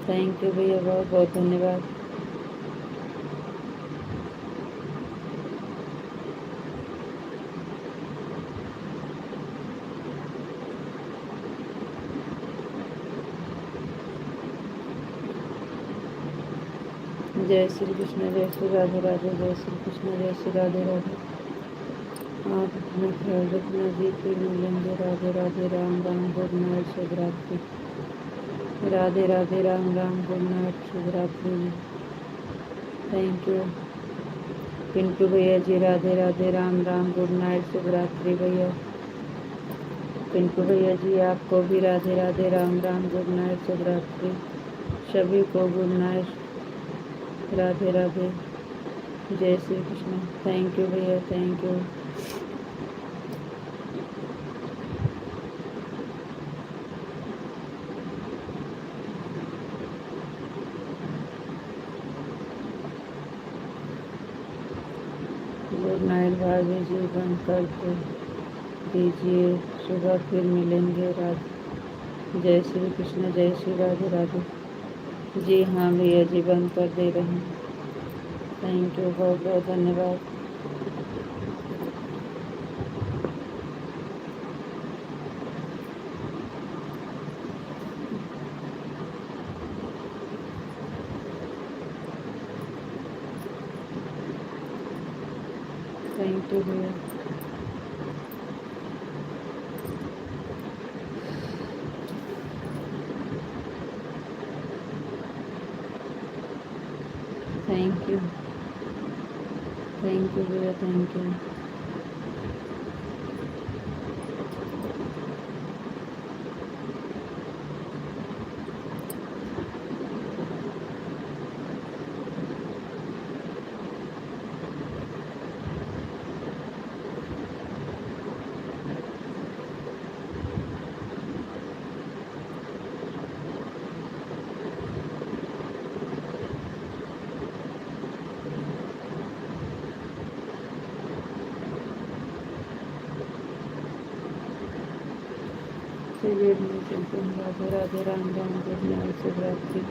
Speaker 1: थैंक यू भैया, बहुत बहुत धन्यवाद। जय श्री कृष्ण, जय श्री राधे राधे, जय श्री कृष्ण, जय श्री राधे राधे। आप अपना ख्याल रखना जी, फिर मिलेंगे। राधे राधे, राम राम, गुड नाइट, शुभ रात्रि। राधे राधे, राम राम, गुड नाइट, शुभ रात्रि जी। थैंक यू पिंटू भैया जी, राधे राधे, राम राम, गुड नाइट, शुभ रात्रि भैया। पिंटू भैया जी, आपको भी राधे राधे, राम राम, गुड नाइट, शुभ रात्रि। सभी को गुड नाइट, राधे राधे, जय श्री कृष्ण। थैंक यू भैया, थैंक यू। गुड नाइट भाभी जी, बंद कर दीजिए, सुबह फिर मिलेंगे। राधे, जय श्री कृष्ण, जय श्री राधे राधे। जी हाँ भैया जी, बंद कर दे रहे हैं। थैंक यू, बहुत बहुत धन्यवाद। थैंक यू भैया। थैंक यू, थैंक यू भैया, थैंक यू। चलिए चलते हैं। राधे राधे, राम राम, गुड नाइट, शुभ रात्रि।